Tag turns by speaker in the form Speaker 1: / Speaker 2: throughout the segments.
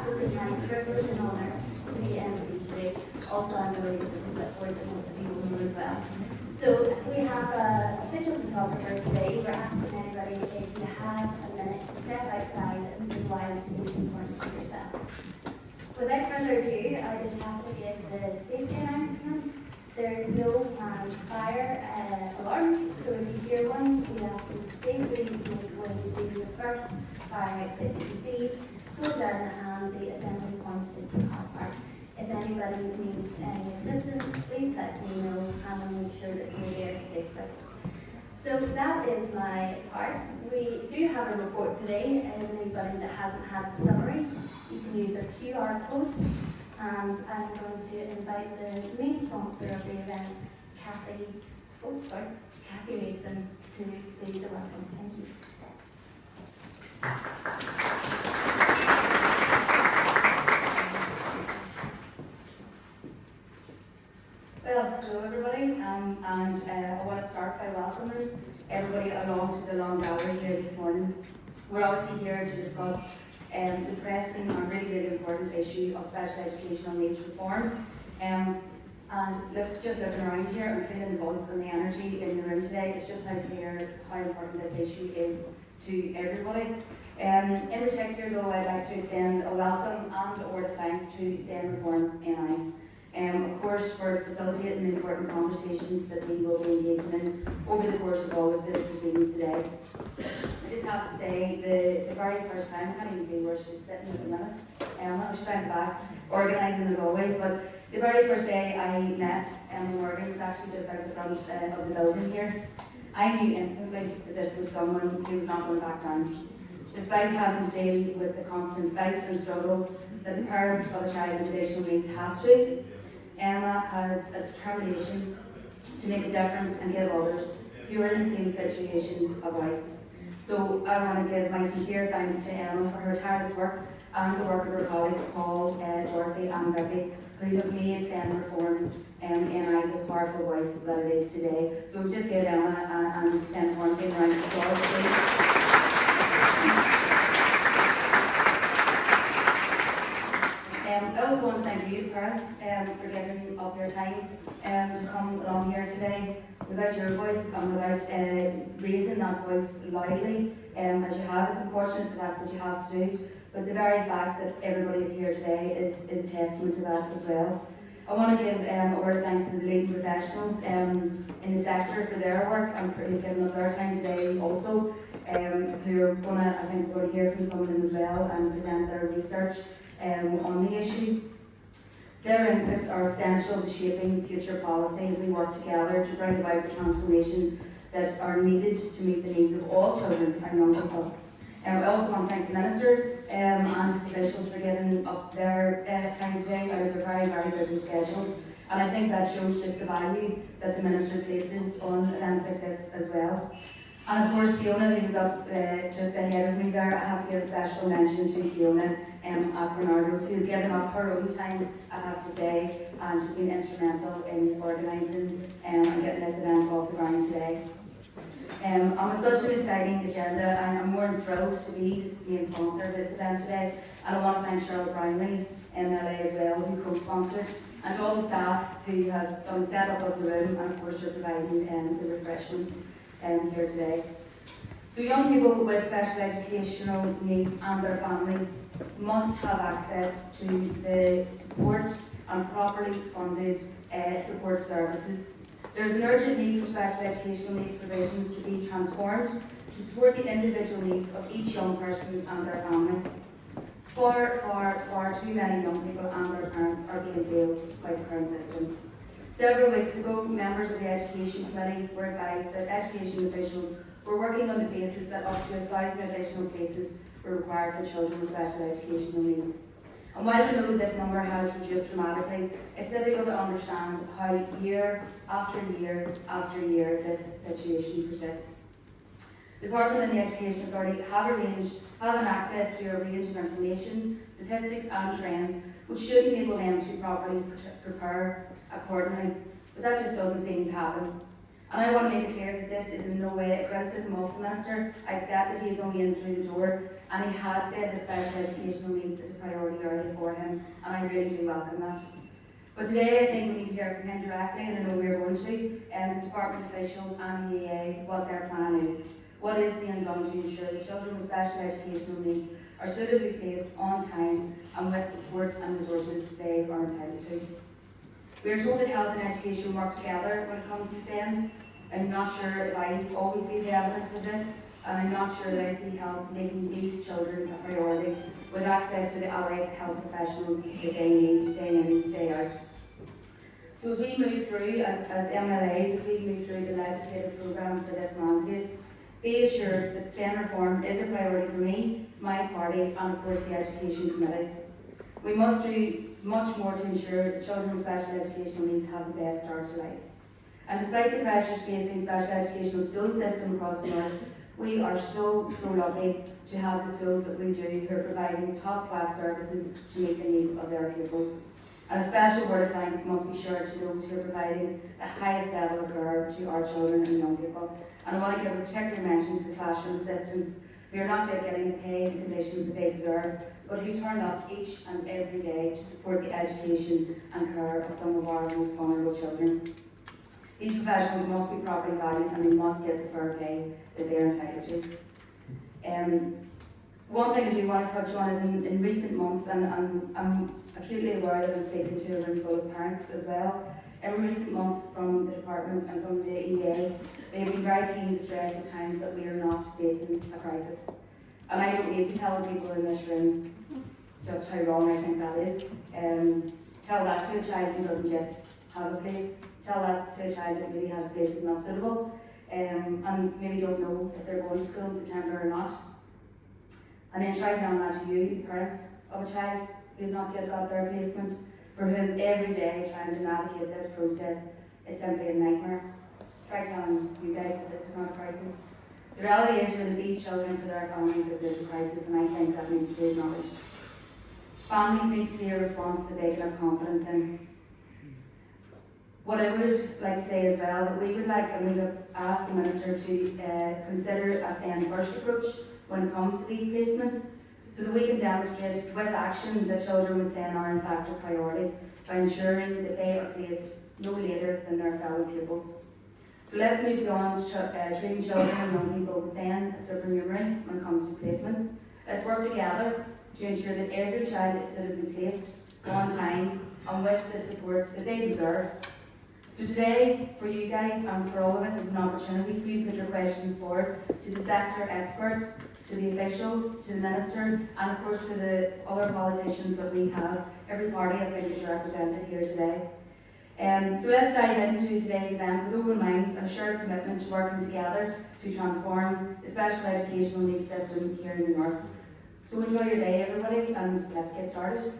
Speaker 1: absolutely my privilege and honour to be MC today. Also, I'm really looking forward to most of you will know as well. So we have an official photographer today. We're asking anybody if you have a minute to step outside and see why it's important for yourself. Without further ado, I just have to give the safety announcements. There's no fire alarms, so if you hear one, we ask you to safely make way to the first fire exit you see, go down, and the assembly point is the car park. If anybody needs any assistance, please let me know, and I'll make sure that you're there safely. So that is my part. We do have a report today. Anybody that hasn't had the summary, you can use our QR code. And I'm going to invite the main sponsor of the event, Cathy Mason, to say the welcome. Thank you.
Speaker 2: Well, hello everybody, and I want to start by welcoming everybody along to the long gallery here this morning. We're obviously here to discuss the pressing and really important issue of special educational needs reform. And just looking around here, I'm feeling the buzz and the energy in the room today. It's just how clear how important this issue is to everybody. In particular though, I'd like to extend a welcome and a word of thanks to SEN Reform NI. Of course, for facilitating the important conversations that we will be engaging in over the course of all of the proceedings today. I just have to say, the very first time, I can't even see where she's sitting at the minute, she's down the back, organising as always, but the very first day I met Morrow was actually just out the front of the building here. I knew instantly that this was someone who was not going to back down. Despite having to deal with the constant fight and struggle that the parent of a child with additional needs has to, Emma has a determination to make a difference and give others who are in the same situation a voice. So I want to give my sincere thanks to Emma for her tireless work and the work of her colleagues Paul, Dorothy and Becky, who have made SEN Reform NI the powerful voice that it is today. So just give Emma and SEN Reform team a round of applause, please. I also want to thank you, parents, for giving up your time to come along here today. Without your voice and without raising that voice loudly, as you have, it's unfortunate that that's what you have to do. But the very fact that everybody's here today is a testament to that as well. I want to give a word of thanks to the leading professionals in the sector for their work and for giving up their time today also, who are going to, I think, going to hear from some of them as well and present their research on the issue. Their inputs are essential to shaping future policy as we work together to bring about the transformations that are needed to meet the needs of all children and young people. I also want to thank the Minister and his officials for giving up their time today out of their very, very busy schedules. And I think that shows just the value that the Minister places on events like this as well. And of course, Fiona, who was up just ahead of me there, I have to give a special mention to Fiona at Bernard's, who's given up her own time, I have to say, and she's been instrumental in organising and getting this event off the ground today. On such an exciting agenda, I'm more than thrilled to be the main sponsor of this event today, and I want to thank Cherly Brownlee MLA as well, who co-sponsored, and to all the staff who have done the setup of the room and of course are providing the refreshments here today. So young people with special educational needs and their families must have access to the support and properly funded support services. There is an urgent need for special educational needs provisions to be transformed to support the individual needs of each young person and their family. Far too many young people and their parents are being failed by the current system. Several weeks ago, members of the Education Committee were advised that education officials were working on the basis that up to 1,000 additional places were required for children with special educational needs. And while we know this number has reduced dramatically, it's difficult to understand how year after year after year this situation persists. The Department and the Education Authority have an access to a range of information, statistics and trends which should enable them to properly prepare accordingly, but that just doesn't seem to happen. And I want to make it clear that this is in no way a criticism of the Minister. I accept that he is only in through the door, and he has said that special educational needs is a priority area for him, and I really do welcome that. But today I think we need to hear from him directly, and I know we're going to, his department officials and the EA, what their plan is. What is being done to ensure that children with special educational needs are suitably placed on time and with support and resources they are entitled to. We are told that health and education work together when it comes to SEN. I'm not sure if I always see the evidence of this, and I'm not sure that I see health making these children a priority with access to the allied health professionals that they need day in, day out. So as we move through, as MLAs, as we move through the legislative programme for this mandate, be assured that SEN reform is a priority for me, my party, and of course the Education Committee. We must do much more to ensure that children with special educational needs have the best start to life. And despite the pressures facing special educational school system across the north, we are so lucky to have the schools that we do who are providing top class services to meet the needs of their pupils. And a special word of thanks must be shared to those who are providing the highest level of care to our children and young people. And I want to give a particular mention to the classroom assistants who are not yet getting the pay and conditions that they deserve, but who turn up each and every day to support the education and care of some of our most vulnerable children. These professionals must be properly valued and they must get the fair pay that they are entitled to. One thing I do want to touch on is in recent months, and I'm acutely aware that I'm speaking to a room full of parents as well. In recent months from the department and from the EA, they have been very keen to stress at times that we are not facing a crisis. And I don't need to tell the people in this room just how wrong I think that is. Tell that to a child who doesn't yet have a place. Tell that to a child that maybe has a place that's not suitable, and maybe don't know if they're going to school in September or not. And then try telling that to you, the parents of a child who's not yet got their placement, for whom every day trying to navigate this process is simply a nightmare. Try telling you guys that this is not a crisis. The reality is for these children, for their families, this is a crisis, and I think that needs to be acknowledged. Families need to see a response that they can have confidence in. What I would like to say as well, that we would like, and we would ask the Minister to consider a SEN first approach when it comes to these placements, so that we can demonstrate with action that children with SEN are in fact a priority by ensuring that they are placed no later than their fellow pupils. So let's move beyond treating children and young people with SEN as supernumerary when it comes to placements. Let's work together to ensure that every child is suitably placed on time and with the support that they deserve. So today, for you guys and for all of us, is an opportunity for you to put your questions forward to the sector experts, to the officials, to the Minister, and of course to the other politicians that we have. Every party, I think, is represented here today. So let's dive into today's event with open minds and a shared commitment to working together to transform the special educational needs system here in the North. So enjoy your day, everybody, and let's get started.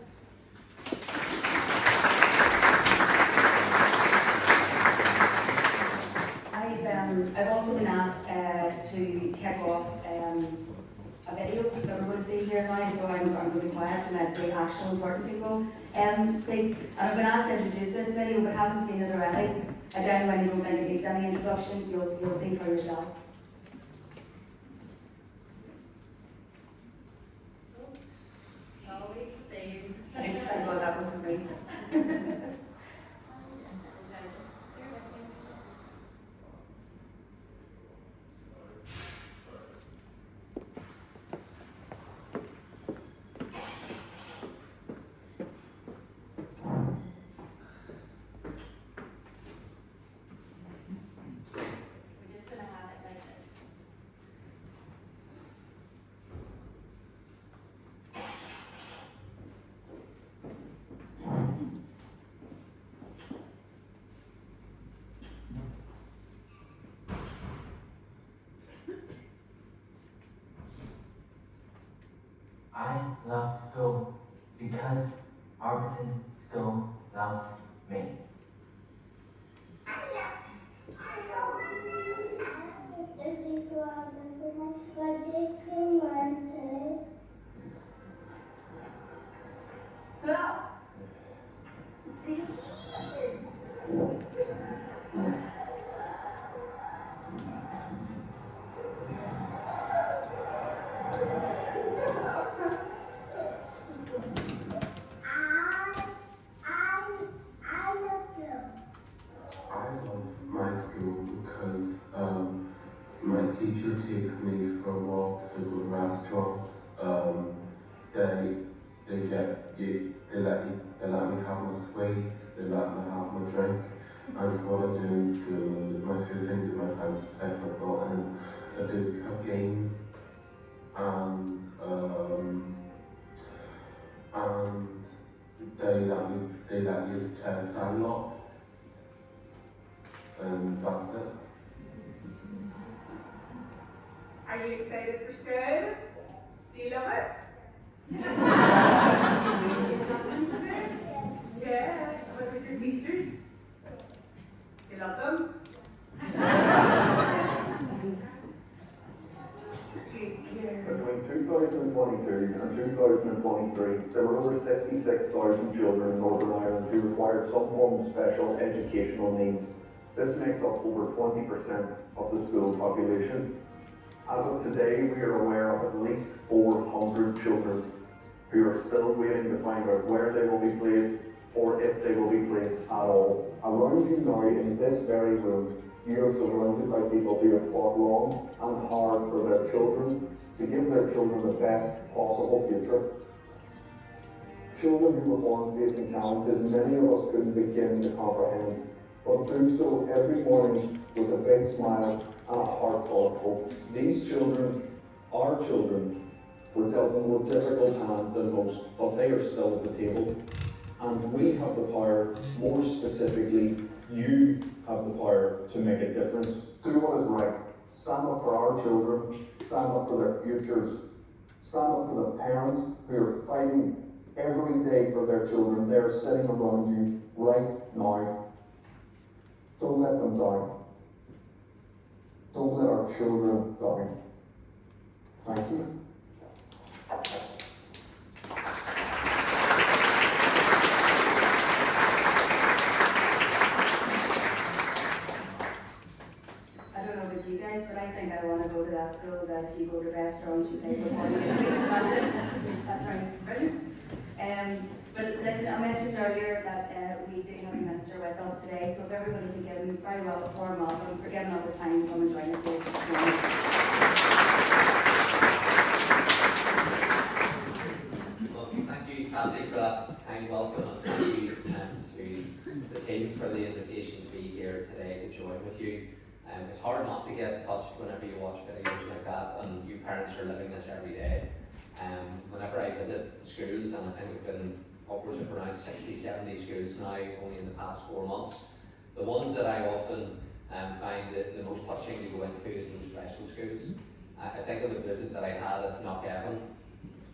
Speaker 2: I've also been asked to kick off a video that we're going to see here now, so I'm going to be quiet and let the actual important people speak. And I've been asked to introduce this video, but haven't seen it already. I genuinely don't think it needs any introduction. You'll see for yourself.
Speaker 3: Always the same.
Speaker 2: I thought that wasn't right.
Speaker 4: I love school because Arbiton School loves me.
Speaker 3: teacher takes me for walks to good restaurants. They let me have my sweets, they let me have my drink. And what I do in school, my few things in my friends play football, and I do cooking, and they let me play sandlot, and that's it.
Speaker 5: Are you excited for school? Do you love it? Yeah, what about your teachers? Do you love them?
Speaker 6: Between 2022 and 2023, there were over 66,000 children in Northern Ireland who required some form of special educational needs. This makes up over 20% of the school population. As of today, we are aware of at least 400 children who are still waiting to find out where they will be placed or if they will be placed at all. Around you now in this very room, you are surrounded by people who have fought long and hard for their children, to give their children the best possible future. Children who were born facing challenges many of us couldn't begin to comprehend, but do so every morning with a big smile and a heart full of hope. These children, our children, were dealt a more difficult hand than most, but they are still at the table. And we have the power, more specifically, you have the power to make a difference. Do what is right. Stand up for our children, stand up for their futures, stand up for the parents who are fighting every day for their children. They're sitting around you right now. Don't let them down. Don't let our children down. Thank you.
Speaker 2: But I think I want to go to that school that you go to restaurants, you pay for money, that sounds brilliant. But listen, I mentioned earlier that we do have a minister with us today, so if everybody can give him very well a warm welcome for giving up his time to come and join us here this morning.
Speaker 7: Well, thank you, Cathy, for that kind welcome, and thank you to the team for the invitation to be here today to join with you. It's hard not to get touched whenever you watch videos like that, and you parents are living this every day. Whenever I visit schools, and I think we've been upwards of around 60, 70 schools now, only in the past 4 months, the ones that I often find the most touching to go into is those special schools. I think of the visit that I had at Givan,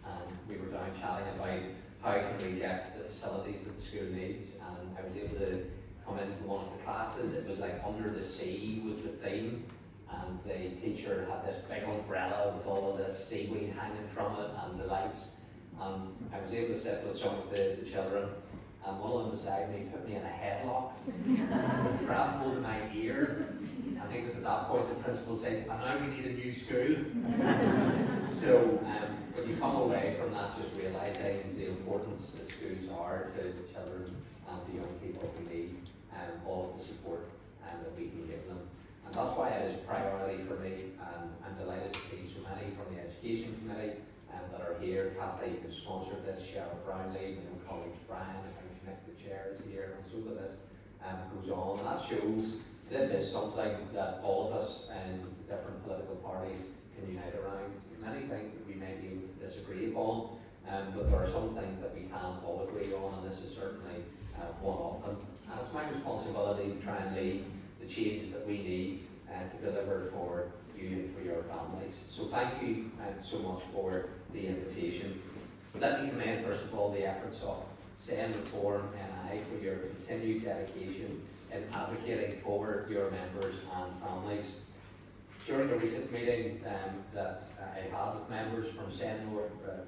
Speaker 7: and we were down chatting about how can we get the facilities that the school needs, and I was able to come into one of the classes. It was like Under the Sea was the theme, and the teacher had this big umbrella with all of this seaweed hanging from it and the lights. I was able to sit with some of the children, and one of them beside me put me in a headlock, grabbed hold of my ear. I think it was at that point the principal says, and now we need a new school. So, but you come away from that just realising the importance that schools are to the children and the young people who need all of the support that we can give them. And that's why it is a priority for me, and I'm delighted to see so many from the Education Committee that are here. Cathy, who sponsored this, Cherly Brownlee, my own colleagues Byrne, and connected chairs here, and so the list goes on. And that shows this is something that all of us in different political parties can unite around. Many things that we may be able to disagree upon, but there are some things that we can all agree on, and this is certainly one of them. And it's my responsibility to try and lead the changes that we need to deliver for you and for your families. So thank you so much for the invitation. Let me commend first of all the efforts of SEN Reform NI for your continued dedication in advocating for your members and families. During a recent meeting that I had with members from SEN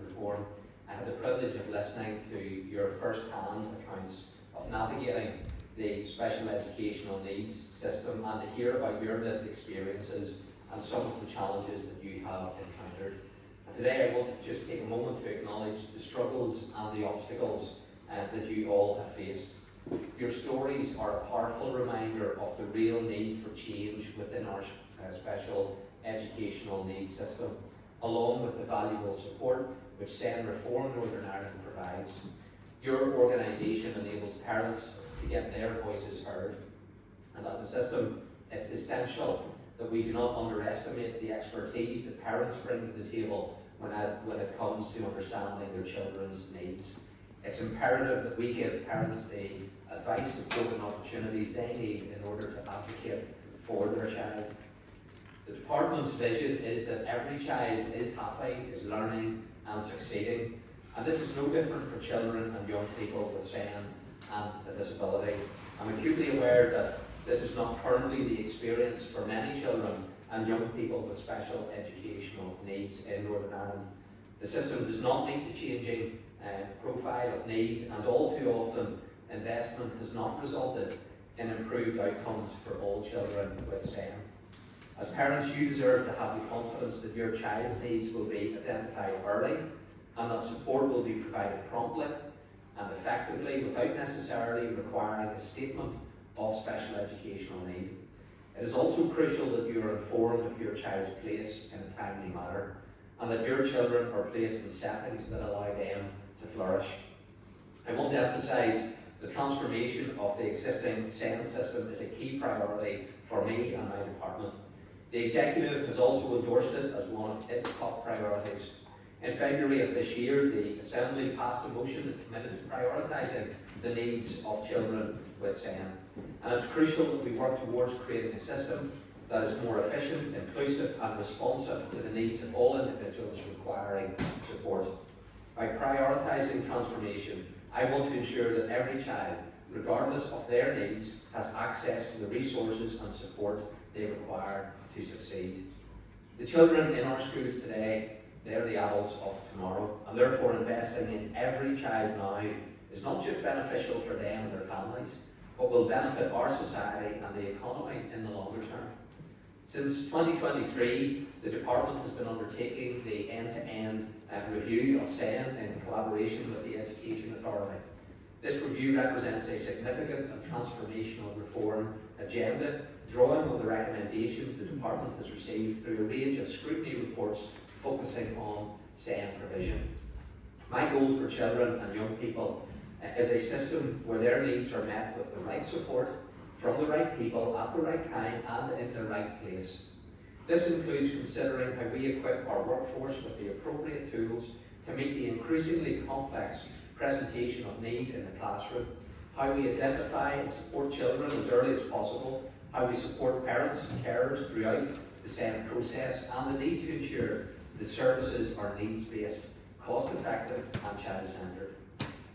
Speaker 7: Reform, I had the privilege of listening to your first-hand accounts of navigating the special educational needs system and to hear about your lived experiences and some of the challenges that you have encountered. And today I want to just take a moment to acknowledge the struggles and the obstacles that you all have faced. Your stories are a powerful reminder of the real need for change within our special educational needs system, along with the valuable support which SEN Reform Northern Ireland provides. Your organisation enables parents to get their voices heard, and as a system, it's essential that we do not underestimate the expertise that parents bring to the table when it comes to understanding their children's needs. It's imperative that we give parents the advice, support and opportunities they need in order to advocate for their child. The department's vision is that every child is happy, is learning and succeeding, and this is no different for children and young people with SEN and a disability. I'm acutely aware that this is not currently the experience for many children and young people with special educational needs in Northern Ireland. The system does not meet the changing profile of need, and all too often investment has not resulted in improved outcomes for all children with SEN. As parents, you deserve to have the confidence that your child's needs will be identified early and that support will be provided promptly and effectively without necessarily requiring a statement of special educational need. It is also crucial that you are informed of your child's place in a timely manner and that your children are placed in settings that allow them to flourish. I want to emphasise the transformation of the existing SEN system is a key priority for me and my department. The Executive has also endorsed it as one of its top priorities. In February of this year, the Assembly passed a motion that committed to prioritising the needs of children with SEN. And it's crucial that we work towards creating a system that is more efficient, inclusive and responsive to the needs of all individuals requiring support. By prioritising transformation, I want to ensure that every child, regardless of their needs, has access to the resources and support they require to succeed. The children in our schools today, they're the adults of tomorrow, and therefore investing in every child now is not just beneficial for them and their families, but will benefit our society and the economy in the longer term. Since 2023, the department has been undertaking the end-to-end review of SEN in collaboration with the Education Authority. This review represents a significant and transformational reform agenda, drawing on the recommendations the department has received through a range of scrutiny reports focusing on SEN provision. My goal for children and young people is a system where their needs are met with the right support, from the right people, at the right time and in the right place. This includes considering how we equip our workforce with the appropriate tools to meet the increasingly complex presentation of need in the classroom, how we identify and support children as early as possible, how we support parents and carers throughout the SEN process, and the need to ensure that services are needs-based, cost-effective and child-centred.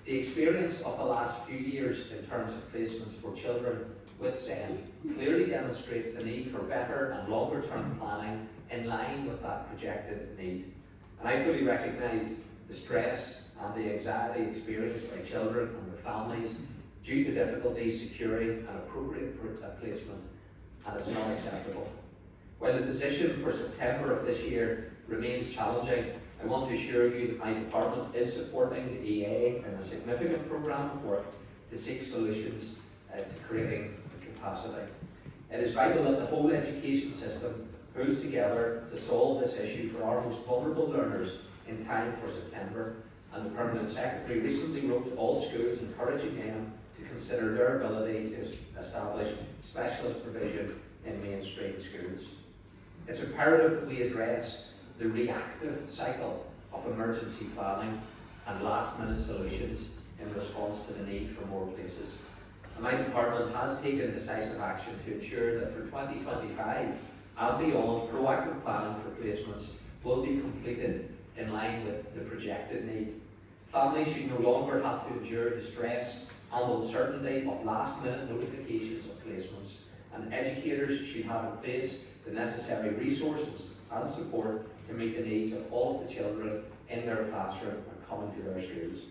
Speaker 7: The experience of the last few years in terms of placements for children with SEN clearly demonstrates the need for better and longer-term planning in line with that projected need. And I fully recognise the stress and the anxiety experienced by children and their families due to difficulties securing an appropriate placement, and it's not acceptable. While the position for September of this year remains challenging, I want to assure you that my department is supporting the EA in a significant programme of work to seek solutions to creating capacity. It is vital that the whole education system pulls together to solve this issue for our most vulnerable learners in time for September, and the Permanent Secretary recently wrote to all schools encouraging them to consider their ability to establish specialist provision in mainstream schools. It's imperative that we address the reactive cycle of emergency planning and last-minute solutions in response to the need for more places. And my department has taken decisive action to ensure that for 2025 and beyond, proactive planning for placements will be completed in line with the projected need. Families should no longer have to endure the stress and uncertainty of last-minute notifications of placements, and educators should have in place the necessary resources and support to meet the needs of all of the children in their classroom and coming to their schools.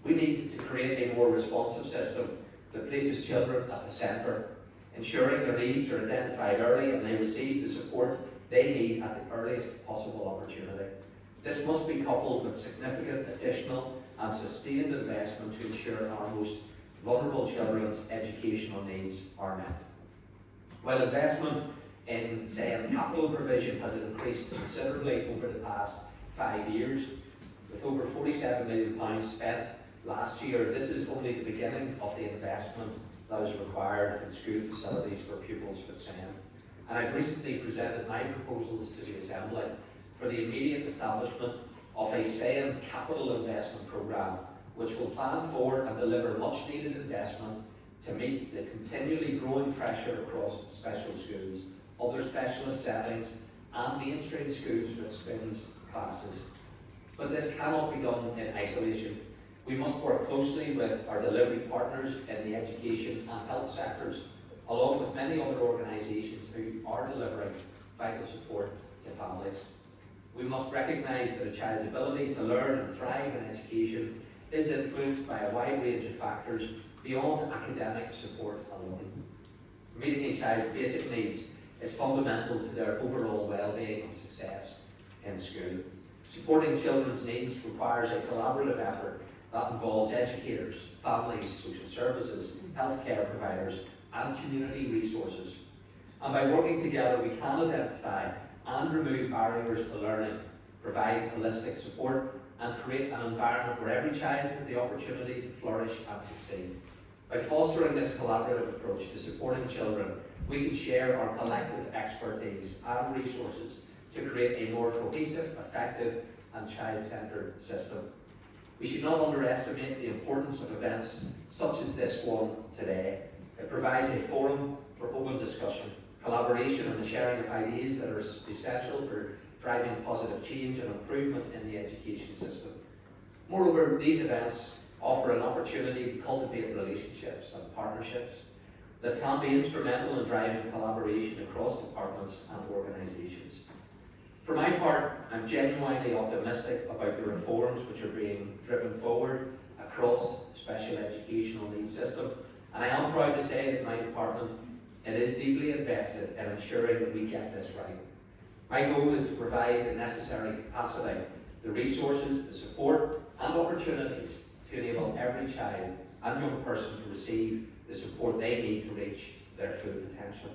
Speaker 7: We need to create a more responsive system that places children at the centre, ensuring their needs are identified early and they receive the support they need at the earliest possible opportunity. This must be coupled with significant additional and sustained investment to ensure our most vulnerable children's educational needs are met. While investment in SEN capital provision has increased considerably over the past 5 years, with over £47 million spent last year. This is only the beginning of the investment that is required in school facilities for pupils with SEN. And I've recently presented my proposals to the Assembly for the immediate establishment of a SEN capital investment programme, which will plan for and deliver much needed investment to meet the continually growing pressure across special schools, other specialist settings and mainstream schools with SPINS classes. But this cannot be done in isolation. We must work closely with our delivery partners in the education and health sectors, along with many other organisations who are delivering vital support to families. We must recognise that a child's ability to learn and thrive in education is influenced by a wide range of factors beyond academic support alone. Meeting a child's basic needs is fundamental to their overall well-being and success in school. Supporting children's needs requires a collaborative effort that involves educators, families, social services, healthcare providers and community resources. And by working together we can identify and remove barriers to learning, provide holistic support and create an environment where every child has the opportunity to flourish and succeed. By fostering this collaborative approach to supporting children, we can share our collective expertise and resources to create a more cohesive, effective and child-centred system. We should not underestimate the importance of events such as this one today. It provides a forum for open discussion, collaboration and the sharing of ideas that are essential for driving positive change and improvement in the education system. Moreover, these events offer an opportunity to cultivate relationships and partnerships that can be instrumental in driving collaboration across departments and organisations. For my part, I'm genuinely optimistic about the reforms which are being driven forward across the special educational needs system, and I am proud to say that my department is deeply invested in ensuring that we get this right. My goal is to provide the necessary capacity, the resources, the support and opportunities to enable every child and young person to receive the support they need to reach their full potential.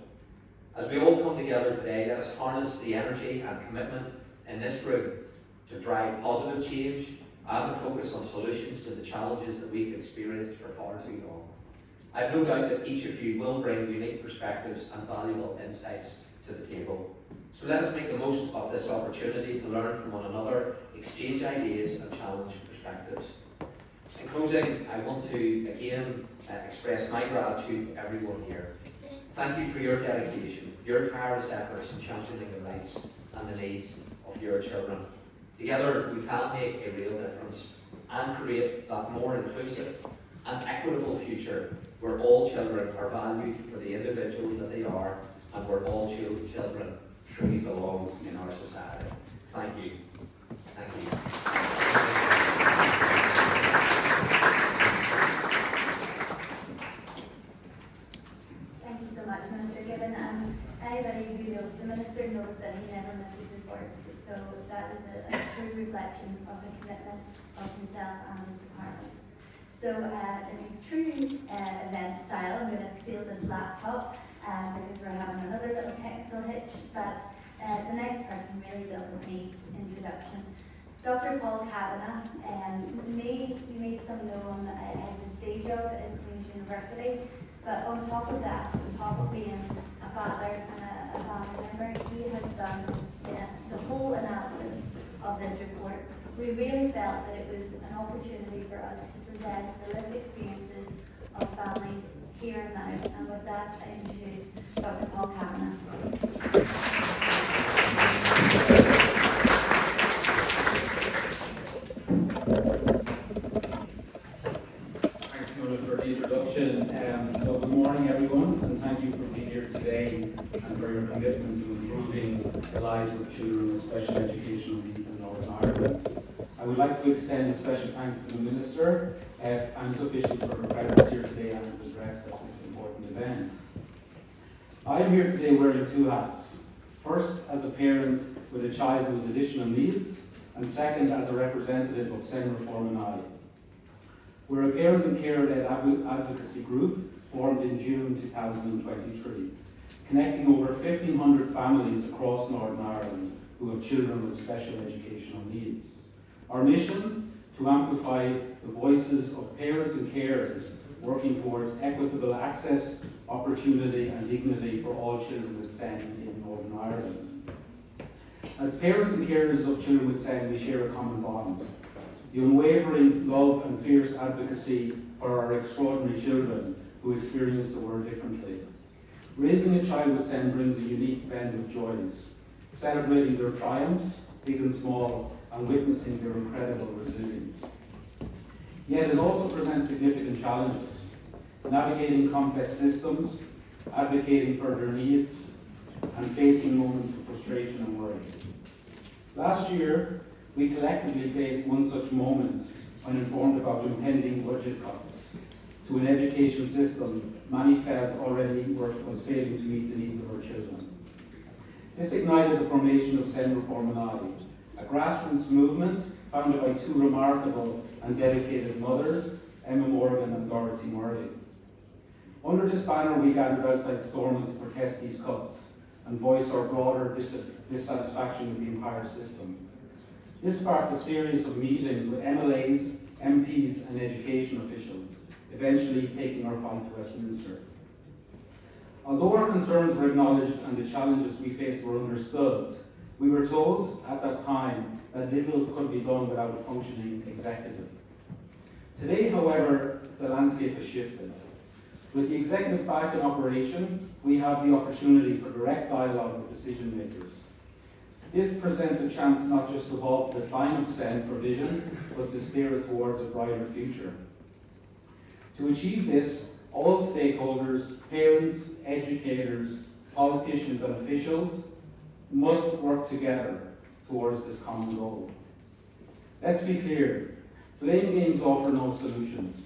Speaker 7: As we all come together today, let us harness the energy and commitment in this room to drive positive change and to focus on solutions to the challenges that we've experienced for far too long. I've no doubt that each of you will bring unique perspectives and valuable insights to the table. So let us make the most of this opportunity to learn from one another, exchange ideas and challenge perspectives. In closing, I want to again express my gratitude to everyone here. Thank you for your dedication, your tireless efforts in championing the rights and the needs of your children. Together we can make a real difference and create that more inclusive and equitable future where all children are valued for the individuals that they are and where all children truly belong in our society. Thank you. Thank you.
Speaker 1: Thank you so much, Minister Givan. Anybody who knows the Minister knows that he never misses his words. So that is a true reflection of the commitment of himself and his department. So in true event style, I'm going to steal this laptop because we're having another little technical hitch, but the next person really doesn't need introduction. Dr. Paul Kavanagh, you may some know him as his day job at Queen's University, but on top of that, on top of being a father and a family member, he has done the whole analysis of this report. We really felt that it was an opportunity for us to present the lived experiences of families here and now, and with that I introduce Dr. Paul Kavanagh.
Speaker 8: Thanks, Mona, for the introduction. So good morning everyone, and thank you for being here today and for your commitment to improving the lives of children with special educational needs in Northern Ireland. I would like to extend a special thanks to the Minister and his officials for her presence here today and his address at this important event. I am here today wearing two hats. First, as a parent with a child with additional needs, and second, as a representative of SEN Reform and I. We're a parent and care-led advocacy group formed in June 2023. connecting over 1,500 families across Northern Ireland who have children with special educational needs. Our mission, to amplify the voices of parents and carers working towards equitable access, opportunity and dignity for all children with SEN in Northern Ireland. As parents and carers of children with SEN, we share a common bond. The unwavering love and fierce advocacy for our extraordinary children who experience the world differently. Raising a child with SEN brings a unique blend of joys, celebrating their triumphs, big and small, and witnessing their incredible resilience. Yet it also presents significant challenges, navigating complex systems, advocating for their needs, and facing moments of frustration and worry. Last year, we collectively faced one such moment when informed about impending budget cuts to an education system many felt already was failing to meet the needs of our children. This ignited the formation of SEN Reform and I, a grassroots movement founded by two remarkable and dedicated mothers, Emma Morgan and Dorothy Murray. Under this banner, we gathered outside Stormont to protest these cuts and voice our broader dissatisfaction with the entire system. This sparked a series of meetings with MLAs, MPs and education officials, eventually taking our fight to Westminster. Although our concerns were acknowledged and the challenges we faced were understood, we were told at that time that little could be done without a functioning executive. Today, however, the landscape has shifted. With the executive back in operation, we have the opportunity for direct dialogue with decision makers. This presents a chance not just to halt the decline of SEN provision, but to steer it towards a brighter future. To achieve this, all stakeholders, parents, educators, politicians and officials must work together towards this common goal. Let's be clear, blame games offer no solutions.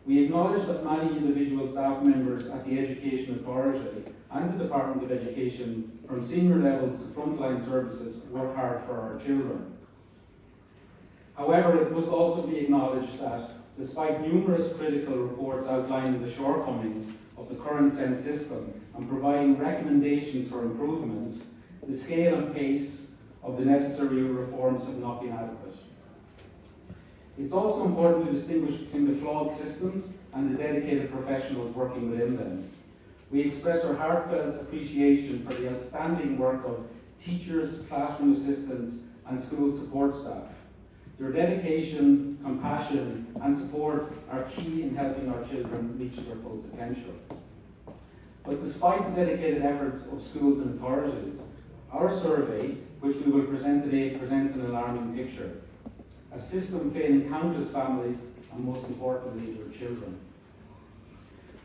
Speaker 8: We acknowledge that many individual staff members at the Education Authority and the Department of Education, from senior levels to frontline services, work hard for our children. However, it must also be acknowledged that despite numerous critical reports outlining the shortcomings of the current SEN system and providing recommendations for improvement, the scale and pace of the necessary reforms have not been adequate. It's also important to distinguish between the flawed systems and the dedicated professionals working within them. We express our heartfelt appreciation for the outstanding work of teachers, classroom assistants, and school support staff. Their dedication, compassion, and support are key in helping our children reach their full potential. But despite the dedicated efforts of schools and authorities, our survey, which we will present today, presents an alarming picture. A system failing countless families and, most importantly, their children.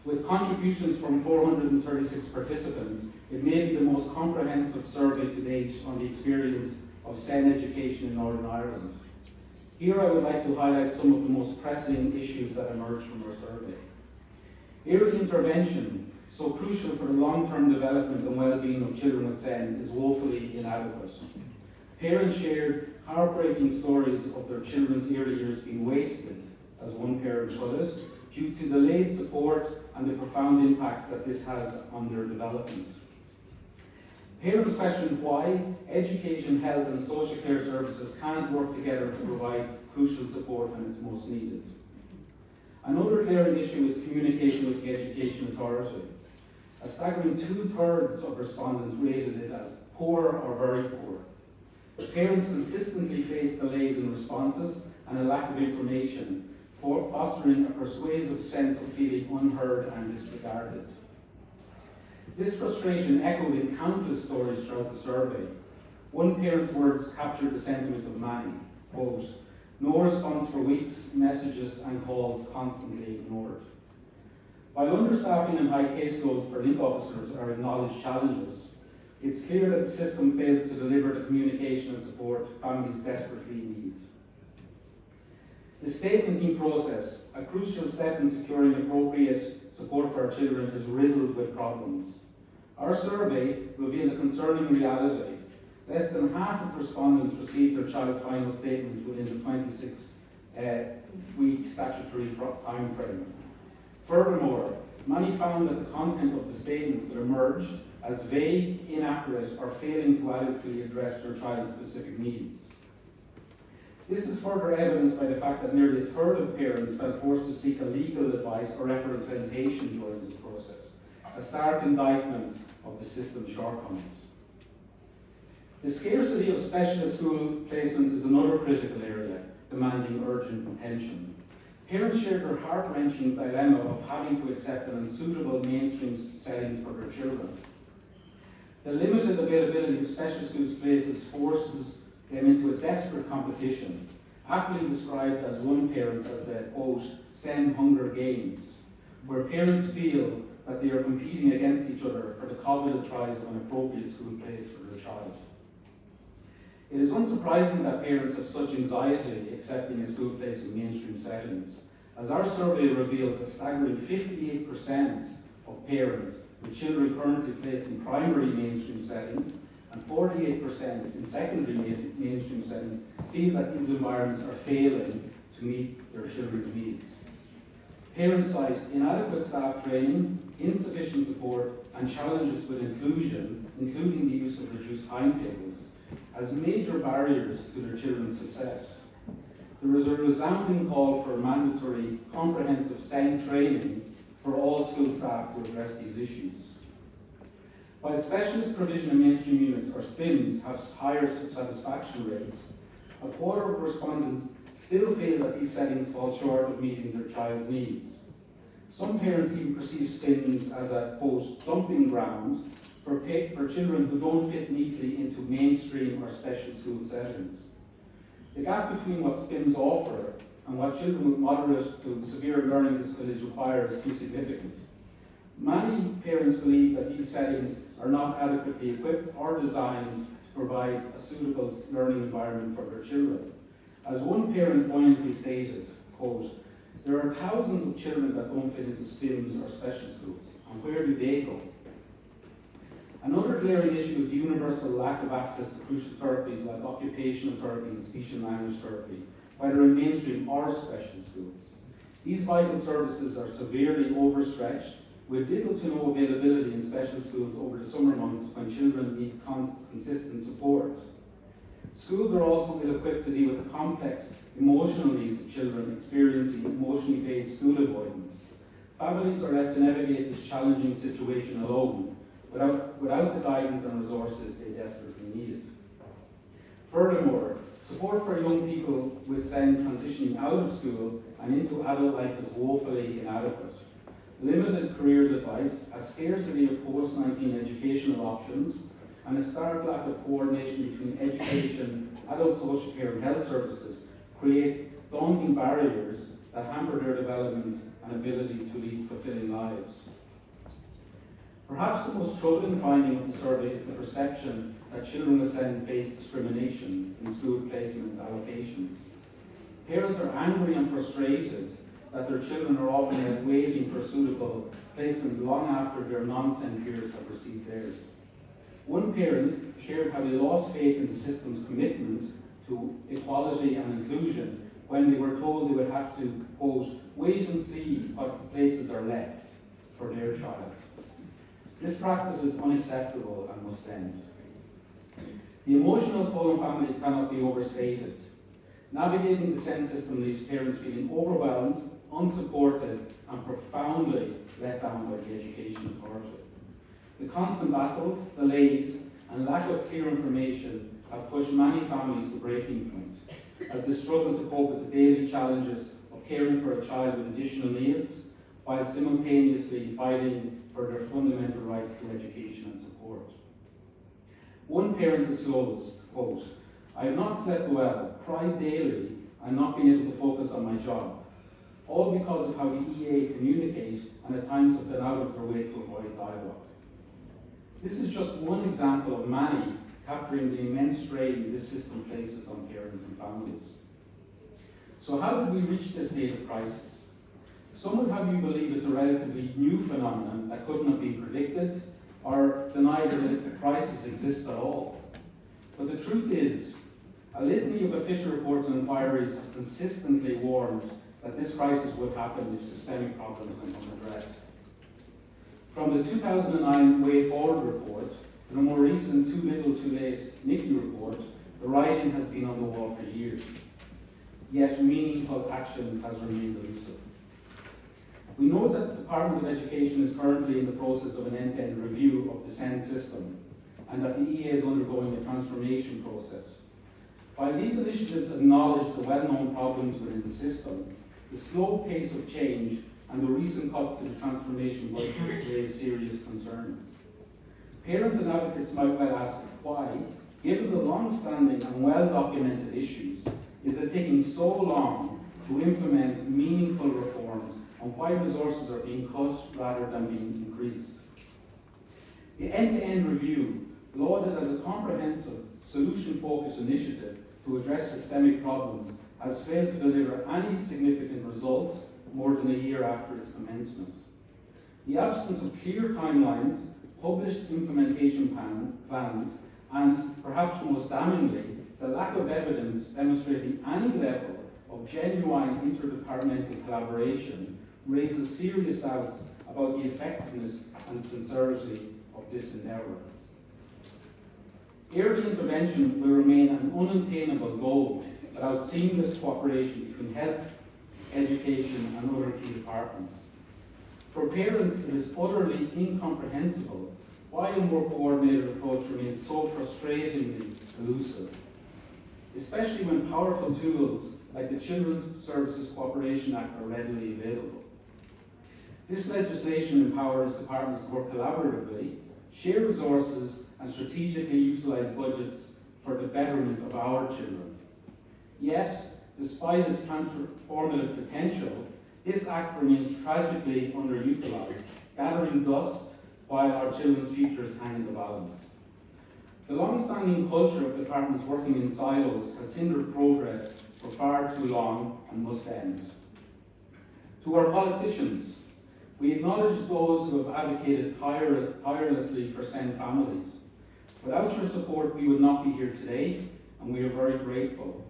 Speaker 8: With contributions from 436 participants, it may be the most comprehensive survey to date on the experience of SEN education in Northern Ireland. Here I would like to highlight some of the most pressing issues that emerged from our survey. Early intervention, so crucial for the long-term development and well-being of children with SEN, is woefully inadequate. Parents shared heartbreaking stories of their children's early years being wasted, as one parent put it, due to delayed support and the profound impact that this has on their development. Parents questioned why education, health and social care services can't work together to provide crucial support when it's most needed. Another glaring issue is communication with the Education Authority. A staggering 2/3 of respondents rated it as poor or very poor. Parents consistently face delays in responses and a lack of information, fostering a persuasive sense of feeling unheard and disregarded. This frustration echoed in countless stories throughout the survey. One parent's words captured the sentiment of many, quote, "No response for weeks, messages and calls constantly ignored." While understaffing and high caseloads for link officers are acknowledged challenges, it's clear that the system fails to deliver the communication and support families desperately need. The statementing process, a crucial step in securing appropriate support for our children, is riddled with problems. Our survey revealed a concerning reality. Less than half of respondents received their child's final statement within the 26-week statutory time frame. Furthermore, many found that the content of the statements that emerged as vague, inaccurate, or failing to adequately address their child's specific needs. This is further evidenced by the fact that nearly a third of parents felt forced to seek a legal advice or representation during this process, a stark indictment of the system's shortcomings. The scarcity of specialist school placements is another critical area demanding urgent attention. Parents shared their heart-wrenching dilemma of having to accept an unsuitable mainstream settings for their children. The limited availability of special schools places forces them into a desperate competition, aptly described as one parent as the, quote, SEN Hunger Games, where parents feel that they are competing against each other for the coveted prize of an appropriate school place for their child. It is unsurprising that parents have such anxiety accepting a school place in mainstream settings, as our survey reveals a staggering 58% of parents with children currently placed in primary mainstream settings and 48% in secondary mainstream settings feel that these environments are failing to meet their children's needs. Parents cite inadequate staff training, insufficient support, and challenges with inclusion, including the use of reduced timetables, as major barriers to their children's success. There is a resounding call for mandatory, comprehensive SEN training for all school staff to address these issues. While specialist provision in mainstream units, or SPIMs, have higher satisfaction rates, a quarter of respondents still feel that these settings fall short of meeting their child's needs. Some parents even perceive SPIMs as a, quote, dumping ground for children who don't fit neatly into mainstream or special school settings. The gap between what SPIMs offer and what children with moderate to severe learning disabilities require is too significant. Many parents believe that these settings are not adequately equipped or designed to provide a suitable learning environment for their children. As one parent poignantly stated, quote, there are thousands of children that don't fit into SPIMs or special schools, and where do they go? Another glaring issue is the universal lack of access to crucial therapies like occupational therapy and speech and language therapy, whether in mainstream or special schools. These vital services are severely overstretched, with little to no availability in special schools over the summer months when children need consistent support. Schools are also ill-equipped to deal with the complex emotional needs of children experiencing emotionally based school avoidance. Families are left to navigate this challenging situation alone, without the guidance and resources they desperately needed. Furthermore, support for young people with SEN transitioning out of school and into adult life is woefully inadequate. Limited careers advice, a scarcity of post-19 educational options, and a stark lack of coordination between education, adult social care and health services create daunting barriers that hamper their development and ability to lead fulfilling lives. Perhaps the most troubling finding of the survey is the perception that children with SEN face discrimination in school placement allocations. Parents are angry and frustrated that their children are often waiting for a suitable placement long after their non-SEN peers have received theirs. One parent shared how they lost faith in the system's commitment to equality and inclusion when they were told they would have to, quote, wait and see what places are left for their child. This practice is unacceptable and must end. The emotional toll on families cannot be overstated. Navigating the SEN system leaves parents feeling overwhelmed, unsupported, and profoundly let down by the education authority. The constant battles, delays, and lack of clear information have pushed many families to breaking point, as they struggle to cope with the daily challenges of caring for a child with additional needs, while simultaneously fighting for their fundamental rights to education and support. One parent disclosed, quote, I have not slept well, cried daily, and not been able to focus on my job, all because of how the EA communicate and at times have been out of their way to avoid dialogue. This is just one example of many capturing the immense strain this system places on parents and families. So how did we reach this state of crisis? Some would have you believe it's a relatively new phenomenon that couldn't have been predicted or deny that the crisis exists at all. But the truth is, a litany of official reports and inquiries have consistently warned that this crisis would happen if systemic problems went unaddressed. From the 2009 Way Forward report to the more recent Too Little Too Late NICU report, the writing has been on the wall for years. Yet meaningful action has remained elusive. We know that the Department of Education is currently in the process of an end-to-end review of the SEN system, and that the EA is undergoing a transformation process. While these initiatives acknowledge the well-known problems within the system, the slow pace of change and the recent cuts to the transformation budget raise serious concerns. Parents and advocates might well ask why, given the long-standing and well-documented issues, is it taking so long to implement meaningful reforms, and why resources are being cut rather than being increased. The end-to-end review, lauded as a comprehensive, solution-focused initiative to address systemic problems, has failed to deliver any significant results more than a year after its commencement. The absence of clear timelines, published implementation plans, and perhaps most damningly, the lack of evidence demonstrating any level of genuine interdepartmental collaboration raises serious doubts about the effectiveness and sincerity of this endeavour. Early intervention will remain an unattainable goal without seamless cooperation between health, education and other key departments. For parents, it is utterly incomprehensible why a more coordinated approach remains so frustratingly elusive, especially when powerful tools like the Children's Services Cooperation Act are readily available. This legislation empowers departments to work collaboratively, share resources, and strategically utilise budgets for the betterment of our children. Yet, despite its transformative potential, this act remains tragically underutilised, gathering dust while our children's futures hang in the balance. The long-standing culture of departments working in silos has hindered progress for far too long and must end. To our politicians, we acknowledge those who have advocated tirelessly for SEN families. Without your support, we would not be here today, and we are very grateful.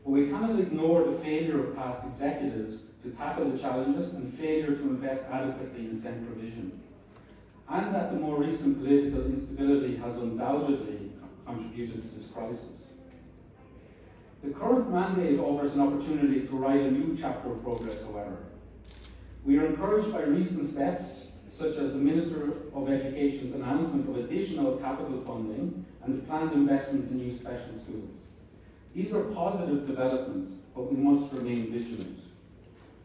Speaker 8: But we cannot ignore the failure of past executives to tackle the challenges and failure to invest adequately in SEN provision. And that the more recent political instability has undoubtedly contributed to this crisis. The current mandate offers an opportunity to write a new chapter of progress, however. We are encouraged by recent steps, such as the Minister of Education's announcement of additional capital funding and the planned investment in new special schools. These are positive developments, but we must remain vigilant.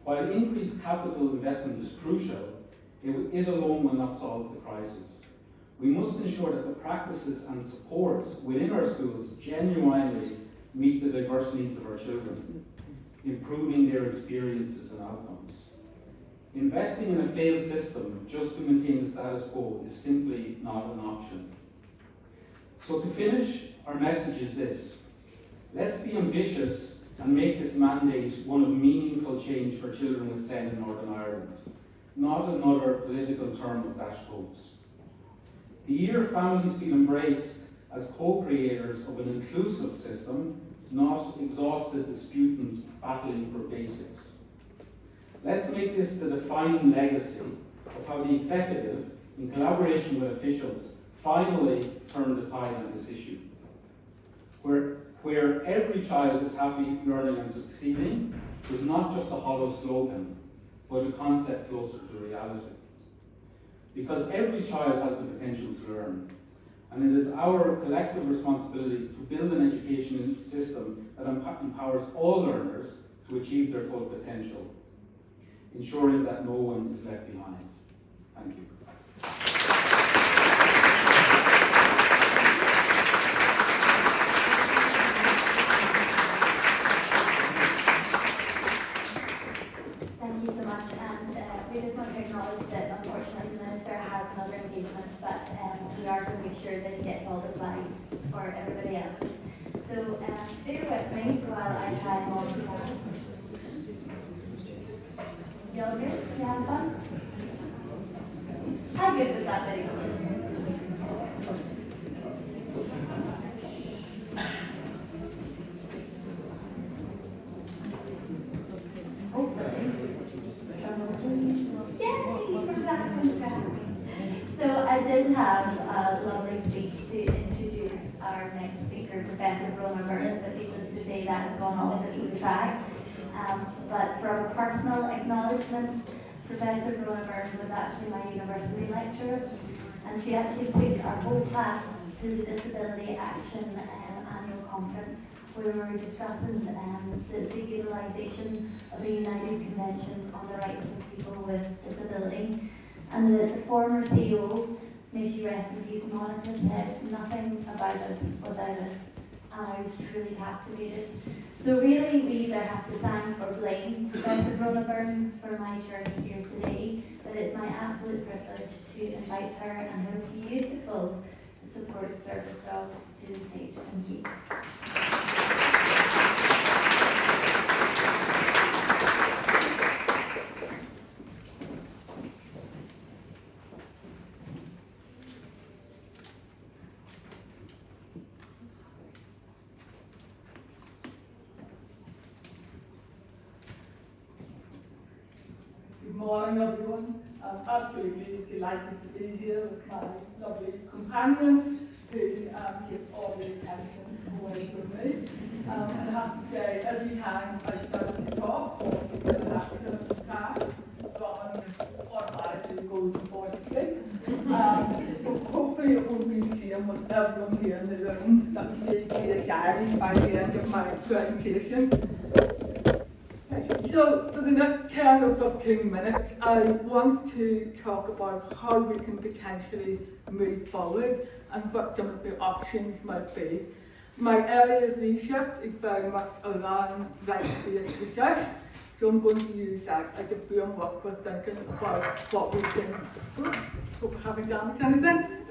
Speaker 8: While increased capital investment is crucial, it alone will not solve the crisis. We must ensure that the practices and supports within our schools genuinely meet the diverse needs of our children, improving their experiences and outcomes. Investing in a failed system just to maintain the status quo is simply not an option. So to finish, our message is this. Let's be ambitious and make this mandate one of meaningful change for children with SEN in Northern Ireland, not another political term of dashed hopes. The year families feel embraced as co-creators of an inclusive system, not exhausted disputants battling for basics. Let's make this the defining legacy of how the executive, in collaboration with officials, finally turned the tide on this issue. Where every child is happy, learning and succeeding was not just a hollow slogan, but a concept closer to reality. Because every child has the potential to learn, and it is our collective responsibility to build an education system that empowers all learners to achieve their full potential, ensuring that no one is left behind. Thank you.
Speaker 1: Thank you so much, and we just want to acknowledge that unfortunately the Minister has another engagement, but we are going to make sure that he gets all the slides for everybody else's. So bear with me while I try and multitask. Y'all good? You having fun? How good was that video? Hopefully. Yay! From that one. our next speaker, Professor Bronagh, but needless to say that has gone off the good track. But from a personal acknowledgement, Professor Bronagh was actually my university lecturer, and she actually took our whole class to the Disability Action annual conference, where we were discussing the utilisation of the United Convention on the Rights of People with Disability. And the former CEO, may she rest in peace, Monica, said nothing about us without us. And I was truly captivated. So really, we either have to thank or blame Professor Byrne for my journey here today, but it's my absolute privilege to invite her and her beautiful support service dog to the stage. Thank you.
Speaker 5: Good morning, everyone. I'm absolutely delighted to be here with my lovely companion who gives all the attention away from me. And I have to say, every time I start to talk or give an action of the task, Ron automatically goes before sleep. But hopefully it won't be the same with everyone here in the room that we see a diary by the end of my presentation. So for the next 10 or 15 minutes, I want to talk about how we can potentially move forward and what some of the options might be. My area of research is very much around rights-based research, so I'm going to use that as a framework for thinking about what we can do. Hope I haven't damaged anything.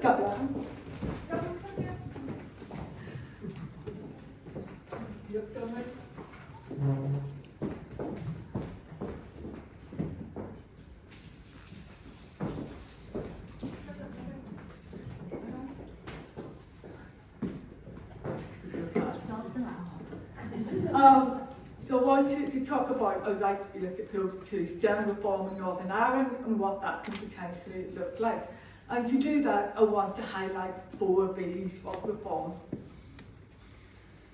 Speaker 5: So I want to talk about a right-based approach to SEN reform in Northern Ireland and what that can potentially look like. And to do that, I want to highlight 4 B's of reform.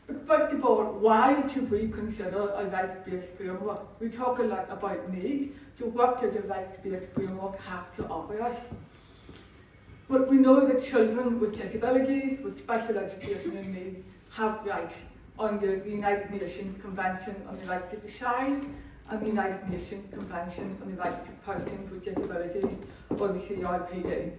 Speaker 5: But first of all, why should we consider a rights-based framework? We talk a lot about needs, so what does a rights-based framework have to offer us? But we know that children with disabilities, with special educational needs, have rights under the United Nations Convention on the Right to the Child and the United Nations Convention on the Right to Persons with Disabilities, or the CRPD.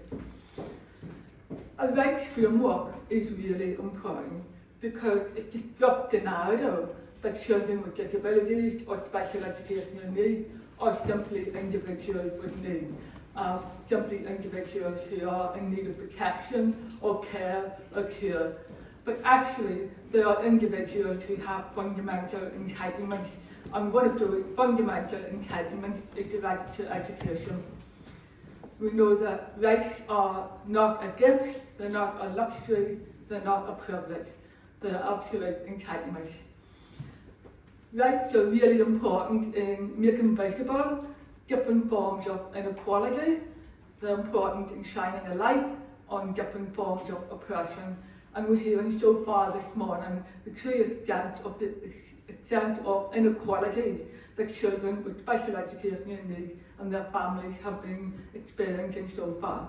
Speaker 5: A rights framework is really important because it disrupts the narrative that children with disabilities or special educational needs are simply individuals with needs, simply individuals who are in need of protection or care or cure. But actually, there are individuals who have fundamental entitlements, and one of those fundamental entitlements is the right to education. We know that rights are not a gift, they're not a luxury, they're not a privilege, they're absolute entitlements. Rights are really important in making visible different forms of inequality. They're important in shining a light on different forms of oppression. And we're hearing so far this morning the true extent of inequalities that children with special educational needs and their families have been experiencing so far.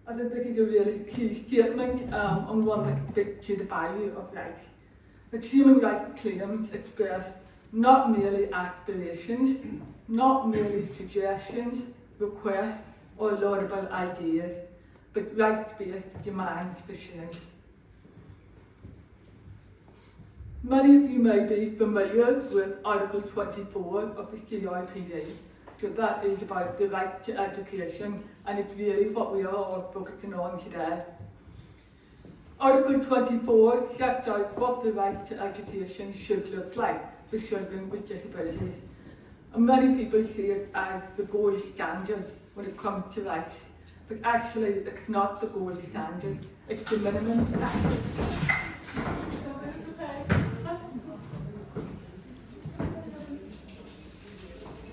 Speaker 5: I think this is a really key statement and one that speaks to the value of rights. That human rights claims express not merely aspirations, not merely suggestions, requests, or laudable ideas, but rights-based demands for change. Many of you may be familiar with Article 24 of the CRPD, so that is about the right to education, and it's really what we are all focusing on today. Article 24 sets out what the right to education should look like for children with disabilities, and many people see it as the gold standard when it comes to rights. But actually, it's not the gold standard, it's the minimum standard.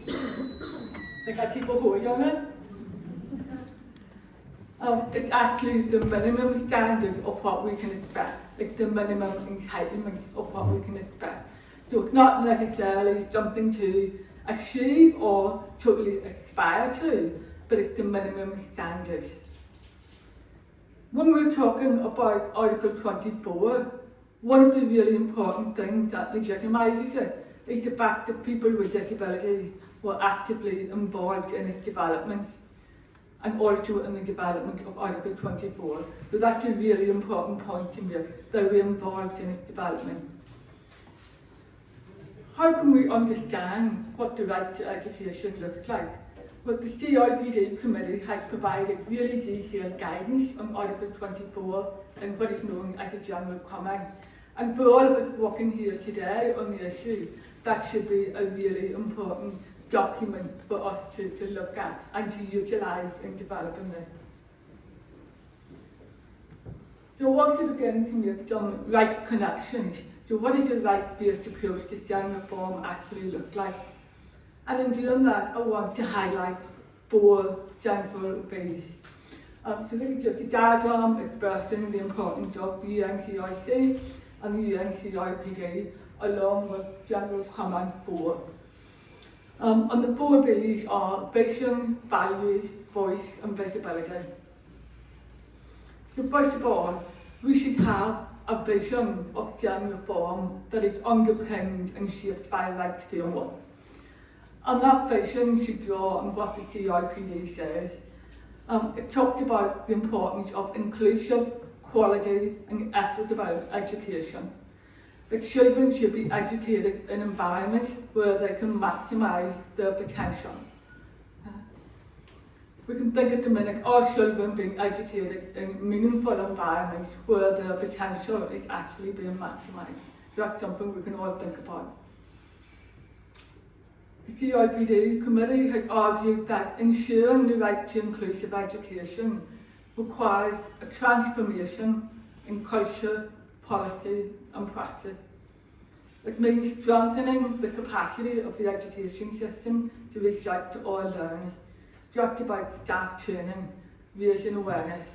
Speaker 5: I think I keep a hold on it. It actually is the minimum standard of what we can expect. It's the minimum entitlement of what we can expect. So it's not necessarily something to achieve or totally aspire to, but it's the minimum standard. When we're talking about Article 24, one of the really important things that legitimises it is the fact that people with disabilities were actively involved in its development and also in the development of Article 24. So that's a really important point to make, that we're involved in its development. How can we understand what the right to education looks like? Well, the CIPD committee has provided really detailed guidance on Article 24 and what is known as a general comment. And for all of us working here today on the issue, that should be a really important document for us to look at and to utilise in developing this. So I want to begin to make some right connections. So what does a right-based approach to SEN reform actually look like? And in doing that, I want to highlight 4 central ways. So this is just a diagram expressing the importance of the UNCIC and the UNCIPD along with general comment 4. And the 4 V's are vision, values, voice and visibility. So first of all, we should have a vision of SEN reform that is underpinned and shaped by a rights framework. And that vision should draw on what the CIPD says. It talked about the importance of inclusive, quality and equitable education. That children should be educated in environments where they can maximise their potential. We can think at the minute, are children being educated in meaningful environments where their potential is actually being maximised? That's something we can all think about. The CIPD committee has argued that ensuring the right to inclusive education requires a transformation in culture, policy and practice. It means strengthening the capacity of the education system to reach out to all learners, just about staff training, raising awareness.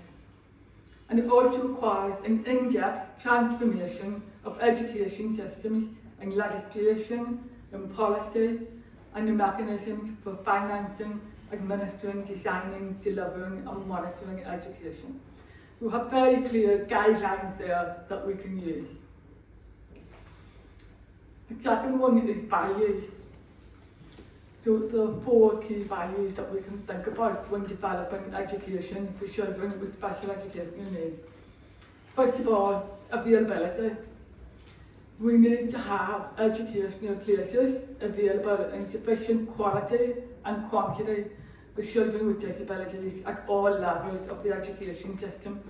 Speaker 5: And it also requires an in-depth transformation of education systems and legislation and policy and the mechanisms for financing, administering, designing, delivering and monitoring education. We have very clear guidelines there that we can use. The second one is values. So there are 4 key values that we can think about when developing education for children with special educational needs. First of all, availability. We need to have educational places available in sufficient quality and quantity for children with disabilities at all levels of the education system,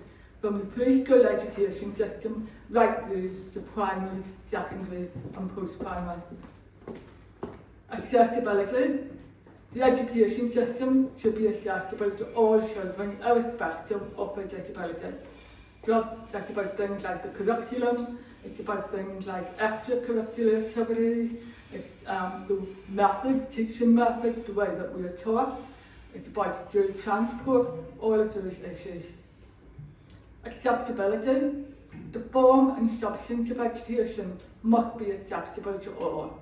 Speaker 5: from the preschool education system right through to primary, secondary and post-primary. Accessibility. The education system should be accessible to all children irrespective of their disability. That's about things like the curriculum, it's about things like extracurricular activities, it's the method, teaching methods, the way that we are taught, it's about dual transport, all of those issues. Acceptability. The form and substance of education must be acceptable to all.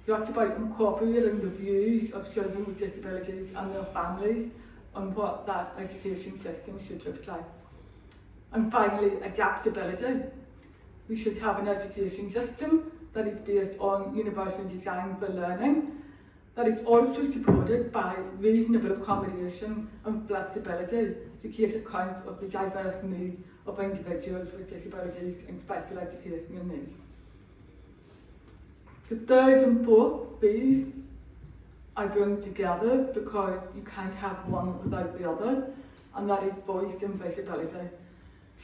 Speaker 5: That's about incorporating the views of children with disabilities and their families on what that education system should look like. And finally, adaptability. We should have an education system that is based on universal design for learning, that is also supported by reasonable accommodation and flexibility to take account of the diverse needs of individuals with disabilities and special educational needs. The third and fourth B's I bring together because you can't have one without the other, and that is voice and visibility.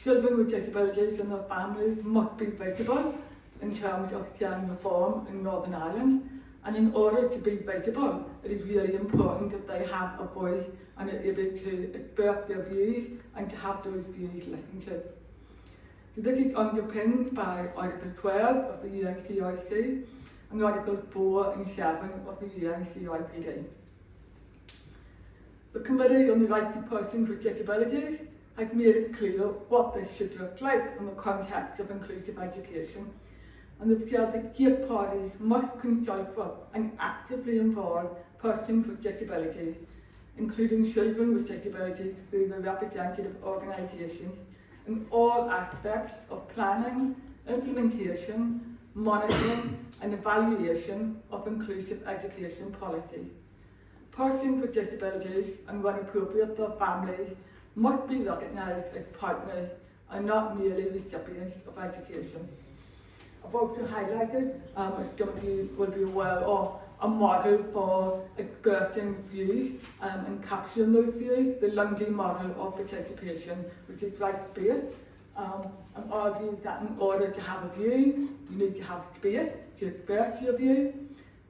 Speaker 5: Children with disabilities and their families must be visible in terms of SEN reform in Northern Ireland, and in order to be visible, it is really important that they have a voice and are able to express their views and to have those views listened to. So this is underpinned by Article 12 of the UNCIC and Articles 4 and 7 of the UNCIPD. The Committee on the Rights of Persons with Disabilities has made it clear what this should look like in the context of inclusive education, and they've said that state parties must consult with and actively involve persons with disabilities, including children with disabilities through their representative organisations, in all aspects of planning, implementation, monitoring and evaluation of inclusive education policies. Persons with disabilities, and when appropriate their families, must be recognised as partners and not merely recipients of education. I've also highlighted, as some of you will be aware of, a model for expressing views and capturing those views, the Lundy model of participation, which is rights-based. I'm arguing that in order to have a view, you need to have space to express your view,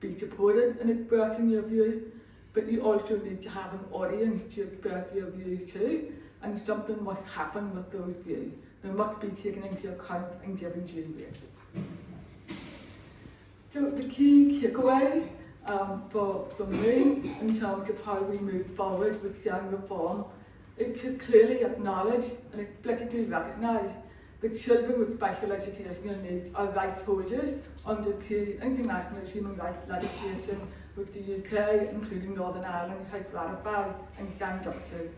Speaker 5: be supported in expressing your view, but you also need to have an audience to express your view too, and something must happen with those views. They must be taken into account and given due weight. So the key takeaways for me in terms of how we move forward with SEN reform, it should clearly acknowledge and explicitly recognise that children with special educational needs are rights holders under key international human rights legislation which the UK, including Northern Ireland, has ratified and signed up to.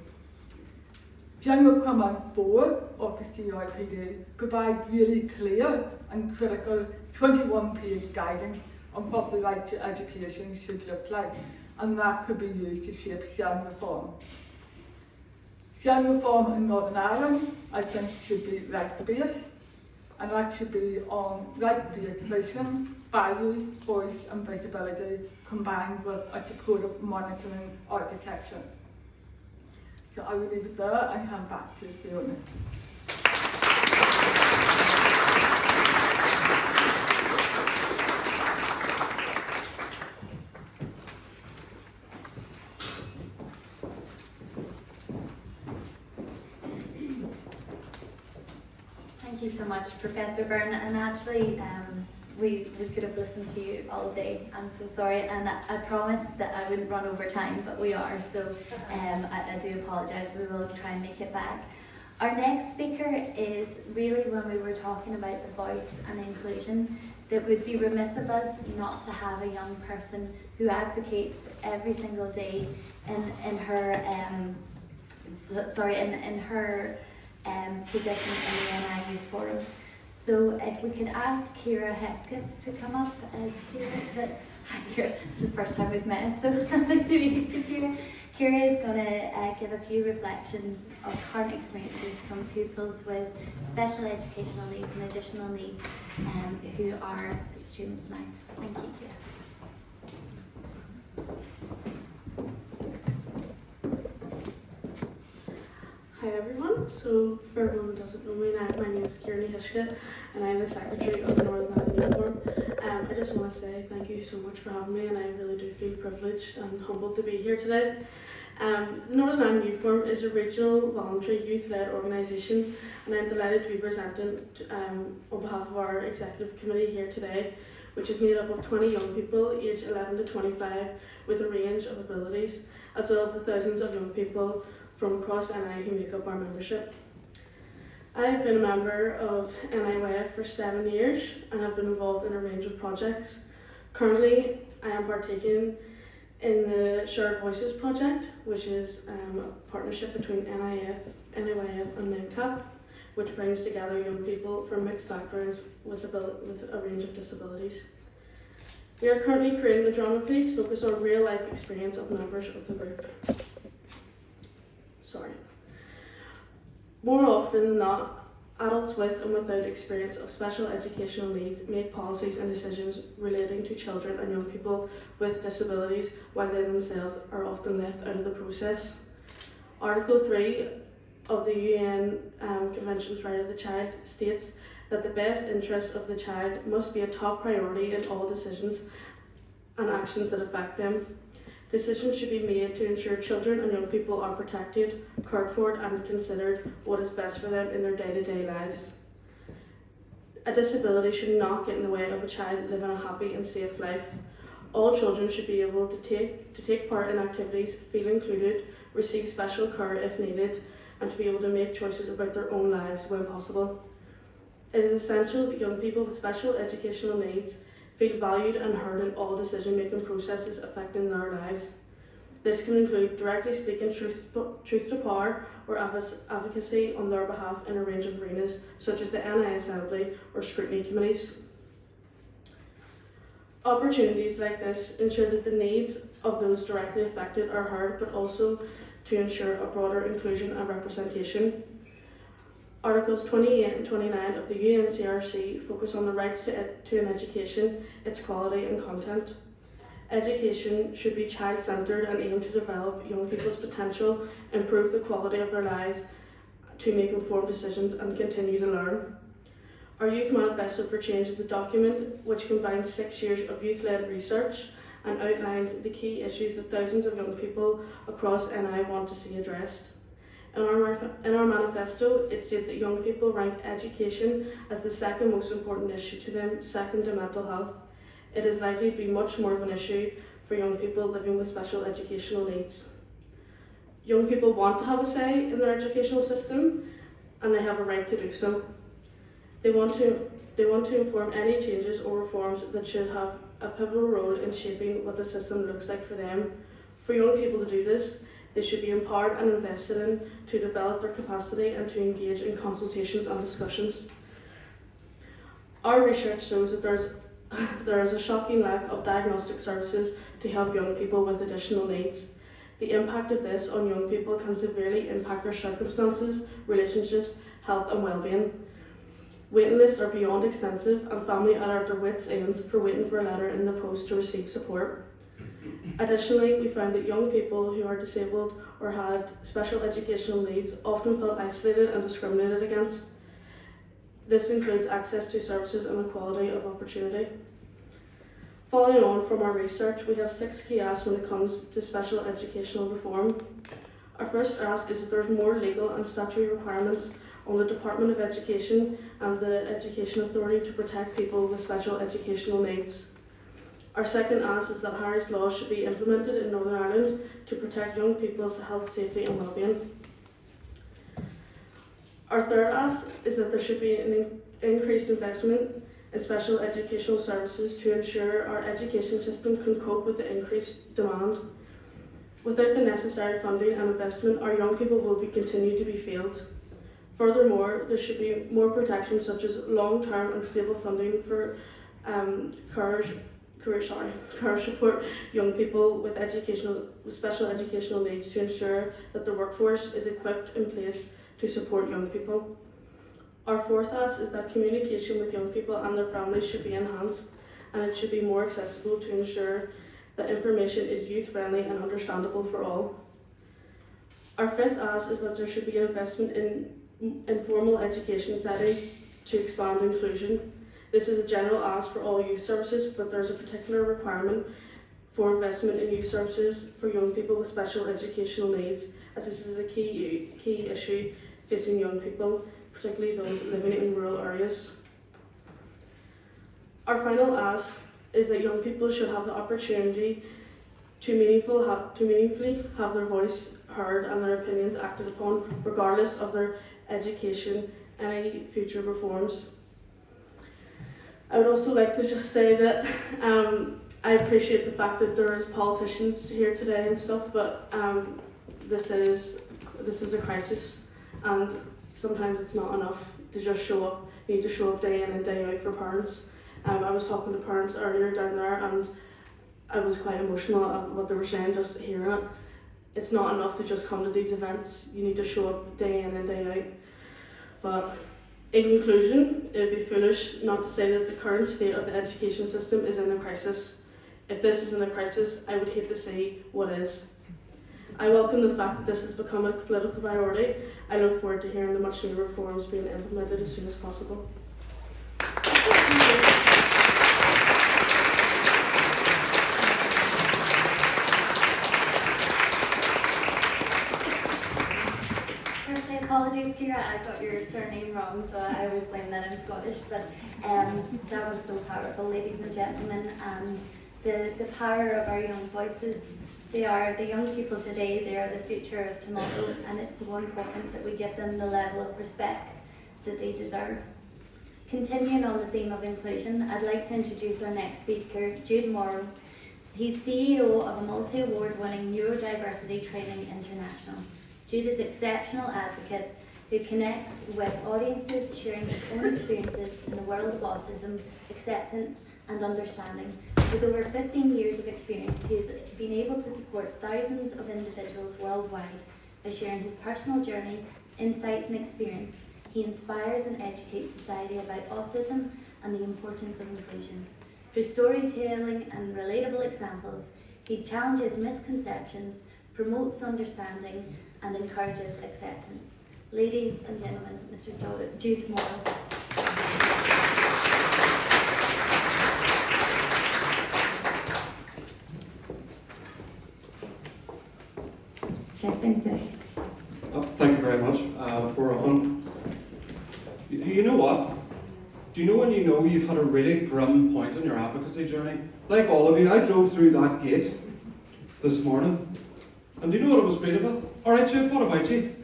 Speaker 5: General Comment 4 of the CRPD provides really clear and critical 21-page guidance on what the right to education should look like, and that could be used to shape SEN reform. SEN reform in Northern Ireland, I think, should be rights-based, and that should be on right-based vision, values, voice and visibility, combined with a supportive monitoring architecture. So I will leave it there and hand back to Fiona.
Speaker 1: Thank you so much, Professor Byrne, and actually we could have listened to you all day. I'm so sorry, and I promised that I wouldn't run over time, but we are, so I do apologise. We will try and make it back. Our next speaker is really, when we were talking about the voice and inclusion, that would be remiss of us not to have a young person who advocates every single day in her position in the NI Youth Forum. So if we could ask Ciara Huisceith to come up as Ciara, it's the first time we've met, so I'd like to meet you, Ciara. Ciara is going to give a few reflections of current experiences from pupils with special educational needs and additional needs who are students now. So thank you, Ciara.
Speaker 9: Hi everyone, so for everyone who doesn't know me, my name is Cherly Huisceith and I'm the Secretary of the Northern Ireland Youth Forum. I just want to say thank you so much for having me, and I really do feel privileged and humbled to be here today. The Northern Ireland Youth Forum is a regional voluntary youth-led organisation, and I'm delighted to be presenting on behalf of our executive committee here today, which is made up of 20 young people aged 11 to 25 with a range of abilities, as well as the thousands of young people from across NI who make up our membership. I have been a member of NIYF for 7 years and have been involved in a range of projects. Currently, I am partaking in the Shared Voices project, which is a partnership between NIYF and MCAP, which brings together young people from mixed backgrounds with a range of disabilities. We are currently creating a drama piece focused on real life experience of members of the group. More often than not, adults with and without experience of special educational needs make policies and decisions relating to children and young people with disabilities, while they themselves are often left out of the process. Article 3 of the UN Convention's Right of the Child states that the best interests of the child must be a top priority in all decisions and actions that affect them. Decisions should be made to ensure children and young people are protected, cared for, and considered what is best for them in their day-to-day lives. A disability should not get in the way of a child living a happy and safe life. All children should be able to take part in activities, feel included, receive special care if needed, and to be able to make choices about their own lives when possible. It is essential that young people with special educational needs feel valued and heard in all decision-making processes affecting their lives. This can include directly speaking truth to power or advocacy on their behalf in a range of arenas, such as the NI Assembly or scrutiny committees. Opportunities like this ensure that the needs of those directly affected are heard, but also to ensure a broader inclusion and representation. Articles 28 and 29 of the UNCRC focus on the rights to an education, its quality and content. Education should be child-centred and aim to develop young people's potential, improve the quality of their lives, to make informed decisions and continue to learn. Our Youth Manifesto for Change is a document which combines 6 years of youth-led research and outlines the key issues that thousands of young people across NI want to see addressed. In our manifesto, it states that young people rank education as the second most important issue to them, second to mental health. It is likely to be much more of an issue for young people living with special educational needs. Young people want to have a say in their educational system, and they have a right to do so. They want to inform any changes or reforms that should have a pivotal role in shaping what the system looks like for them. For young people to do this, they should be empowered and invested in to develop their capacity and to engage in consultations and discussions. Our research shows that there is a shocking lack of diagnostic services to help young people with additional needs. The impact of this on young people can severely impact their circumstances, relationships, health and well-being. Waiting lists are beyond extensive, and family are at their wits' ends for waiting for a letter in the post to receive support. Additionally, we found that young people who are disabled or had special educational needs often felt isolated and discriminated against. This includes access to services and equality of opportunity. Following on from our research, we have 6 key asks when it comes to special educational reform. Our first ask is that there's more legal and statutory requirements on the Department of Education and the Education Authority to protect people with special educational needs. Our second ask is that Harris laws should be implemented in Northern Ireland to protect young people's health, safety and well-being. Our third ask is that there should be an increased investment in special educational services to ensure our education system can cope with the increased demand. Without the necessary funding and investment, our young people will continue to be failed. Furthermore, there should be more protection such as long-term and stable funding for career support young people with special educational needs to ensure that the workforce is equipped in place to support young people. Our fourth ask is that communication with young people and their families should be enhanced, and it should be more accessible to ensure that information is youth-friendly and understandable for all. Our fifth ask is that there should be an investment in informal education settings to expand inclusion. This is a general ask for all youth services, but there's a particular requirement for investment in youth services for young people with special educational needs, as this is a key issue facing young people, particularly those living in rural areas. Our final ask is that young people should have the opportunity to meaningfully have their voice heard and their opinions acted upon, regardless of their education and any future reforms. I would also like to just say that I appreciate the fact that there is politicians here today and stuff, but this is a crisis, and sometimes it's not enough to just show up. You need to show up day in and day out for parents. I was talking to parents earlier down there, and I was quite emotional at what they were saying, just hearing it. It's not enough to just come to these events. You need to show up day in and day out. But in conclusion, it would be foolish not to say that the current state of the education system is in a crisis. If this is in a crisis, I would hate to see what is. I welcome the fact that this has become a political priority. I look forward to hearing the much needed reforms being implemented as soon as possible.
Speaker 1: Apologies, Ciara, I got your surname wrong, so I always blame that I'm Scottish, but that was so powerful, ladies and gentlemen, and the power of our young voices. They are the young people today, they are the future of tomorrow, and it's so important that we give them the level of respect that they deserve. Continuing on the theme of inclusion, I'd like to introduce our next speaker, Jude Morrow. He's CEO of a multi-award winning Neurodiversity Training International. Jude is an exceptional advocate who connects with audiences sharing his own experiences in the world of autism, acceptance and understanding. With over 15 years of experience, he has been able to support thousands of individuals worldwide by sharing his personal journey, insights and experience. He inspires and educates society about autism and the importance of inclusion. Through storytelling and relatable examples, he challenges misconceptions, promotes understanding and encourages acceptance. Ladies and gentlemen, Mr. Jude Morrow.
Speaker 10: Thank you very much. We're on. You know what? Do you know when you know you've had a really grim point in your advocacy journey? Like all of you, I drove through that gate this morning. And do you know what I was greeted with? Alright, Jude, what about you?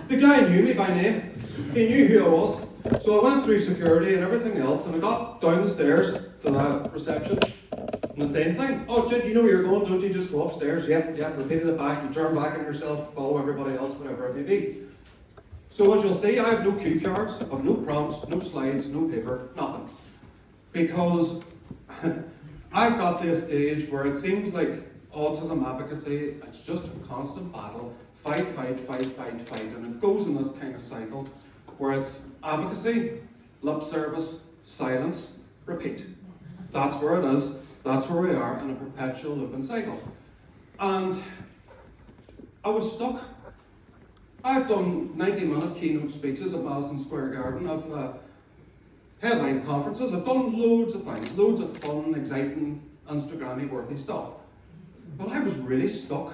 Speaker 10: The guy knew me by name. He knew who I was. So I went through security and everything else, and I got down the stairs to the reception. And the same thing. Oh, Jude, you know where you're going, don't you? Just go upstairs. Yep, repeated it back. You turn back on yourself, follow everybody else, whatever it may be. So as you'll see, I have no cue cards, I have no prompts, no slides, no paper, nothing. Because I've got to a stage where it seems like autism advocacy, it's just a constant battle. Fight, and it goes in this kind of cycle where it's advocacy, lip service, silence, repeat. That's where it is. That's where we are in a perpetual looping cycle. And I was stuck. I've done 90-minute keynote speeches at Madison Square Garden. I've headlined conferences. I've done loads of things, loads of fun, exciting, Instagrammy worthy stuff. But I was really stuck.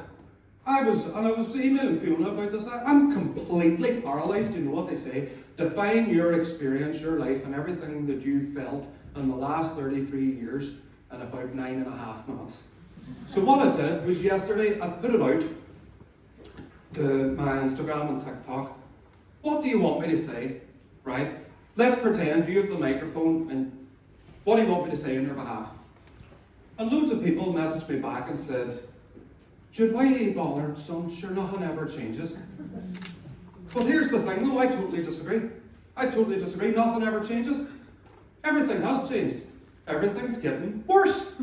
Speaker 10: I was emailing Fiona about this. I'm completely paralysed. You know what they say? Define your experience, your life, and everything that you felt in the last 33 years in about 9.5 minutes. So what I did was yesterday, I put it out to my Instagram and TikTok. What do you want me to say? Right? Let's pretend you have the microphone, and what do you want me to say on your behalf? And loads of people messaged me back and said, Jude, why are you bothered, son? Sure, nothing ever changes. But here's the thing though, I totally disagree. Nothing ever changes. Everything has changed. Everything's getting worse.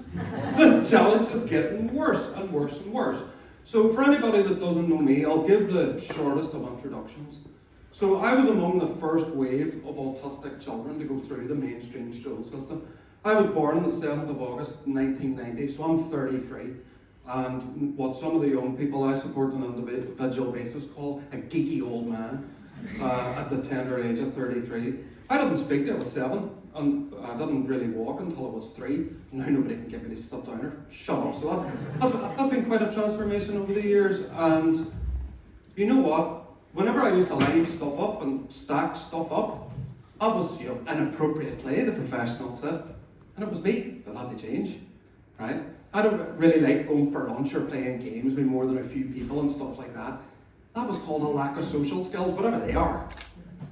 Speaker 10: This challenge is getting worse and worse and worse. So for anybody that doesn't know me, I'll give the shortest of introductions. So I was among the first wave of autistic children to go through the mainstream school system. I was born on the 7th of August 1990, so I'm 33. And what some of the young people I support on an individual basis call a geeky old man at the tender age of 33. I didn't speak till I was 7, and I didn't really walk until I was 3. Now nobody can get me to sit down or shut up. So that's been quite a transformation over the years. And you know what? Whenever I used to line stuff up and stack stuff up, that was inappropriate play, the professional said. And it was me that had to change, right? I don't really like going for lunch or playing games with more than a few people and stuff like that. That was called a lack of social skills, whatever they are.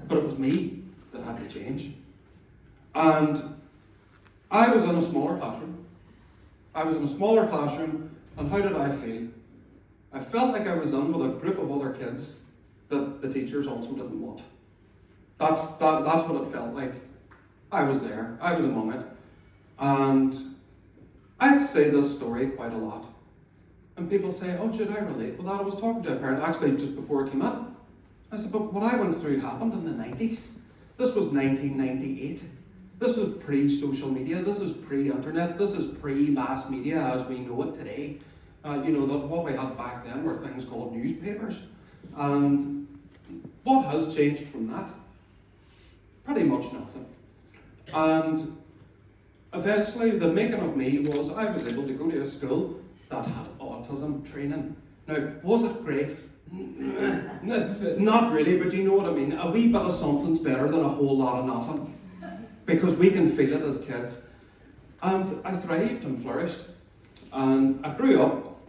Speaker 10: But it was me that had to change. And I was in a smaller classroom. And how did I feel? I felt like I was in with a group of other kids that the teachers also didn't want. That's what it felt like. I was there. I was among it. And I'd say this story quite a lot. And people say, oh, Jude, I relate with that. I was talking to a parent, actually, just before I came in. I said, but what I went through happened in the 90s. This was 1998. This was pre-social media. This is pre-internet. This is pre-mass media as we know it today. What we had back then were things called newspapers. And what has changed from that? Pretty much nothing. And eventually, the making of me was I was able to go to a school that had autism training. Now, was it great? Not really, but you know what I mean. A wee bit of something's better than a whole lot of nothing. Because we can feel it as kids. And I thrived and flourished. And I grew up,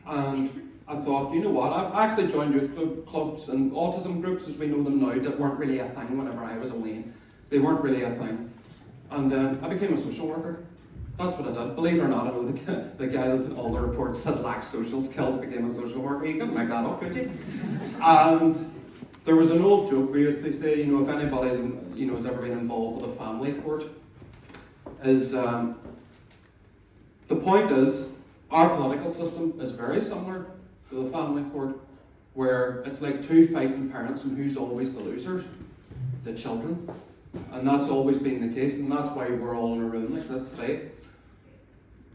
Speaker 10: and I thought, you know what, I actually joined youth clubs and autism groups as we know them now that weren't really a thing whenever I was away. They weren't really a thing. And I became a social worker. That's what I did. Believe it or not, I know the guy that's in all the reports said lacked social skills became a social worker. You couldn't make that up, could you? And there was an old joke we used to say, you know, if anybody has ever been involved with a family court, is the point is our political system is very similar to the family court, where it's like two fighting parents, and who's always the loser? The children. And that's always been the case, and that's why we're all in a room like this today.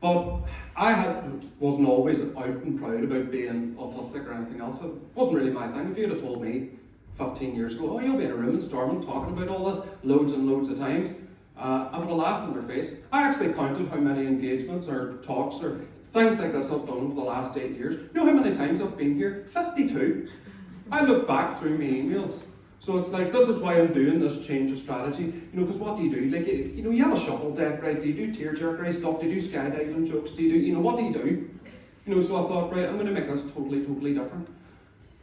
Speaker 10: But I wasn't always out and proud about being autistic or anything else. It wasn't really my thing. If you'd have told me 15 years ago, oh, you'll be in a room in Stormont talking about all this loads and loads of times, I would have laughed in their face. I actually counted how many engagements or talks or things like this I've done over the last 8 years. You know how many times I've been here? 52. I look back through my emails. So it's like, this is why I'm doing this change of strategy. You know, because what do? Like, you know, you have a shuffle deck, right? Do you do tearjerkery stuff? Do you do skydiving jokes? Do you do, you know, what do you do? You know, so I thought, right, I'm going to make this totally different.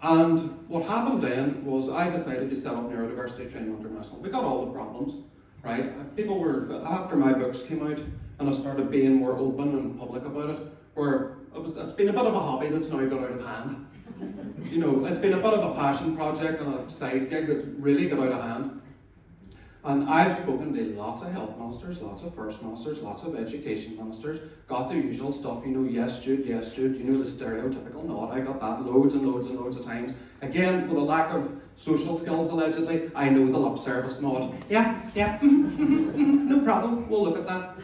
Speaker 10: And what happened then was I decided to set up Neurodiversity Training International. We got all the problems, right? People were, after my books came out and I started being more open and public about it, where it's been a bit of a hobby that's now got out of hand. You know, it's been a bit of a passion project and a side gig that's really got out of hand. And I've spoken to lots of health ministers, lots of first ministers, lots of education ministers, got the usual stuff, you know, yes Jude, you know, the stereotypical nod. I got that loads and loads of times. Again, with a lack of social skills allegedly, I know the lip service nod. Yeah, no problem, we'll look at that.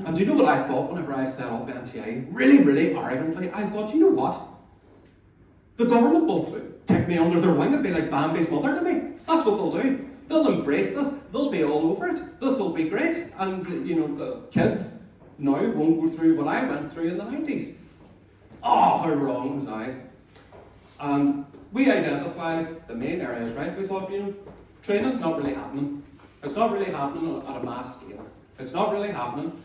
Speaker 10: And do you know what I thought whenever I set up NTI? Really arrogantly, I thought, you know what? The government will take me under their wing and be like Bambi's mother to me. That's what they'll do. They'll embrace this. They'll be all over it. This will be great. And, you know, the kids now won't go through what I went through in the 90s. Oh, how wrong was I? And we identified the main areas, right? We thought, you know, training's not really happening. It's not really happening at a mass scale. It's not really happening.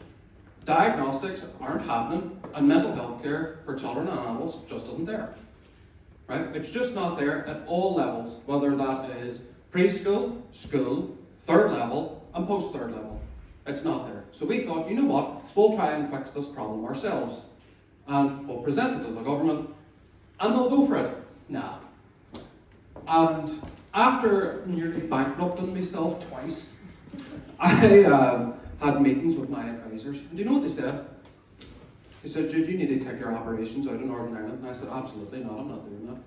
Speaker 10: Diagnostics aren't happening. And mental health care for children and adults just isn't there. Right? It's just not there at all levels, whether that is preschool, school, third level, and post-third level. It's not there. So we thought, you know what, we'll try and fix this problem ourselves. And we'll present it to the government, and they'll go for it. Nah. And after nearly bankrupting myself twice, I had meetings with my advisors. And do you know what they said? He said, Jude, you need to take your operations out in Northern Ireland. And I said, absolutely not, I'm not doing that.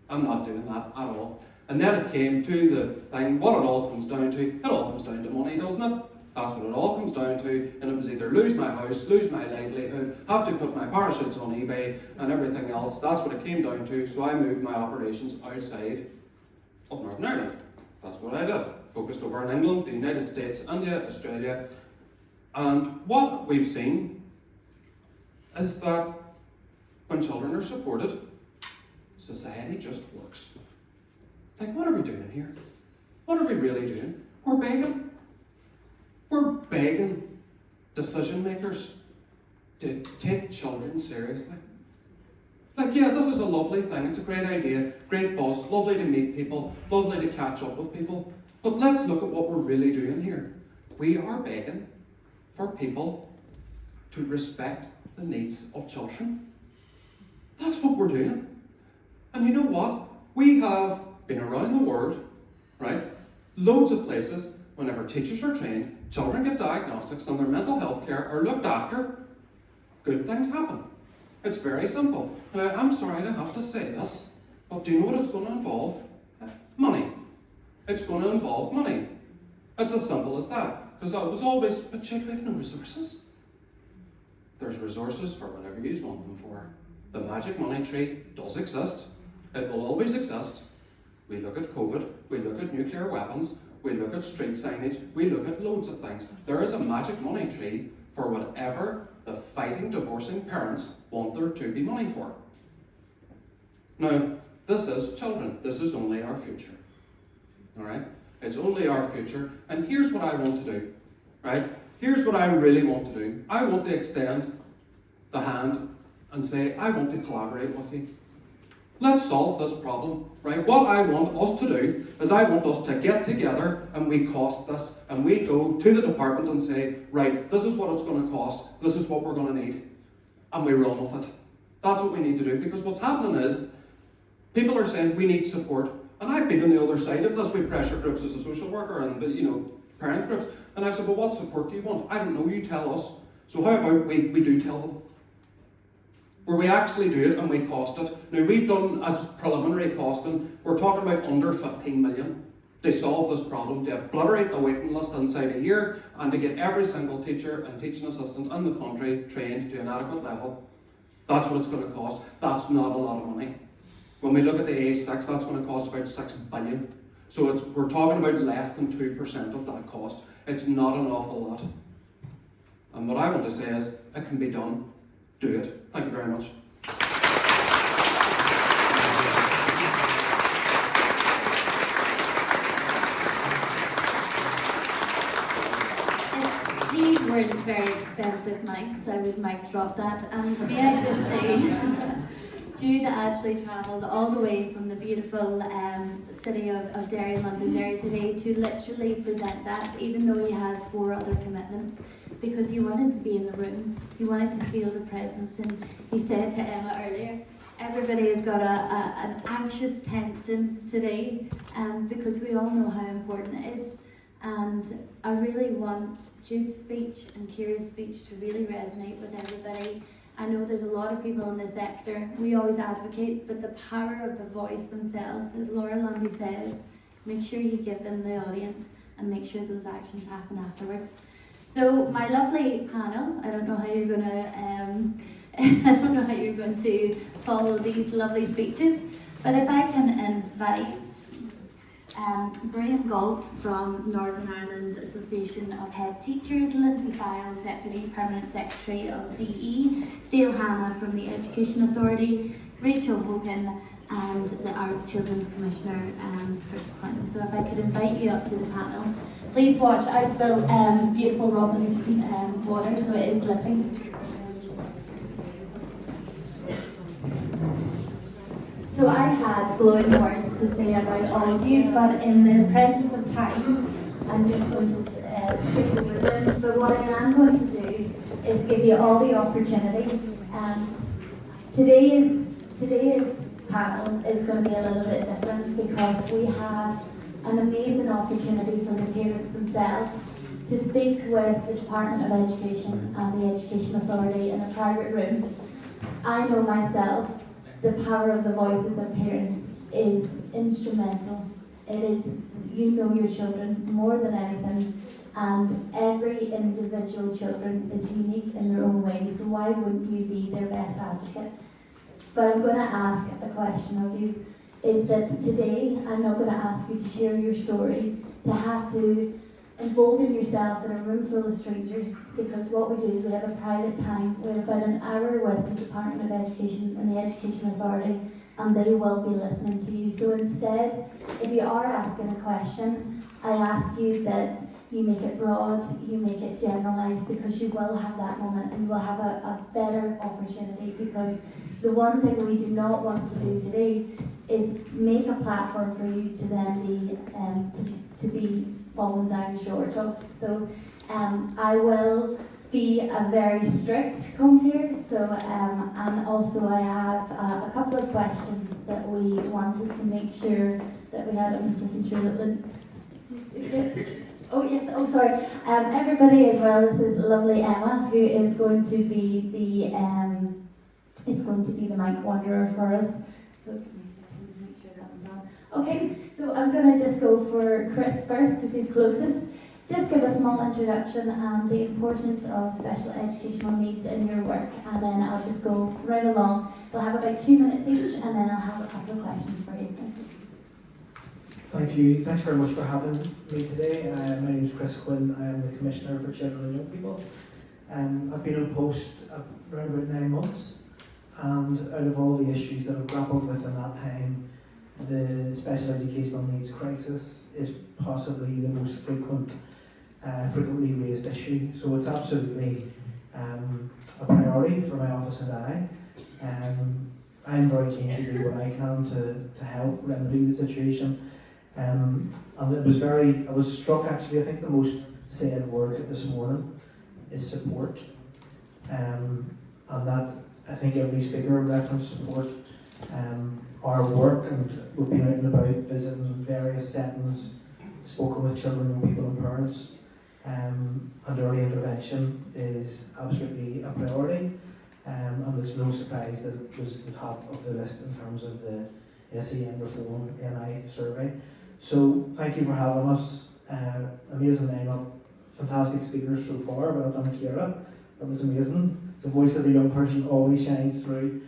Speaker 10: I'm not doing that at all. And then it came to the thing, what it all comes down to, it all comes down to money, doesn't it? That's what it all comes down to. And it was either lose my house, lose my livelihood, have to put my parachutes on eBay and everything else. That's what it came down to. So I moved my operations outside of Northern Ireland. That's what I did. Focused over in England, the United States, India, Australia. And what we've seen is that when children are supported, society just works. Like, what are we doing here? What are we really doing? We're begging. We're begging decision makers to take children seriously. Like, yeah, this is a lovely thing. It's a great idea, great buzz, lovely to meet people, lovely to catch up with people. But let's look at what we're really doing here. We are begging for people to respect the needs of children. That's what we're doing. And you know what? We have been around the world, right? Loads of places, whenever teachers are trained, children get diagnostics and their mental health care are looked after, good things happen. It's very simple. Now, I'm sorry to have to say this, but do you know what it's going to involve? Money. It's going to involve money. It's as simple as that. Because I was always, but Jude, we have no resources. There's resources for whatever you want them for. The magic money tree does exist. It will always exist. We look at COVID, we look at nuclear weapons, we look at street signage, we look at loads of things. There is a magic money tree for whatever the fighting, divorcing parents want there to be money for. Now, this is children. This is only our future. Alright? It's only our future. And here's what I want to do. Right? Here's what I really want to do. I want to extend the hand and say, I want to collaborate with you. Let's solve this problem, right? What I want us to do is I want us to get together and we cost this, and we go to the department and say, right, this is what it's going to cost, this is what we're going to need, and we run with it. That's what we need to do, because what's happening is people are saying we need support, and I've been on the other side of this with pressure groups as a social worker and parent groups, and I've said, well, what support do you want? I don't know, you tell us. So how about we do tell them? Where we actually do it and we cost it. Now we've done as preliminary costing, we're talking about under 15 million to solve this problem, to obliterate the waiting list inside a year, and to get every single teacher and teaching assistant in the country trained to an adequate level. That's what it's going to cost. That's not a lot of money. When we look at the A6, that's going to cost about 6 billion. So we're talking about less than 2% of that cost. It's not an awful lot. And what I want to say is, it can be done. Do it. Thank you very much.
Speaker 1: If these weren't very expensive mics, I would mic drop that. And may I just say, Jude actually travelled all the way from the beautiful city of Derry, Londonderry today to literally present that, even though he has 4 other commitments, because he wanted to be in the room, he wanted to feel the presence. And he said to Emma earlier, everybody has got an anxious tension today, because we all know how important it is. And I really want Jude's speech and Ciara's speech to really resonate with everybody. I know there's a lot of people in the sector, we always advocate, but the power of the voice themselves, as Laura Lundy says, make sure you give them the audience and make sure those actions happen afterwards. So my lovely panel, I don't know how you're going to follow these lovely speeches, but if I can invite Graham Galt from Northern Ireland Association of Head Teachers, Lindsay Fein, Deputy Permanent Secretary of DE, Dale Hannah from the Education Authority, Rachel Hogan, and our Children's Commissioner, Chris Quinn. So if I could invite you up to the panel. Please watch, I spill beautiful Robin's water, so it is slipping. So I had glowing words to say about all of you, but in the presence of time, I'm just going to skip over them. But what I am going to do is give you all the opportunity. Today's panel is going to be a little bit different because we have an amazing opportunity for the parents themselves to speak with the Department of Education and the Education Authority in a private room. I know myself, the power of the voices of parents is instrumental. It is, you know your children more than anything, and every individual children is unique in their own way, so why wouldn't you be their best advocate? But I'm going to ask a question of you, is that today I'm not going to ask you to share your story, to have to embolden yourself in a room full of strangers, because what we do is we have a private time. We have about an hour with the Department of Education and the Education Authority, and they will be listening to you. So instead, if you are asking a question, I ask you that you make it broad, you make it generalised, because you will have that moment and you will have a better opportunity, because the one thing we do not want to do today is make a platform for you to then be to be fallen down short of. So I will be a very strict come here. So and also I have a couple of questions that we wanted to make sure that we had. I'm just making sure that oh yes, oh sorry. Everybody as well. This is lovely Emma, who is going to be the mic wanderer for us. So make sure that one's on. Okay, so I'm going to just go for Chris first because he's closest. Just give a small introduction and the importance of special educational needs in your work, and then I'll just go right along. We'll have about 2 minutes each, and then I'll have a couple of questions for you.
Speaker 11: Thank you. Thanks very much for having me today. My name is Chris Quinn. I am the Commissioner for Children and Young People. I've been on post around about 9 months, and out of all the issues that I've grappled with in that time, the special educational needs crisis is possibly the most frequent frequently raised issue. So it's absolutely a priority for my office and I. I'm very keen to do what I can to help remedy the situation. And I was struck actually, I think the most said word this morning is support. And that, I think every speaker referenced support. Our work, and we've been out and about visiting various settings, spoken with children, young people and parents, and early intervention is absolutely a priority. And it's no surprise that it was the top of the list in terms of the SEN Reform NI survey. So thank you for having us. Amazing lineup, fantastic speakers so far. Well done, Ciara. That was amazing. The voice of the young person always shines through.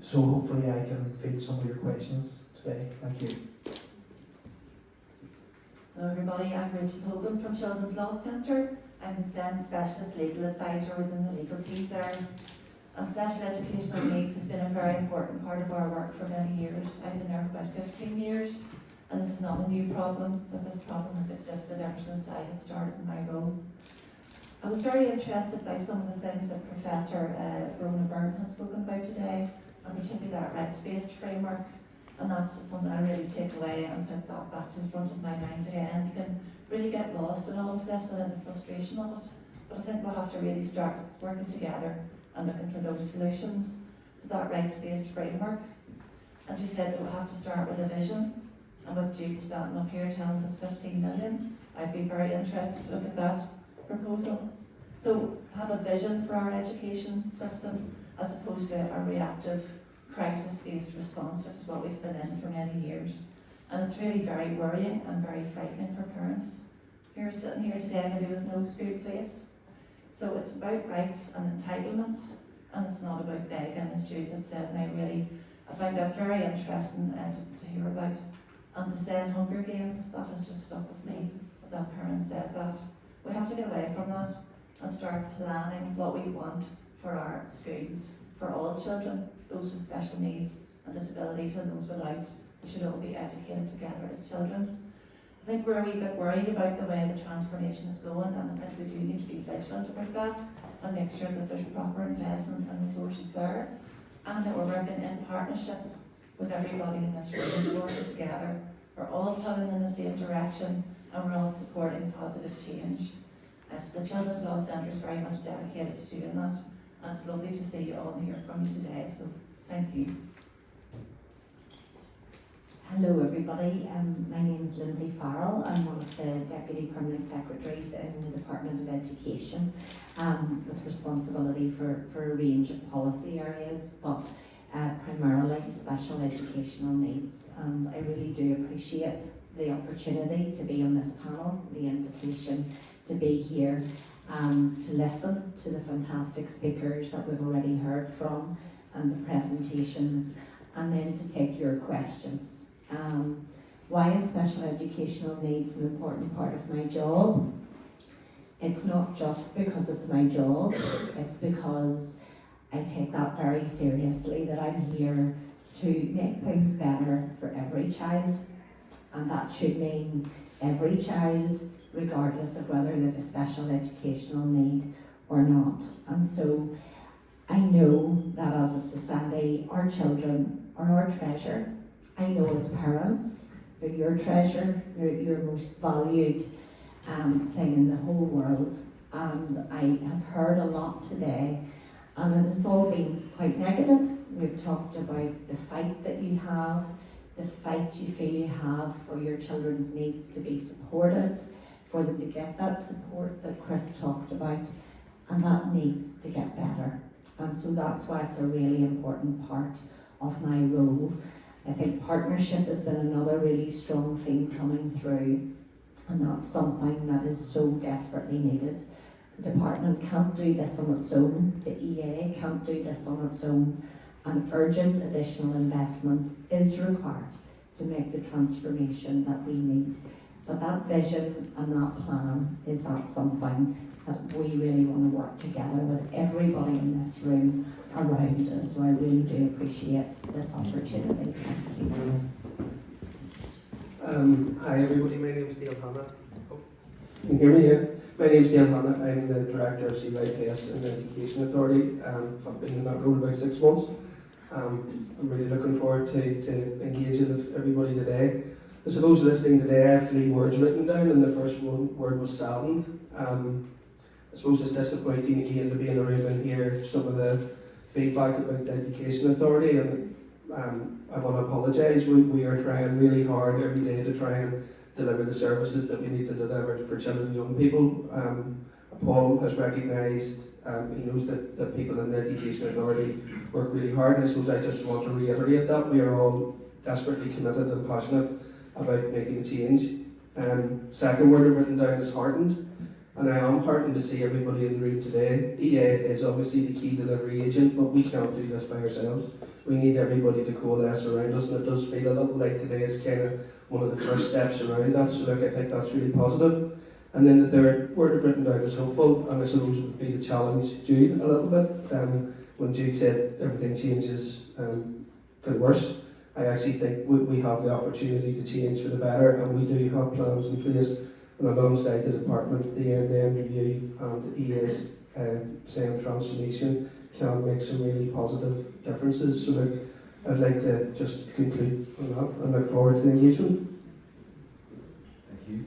Speaker 11: So hopefully I can field some of your questions today. Thank you.
Speaker 12: Hello everybody, I'm Richard Hogan from Children's Law Centre. I'm the SEN Specialist Legal Advisor within the legal team there. And special educational needs has been a very important part of our work for many years. I've been there for about 15 years, and this is not a new problem, but this problem has existed ever since I had started in my role. I was very interested by some of the things that Professor Byrne had spoken about today, and particularly that rights-based framework. And that's something I really take away and put that back to the front of my mind again. You can really get lost in all of this and in the frustration of it. But I think we'll have to really start working together and looking for those solutions to that rights-based framework. And she said that we'll have to start with a vision. And with Jude standing up here telling us 15 million, I'd be very interested to look at that proposal. So have a vision for our education system as opposed to a reactive crisis-based response, which is what we've been in for many years. And it's really very worrying and very frightening for parents who are sitting here today maybe with no school place. So it's about rights and entitlements, and it's not about begging, as Jude had said, and I find that very interesting to hear about. And to say in Hunger Games, that has just stuck with me, that parent said that. We have to get away from that and start planning what we want for our schools, for all children, those with special needs and disabilities and those without. We should all be educated together as children. I think we're a wee bit worried about the way the transformation is going, and I think we do need to be vigilant about that and make sure that there's proper investment and resources there, and that we're working in partnership with everybody in this room. We're working together. We're all pulling in the same direction, and we're all supporting positive change. So the Children's Law Centre is very much dedicated to doing that, and it's lovely to see you all and hear from you today, so thank you.
Speaker 13: Hello everybody, my name is Lindsay Farrell. I'm one of the Deputy Permanent Secretaries in the Department of Education with responsibility for a range of policy areas, but primarily special educational needs. And I really do appreciate the opportunity to be on this panel, the invitation to be here, to listen to the fantastic speakers that we've already heard from and the presentations, and then to take your questions. Why is special educational needs an important part of my job? It's not just because it's my job, it's because I take that very seriously, that I'm here to make things better for every child, and that should mean every child, regardless of whether they have a special educational need or not. And so I know that as a society, our children are our treasure. I know as parents, they're your treasure, they're your most valued thing in the whole world. And I have heard a lot today, and it has all been quite negative. We've talked about the fight that you have, the fight you feel you have for your children's needs to be supported, for them to get that support that Chris talked about, and that needs to get better. And so that's why it's a really important part of my role. I think partnership has been another really strong theme coming through, and that's something that is so desperately needed. The department can't do this on its own, the EA can't do this on its own, and urgent additional investment is required to make the transformation that we need. But that vision and that plan is that something that we really want to work together with everybody in this room around us. So I really do appreciate this opportunity. Thank you.
Speaker 14: Hi everybody, my name is Neil Hannah. Can you hear me? Yeah. My name's Dan Hanna. I'm the Director of CYPS and the Education Authority. I've been in that role about 6 months. I'm really looking forward to engaging with everybody today. I suppose listening today, I have 3 words written down, and the first word was saddened. I suppose it's disappointing again to be in a room and hear some of the feedback about the Education Authority, and I want to apologise. We are trying really hard every day to try and deliver the services that we need to deliver for children and young people. Paul has recognised, he knows that people in the Education Authority work really hard, and I suppose I just want to reiterate that. We are all desperately committed and passionate about making a change. Second word I've written down is heartened, and I am heartened to see everybody in the room today. EA is obviously the key delivery agent, but we can't do this by ourselves. We need everybody to coalesce around us, and it does feel a little like today is kind of one of the first steps around that, so look, I think that's really positive. And then the third word I've written down is hopeful, and I suppose it would be to challenge Jude a little bit. When Jude said everything changes for the worse, I actually think we have the opportunity to change for the better, and we do have plans in place, and alongside the department, the end-to-end review and the EA's SEN transformation can make some really positive differences. So look, I'd like to just conclude on that and look forward to the engagement.
Speaker 15: Thank you.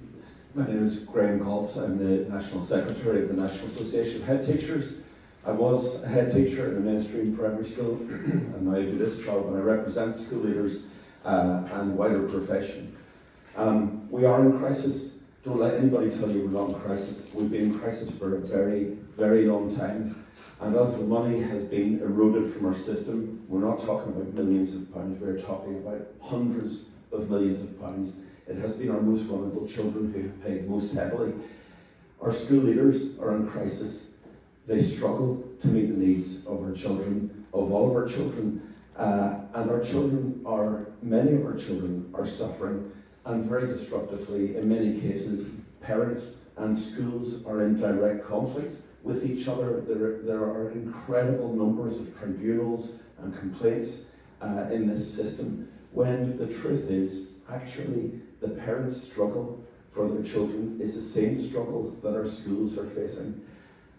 Speaker 15: My name is Graham Colt. I'm the National Secretary of the National Association of Head Teachers. I was a head teacher in a mainstream primary school, and now I do this job, and I represent school leaders and the wider profession. We are in crisis. Don't let anybody tell you we're not in crisis. We've been in crisis for a very, very long time. And as the money has been eroded from our system, we're not talking about millions of pounds, we're talking about hundreds of millions of pounds. It has been our most vulnerable children who have paid most heavily. Our school leaders are in crisis. They struggle to meet the needs of our children, of all of our children. And our children many of our children are suffering, and very destructively. In many cases, parents and schools are in direct conflict with each other. There are incredible numbers of tribunals and complaints in this system, when the truth is, actually, the parents' struggle for their children is the same struggle that our schools are facing.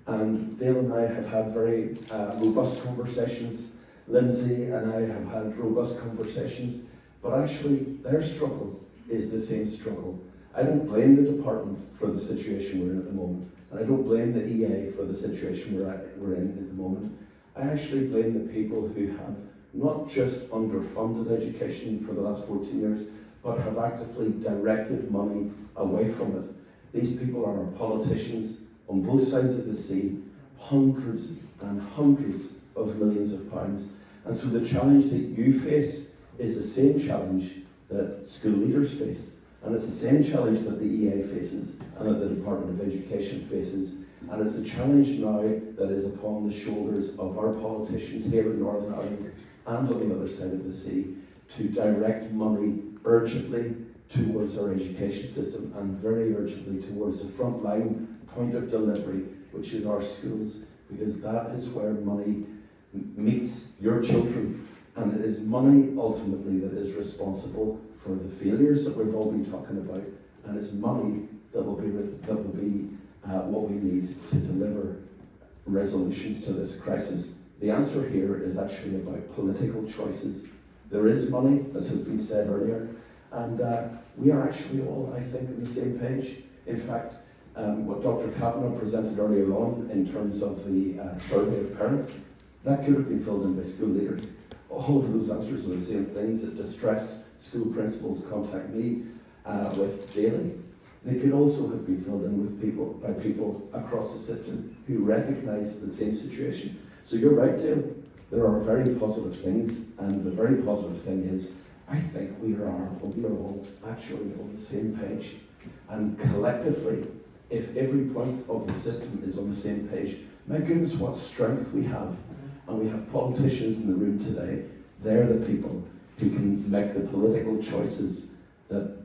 Speaker 15: And Dale and I have had very robust conversations. Lindsay and I have had robust conversations, but actually their struggle is the same struggle. I don't blame the department for the situation we're in at the moment, and I don't blame the EA for the situation we're in at the moment. I actually blame the people who have not just underfunded education for the last 14 years, but have actively directed money away from it. These people are our politicians on both sides of the sea, hundreds and hundreds of millions of pounds. And so the challenge that you face is the same challenge that school leaders face. And it's the same challenge that the EA faces and that the Department of Education faces. And it's the challenge now that is upon the shoulders of our politicians here in Northern Ireland and on the other side of the sea to direct money urgently towards our education system, and very urgently towards the front line point of delivery, which is our schools, because that is where money meets your children, and it is money ultimately that is responsible for the failures that we've all been talking about, and it's money that will be what we need to deliver resolutions to this crisis. The answer here is actually about political choices. There is money, as has been said earlier, and we are actually all, I think, on the same page. In fact, what Dr. Kavanagh presented earlier on in terms of the survey of parents, that could have been filled in by school leaders. All of those answers are the same things that distressed school principals contact me with daily. They could also have been filled in with by people across the system who recognise the same situation. So you're right, Dale. There are very positive things, and the very positive thing is, I think we are all actually on the same page. And collectively, if every point of the system is on the same page, my goodness, what strength we have. And we have politicians in the room today. They're the people who can make the political choices that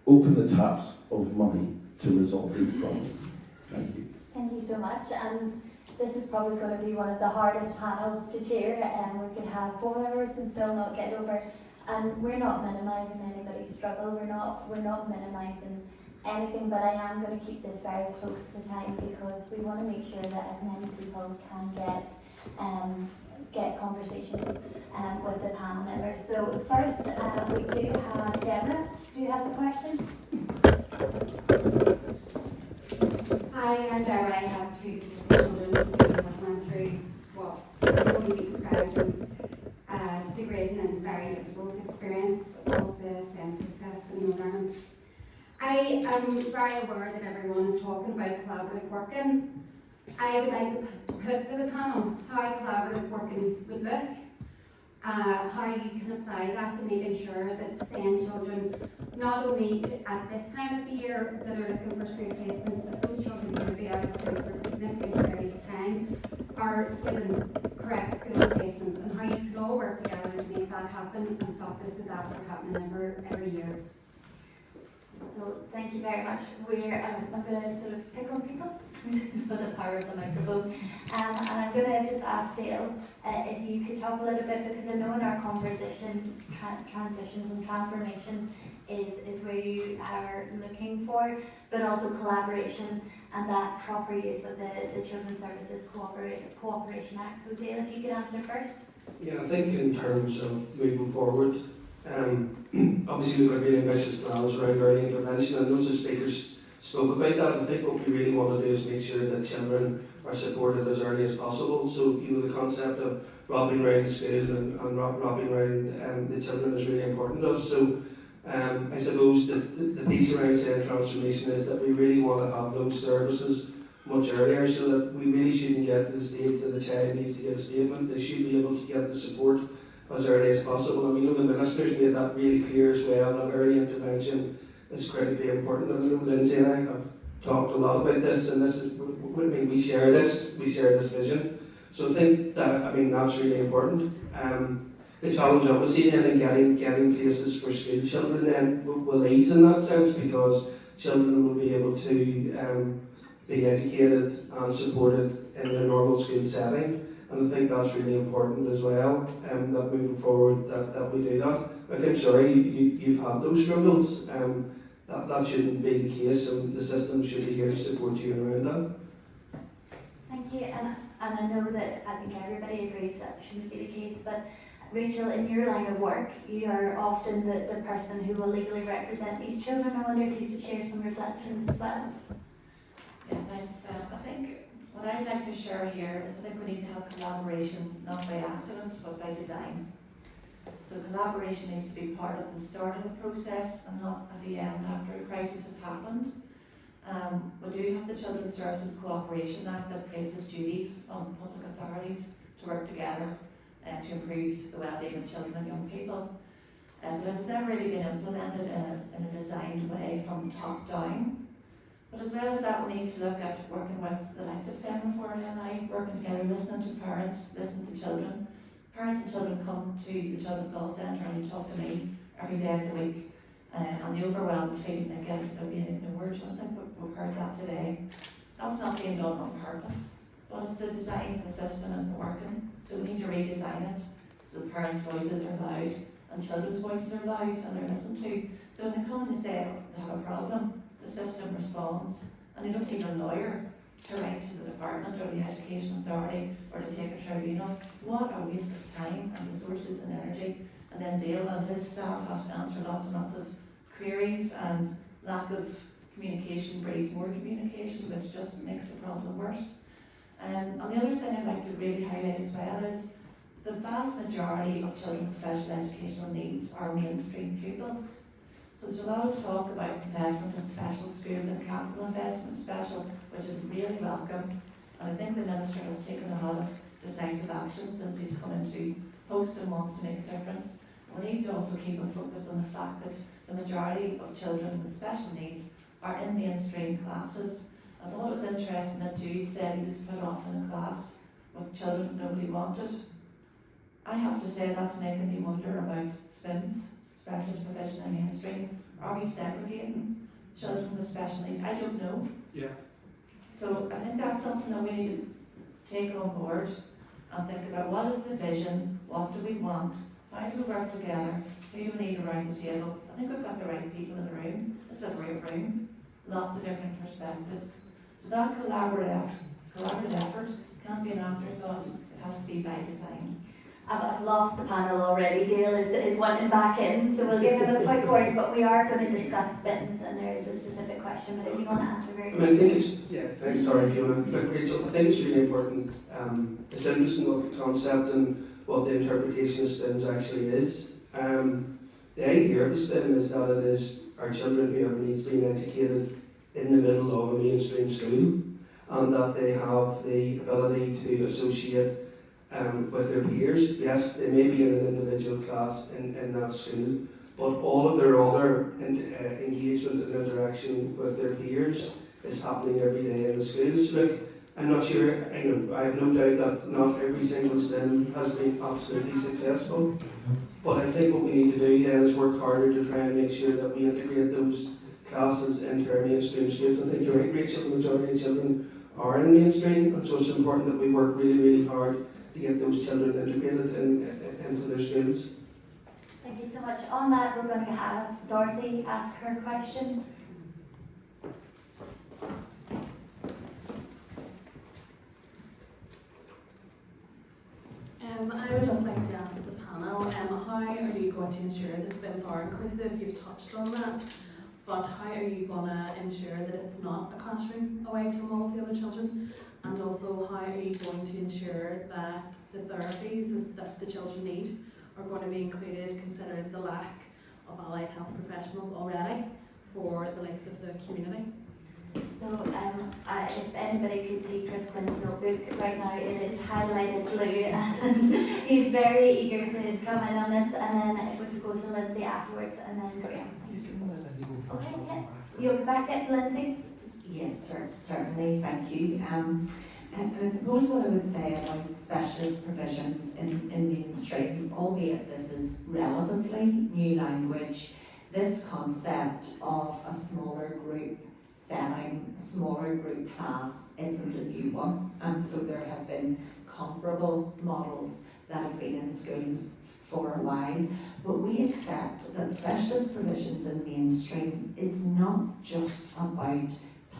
Speaker 15: open the taps of money to resolve these problems. Thank you.
Speaker 1: Thank you so much. And this is probably going to be one of the hardest panels to chair, and we could have 4 hours and still not get over. And we're not minimising anybody's struggle. We're not minimising anything, but I am going to keep this very close to time because we want to make sure that as many people can get conversations with the panel members. So first, we do have Deborah, who has a question.
Speaker 16: Hi, I'm Deborah. I have 2 children who have gone through what can only be described as a degrading and very difficult experience of the SEN process in Northern Ireland. I am very aware that everyone is talking about collaborative working. I would like to put to the panel how collaborative working would look, how you can apply that to making sure that SEN children, not only at this time of the year that are looking for school placements, but those children who will be out of school for a significant period of time, are given correct school placements, and how you can all work together to make that happen and stop this disaster happening every year.
Speaker 1: So thank you very much. I'm going to sort of pick on people with the power of the microphone. And I'm going to just ask Dale if you could talk a little bit, because I know in our conversations, transitions and transformation is where you are looking for, but also collaboration and that proper use of the Children's Services Cooperation Act. So Dale, if you could answer first.
Speaker 14: Yeah, I think in terms of moving forward, obviously we've got really ambitious plans around early intervention, and loads of speakers spoke about that. I think what we really want to do is make sure that children are supported as early as possible. So, the concept of wrapping around the school and wrapping around the children is really important to us. So, I suppose the piece around SEN transformation is that we really want to have those services much earlier, so that we really shouldn't get to the stage that the child needs to get a statement. They should be able to get the support as early as possible. And we know the ministers made that really clear as well, that early intervention is critically important. And I know Lindsay and I have talked a lot about this, and this is, we share this vision. So I think that, that's really important. The challenge obviously then in getting places for school children then will ease in that sense, because children will be able to be educated and supported in a normal school setting. And I think that's really important as well, that moving forward that we do that. Like, I'm sorry, you've had those struggles, that shouldn't be the case, and the system should be here to support you around that.
Speaker 1: Thank you, and I know that I think everybody agrees that shouldn't be the case, but Rachel, in your line of work, you are often the person who will legally represent these children. I wonder if you could share some reflections as well.
Speaker 12: Yeah, thanks. I think what I'd like to share here is I think we need to have collaboration, not by accident, but by design. So collaboration needs to be part of the start of the process and not at the end after a crisis has happened. We do have the Children's Services Cooperation Act that places duties on public authorities to work together to improve the well-being of children and young people. But it has never really been implemented in a designed way from top down. But as well as that, we need to look at working with the likes of SEN and I, working together, listening to parents, listening to children. Parents and children come to the Children's Law Centre and they talk to me every day of the week, and the overwhelming feeling against they're being ignored. And I think we've heard that today. That's not being done on purpose, but it's the design of the system isn't working. So we need to redesign it so the parents' voices are loud and children's voices are loud and they're listened to. So when they come and they say they have a problem, the system responds, and they don't need a lawyer to write to the department or the education authority or to take a tribunal. What a waste of time and resources and energy. And then Dale and his staff have to answer lots and lots of queries, and lack of communication breeds more communication, which just makes the problem worse. And the other thing I'd like to really highlight as well is the vast majority of children with special educational needs are mainstream pupils. So there's a lot of talk about investment in special schools and capital investment special, which is really welcome. And I think the Minister has taken a lot of decisive action since he's come into post and wants to make a difference. We need to also keep a focus on the fact that the majority of children with special needs are in mainstream classes. I thought it was interesting that Jude said he was put off in a class with children nobody wanted. I have to say that's making me wonder about SPINs, special provision and mainstream. Are we segregating children with special needs? I don't know.
Speaker 14: Yeah.
Speaker 12: So I think that's something that we need to take on board and think about. What is the vision? What do we want? How do we work together? Who do we need around the table? I think we've got the right people in the room. This is a great room. lots of different perspectives. So that collaborative effort can't be an afterthought, it has to be by design.
Speaker 1: I've lost the panel already. Dale is wanting back in, so we'll give him a quick word, but we are going to discuss bins, and there is a specific question, but if you want to answer very
Speaker 14: I think it's, thanks, sorry Fiona. Look, Rachel, I think it's really important. It's interesting what the concept and what the interpretation of spins actually is. The idea of a spin is that it is our children who have needs being educated in the middle of a mainstream school, and that they have the ability to associate with their peers. Yes, they may be in an individual class in that school, but all of their other engagement and interaction with their peers is happening every day in the schools. Look, I'm not sure, I have no doubt that not every single spin has been absolutely successful, but I think what we need to do then is work harder to try and make sure that we integrate those classes into our mainstream schools. I think you're right, Rachel, the majority of children are in mainstream, and so it's important that we work really, really hard to get those children integrated into their schools.
Speaker 1: Thank you so much. On that, we're going to have Dorothy ask her question.
Speaker 17: I would just like to ask the panel, how are you going to ensure that spins are inclusive? You've touched on that, but how are you going to ensure that it's not a classroom away from all of the other children? And also, how are you going to ensure that the therapies that the children need are going to be included, considering the lack of allied health professionals already for the likes of the community?
Speaker 1: So if anybody could see Chris Quinn's notebook right now, it is highlighted blue, and he's very eager to come in on this, and then if we could go to Lindsay afterwards, and then Graham. Okay, yeah. You'll be back at Lindsay?
Speaker 13: Yes, certainly, thank you. And I suppose what I would say about specialist provisions in mainstream, albeit this is relatively new language, this concept of a smaller group setting, smaller group class isn't a new one, and so there have been comparable models that have been in schools for a while, but we accept that specialist provisions in mainstream is not just about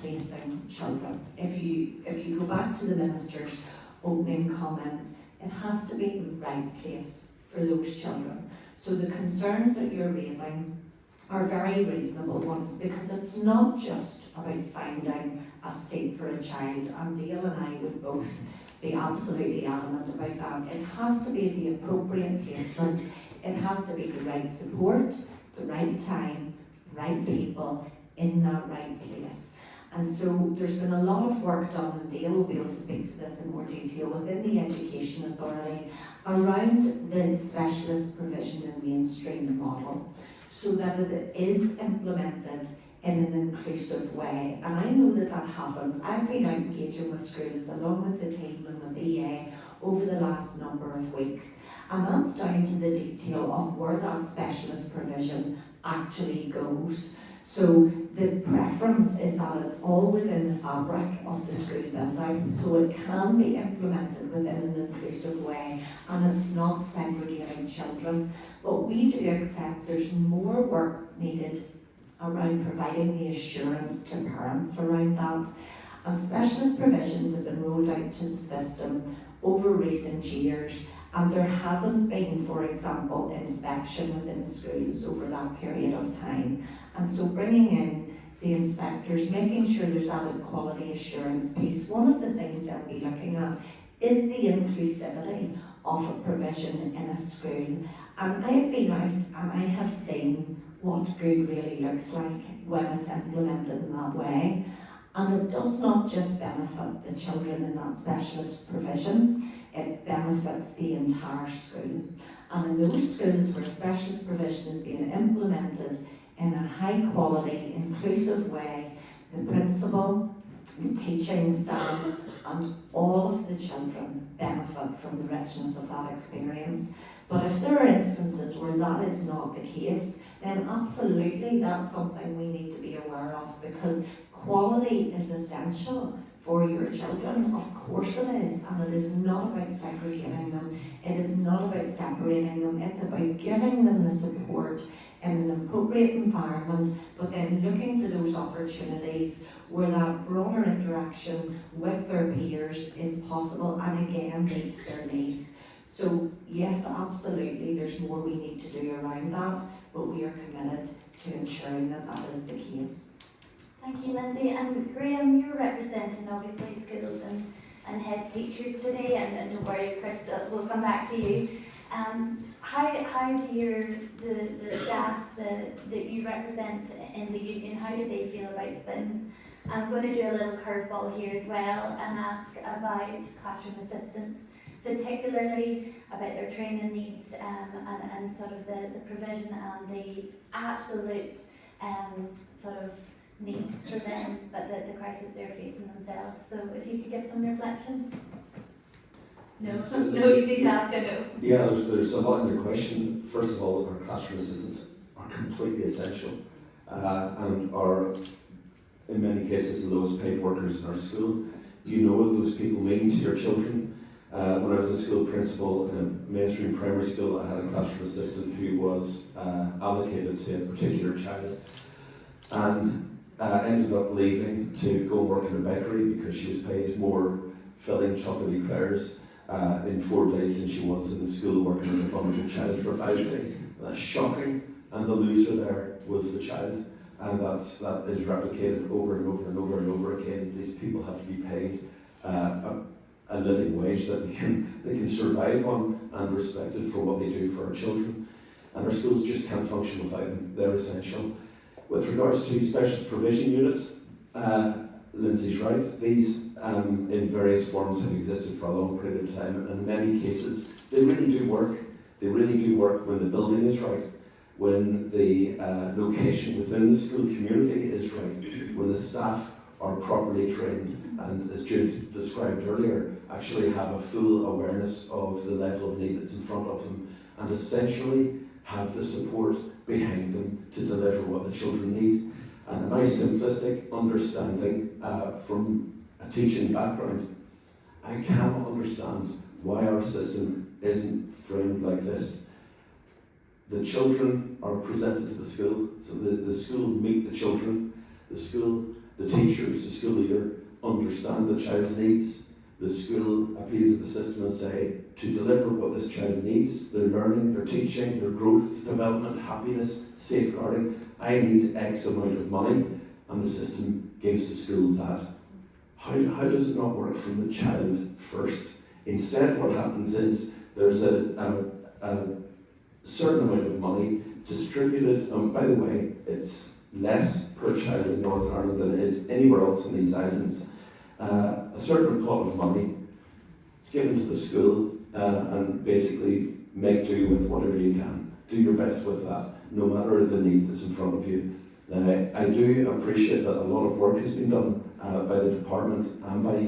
Speaker 13: placing children. If you go back to the Minister's opening comments, it has to be the right place for those children. So the concerns that you're raising are very reasonable ones, because it's not just about finding a seat for a child, and Dale and I would both be absolutely adamant about that. It has to be the appropriate placement, it has to be the right support, the right time, right people in that right place. And so there's been a lot of work done, and Dale will be able to speak to this in more detail, within the Education Authority around the specialist provision in mainstream model, so that it is implemented in an inclusive way. And I know that that happens. I've been out engaging with schools along with the team and with the EA over the last number of weeks, and that's down to the detail of where that specialist provision actually goes. So the preference is that it's always in the fabric of the school building, so it can be implemented within an inclusive way, and it's not segregating children. But we do accept there's more work needed around providing the assurance to parents around that. And specialist provisions have been rolled out to the system over recent years, and there hasn't been, for example, inspection within schools over that period of time. And so bringing in the inspectors, making sure there's added quality assurance piece. One of the things that we'll be looking at is the inclusivity of a provision in a school. And I have been out and I have seen what good really looks like when it's implemented in that way. And it does not just benefit the children in that specialist provision, it benefits the entire school. And in those schools where specialist provision is being implemented in a high quality, inclusive way, the principal, the teaching staff, and all of the children benefit from the richness of that experience. But if there are instances where that is not the case, then absolutely that's something we need to be aware of, because quality is essential for your children. Of course it is, and it is not about segregating them, it is not about separating them, it's about giving them the support in an appropriate environment, but then looking for those opportunities where that broader interaction with their peers is possible and again meets their needs. So yes, absolutely, there's more we need to do around that, but we are committed to ensuring that that is the case.
Speaker 1: Thank you, Lindsay. And Graham, you're representing obviously schools and head teachers today, and don't worry, Chris, we'll come back to you. How do the staff that you represent in the union, how do they feel about SPIMS? I'm going to do a little curveball here as well and ask about classroom assistants, particularly about their training needs and sort of the provision and the absolute sort of need for them, but the crisis they're facing themselves. So if you could give some reflections. No, no easy task, I know.
Speaker 15: Yeah, there's a lot in your question. First of all, our classroom assistants are completely essential and are, in many cases, the lowest paid workers in our school. You know what those people mean to your children. When I was a school principal in a mainstream primary school, I had a classroom assistant who was allocated to a particular child and ended up leaving to go work in a bakery because she was paid more filling chocolate eclairs in 4 days than she was in the school working with a vulnerable child for 5 days. That's shocking, and the loser there was the child, and that is replicated over and over and over and over again. These people have to be paid a living wage that they can survive on and respected for what they do for our children. And our schools just can't function without them. They're essential. With regards to special provision units, Lindsay's right. These in various forms have existed for a long period of time, and in many cases they really do work. They really do work when the building is right, when the location within the school community is right, when the staff are properly trained, and as Jude described earlier, actually have a full awareness of the level of need that's in front of them, and essentially have the support behind them to deliver what the children need. And in my simplistic understanding from a teaching background, I cannot understand why our system isn't framed like this. The children are presented to the school, so the school meet the children, the school, the teachers, the school leader understand the child's needs. The school appeal to the system and say, to deliver what this child needs, their learning, their teaching, their growth, development, happiness, safeguarding, I need X amount of money, and the system gives the school that. How does it not work from the child first? Instead, what happens is there's a certain amount of money distributed, and by the way, it's less per child in Northern Ireland than it is anywhere else in these islands. A certain pot of money is given to the school and basically make do with whatever you can. Do your best with that, no matter the need that's in front of you. I do appreciate that a lot of work has been done by the department and by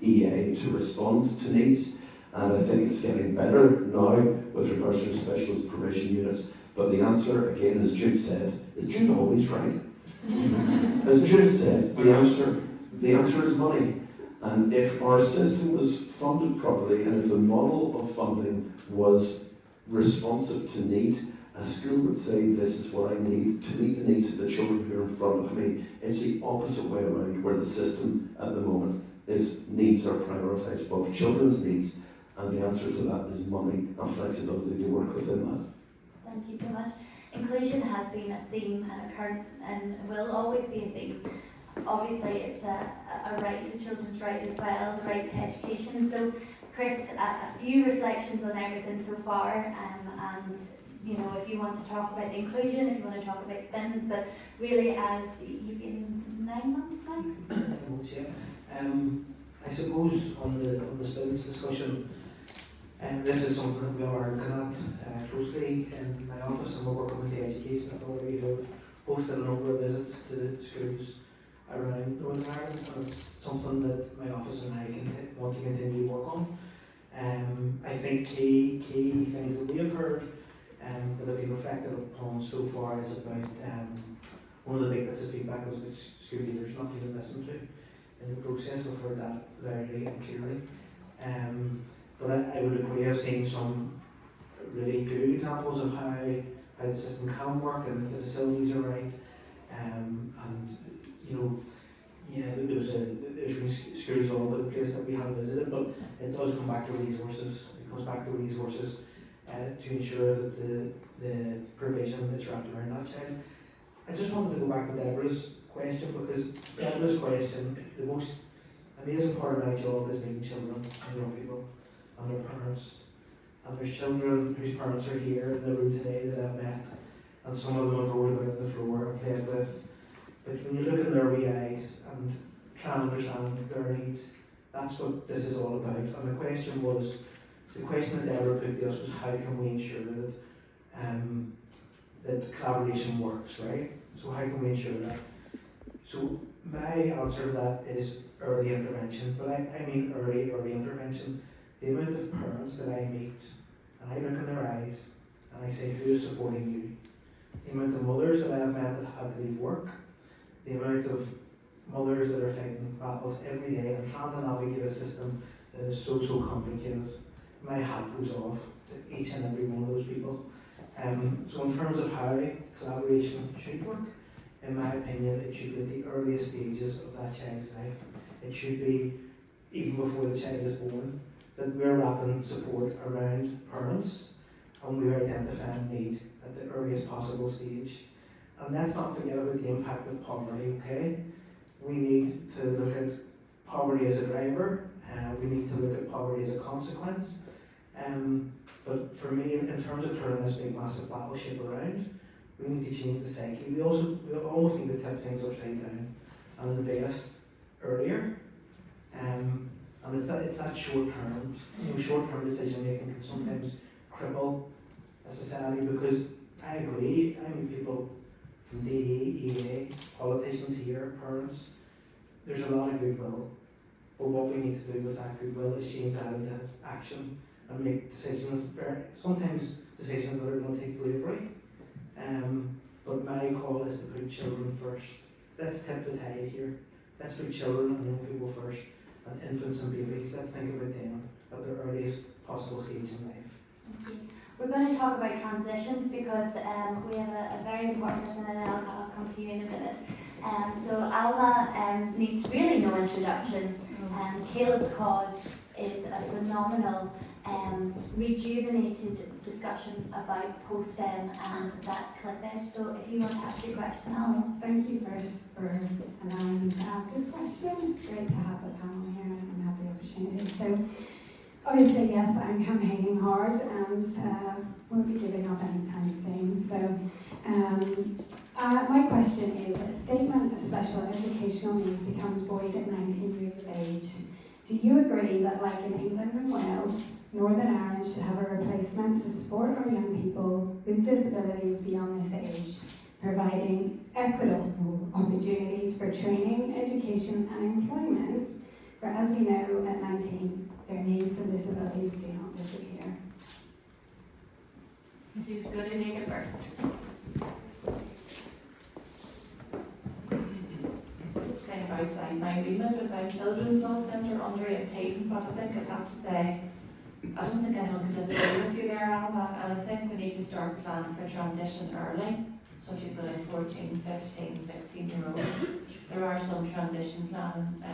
Speaker 15: EA to respond to needs, and I think it's getting better now with regards to specialist provision units. But the answer, again, as Jude said, is Jude always right? As Jude said, the answer is money. And if our system was funded properly, and if the model of funding was responsive to need, a school would say, this is what I need to meet the needs of the children who are in front of me. It's the opposite way around, where the system at the moment is needs are prioritised above children's needs, and the answer to that is money and flexibility to work within that.
Speaker 1: Thank you so much. Inclusion has been a theme and a current and will always be a theme. Obviously, it's a right to children's right as well, the right to education. So, Chris, a few reflections on everything so far, and you know, if you want to talk about the inclusion, if you want to talk about SPIMS, but really, as you've been 9 months now.
Speaker 11: I suppose on the SPIMS discussion, this is something that we are looking at closely in my office, and we're working with the Education Authority, who have hosted a number of visits to schools around Northern Ireland, and it's something that my office and I want to continue to work on. I think key things that we have heard that have been reflected upon so far is about one of the big bits of feedback was about school leaders not feeling listened to in the process. We've heard that loudly and clearly. But I would agree, I've seen some really good examples of how how the system can work and if the facilities are right. And you know, yeah, there's been schools all over the place that we have visited, but it does come back to resources. It comes back to resources to ensure that the provision is wrapped around that child. I just wanted to go back to Deborah's question, because Deborah's question, the most amazing part of my job is meeting children and young people and their parents. And there's children whose parents are here in the room today that I've met, and some of them I've rolled about on the floor and played with. But when you look in their wee eyes and try and understand their needs, that's what this is all about. And the question that Deborah put to us was, how can we ensure that collaboration works, right? So how can we ensure that? So my answer to that is early intervention, but I mean early intervention. The amount of parents that I meet, and I look in their eyes, and I say, who is supporting you? The amount of mothers that I have met that have to leave work, the amount of mothers that are fighting battles every day and trying to navigate a system that is so complicated. My hat goes off to each and every one of those people. So in terms of how collaboration should work, in my opinion, it should be at the earliest stages of that child's life. It should be even before the child is born, that we're wrapping support around parents and we're identifying need at the earliest possible stage. And let's not forget about the impact of poverty, okay? We need to look at poverty as a driver, we need to look at poverty as a consequence. But for me, in terms of turning this big massive battleship around, we need to change the psyche. We almost need to tip things upside down and invest earlier. And it's that short-term decision making can sometimes cripple a society, because I agree, I mean people from DE, EA, politicians here, parents, there's a lot of goodwill, but what we need to do with that goodwill is change that into action and make decisions, sometimes decisions that are going to take bravery, but my call is to put children first. Let's tip the tide here. Let's put children and young people first, and infants and babies. Let's think about them at their earliest possible stage in life.
Speaker 1: We're going to talk about transitions because we have a very important person, and I'll come to you in a minute. So Alma needs really no introduction. Caleb's cause is a phenomenal rejuvenated discussion about post-SEN and that clippage. So if you want to ask your question, Alma.
Speaker 18: Thank you first for allowing me to ask this question. It's great to have the panel here and have the opportunity. So obviously, yes, I'm campaigning hard and won't be giving up anytime soon. So my question is, a statement of special educational needs becomes void at 19 years of age. Do you agree that, like in England and Wales, Northern Ireland should have a replacement to support our young people with disabilities beyond this age, providing equitable opportunities for training, education and employment, where, as we know, at 19, their needs and disabilities do not disappear?
Speaker 1: Who's going to take it first?
Speaker 12: It's kind of outside my remit, as I'm Children's Law Centre under 18, but I think I'd have to say, I don't think anyone could disagree with you there, Alma, and I think we need to start planning for transition early. So if you've got like 14, 15, 16-year-olds, there are some transition planning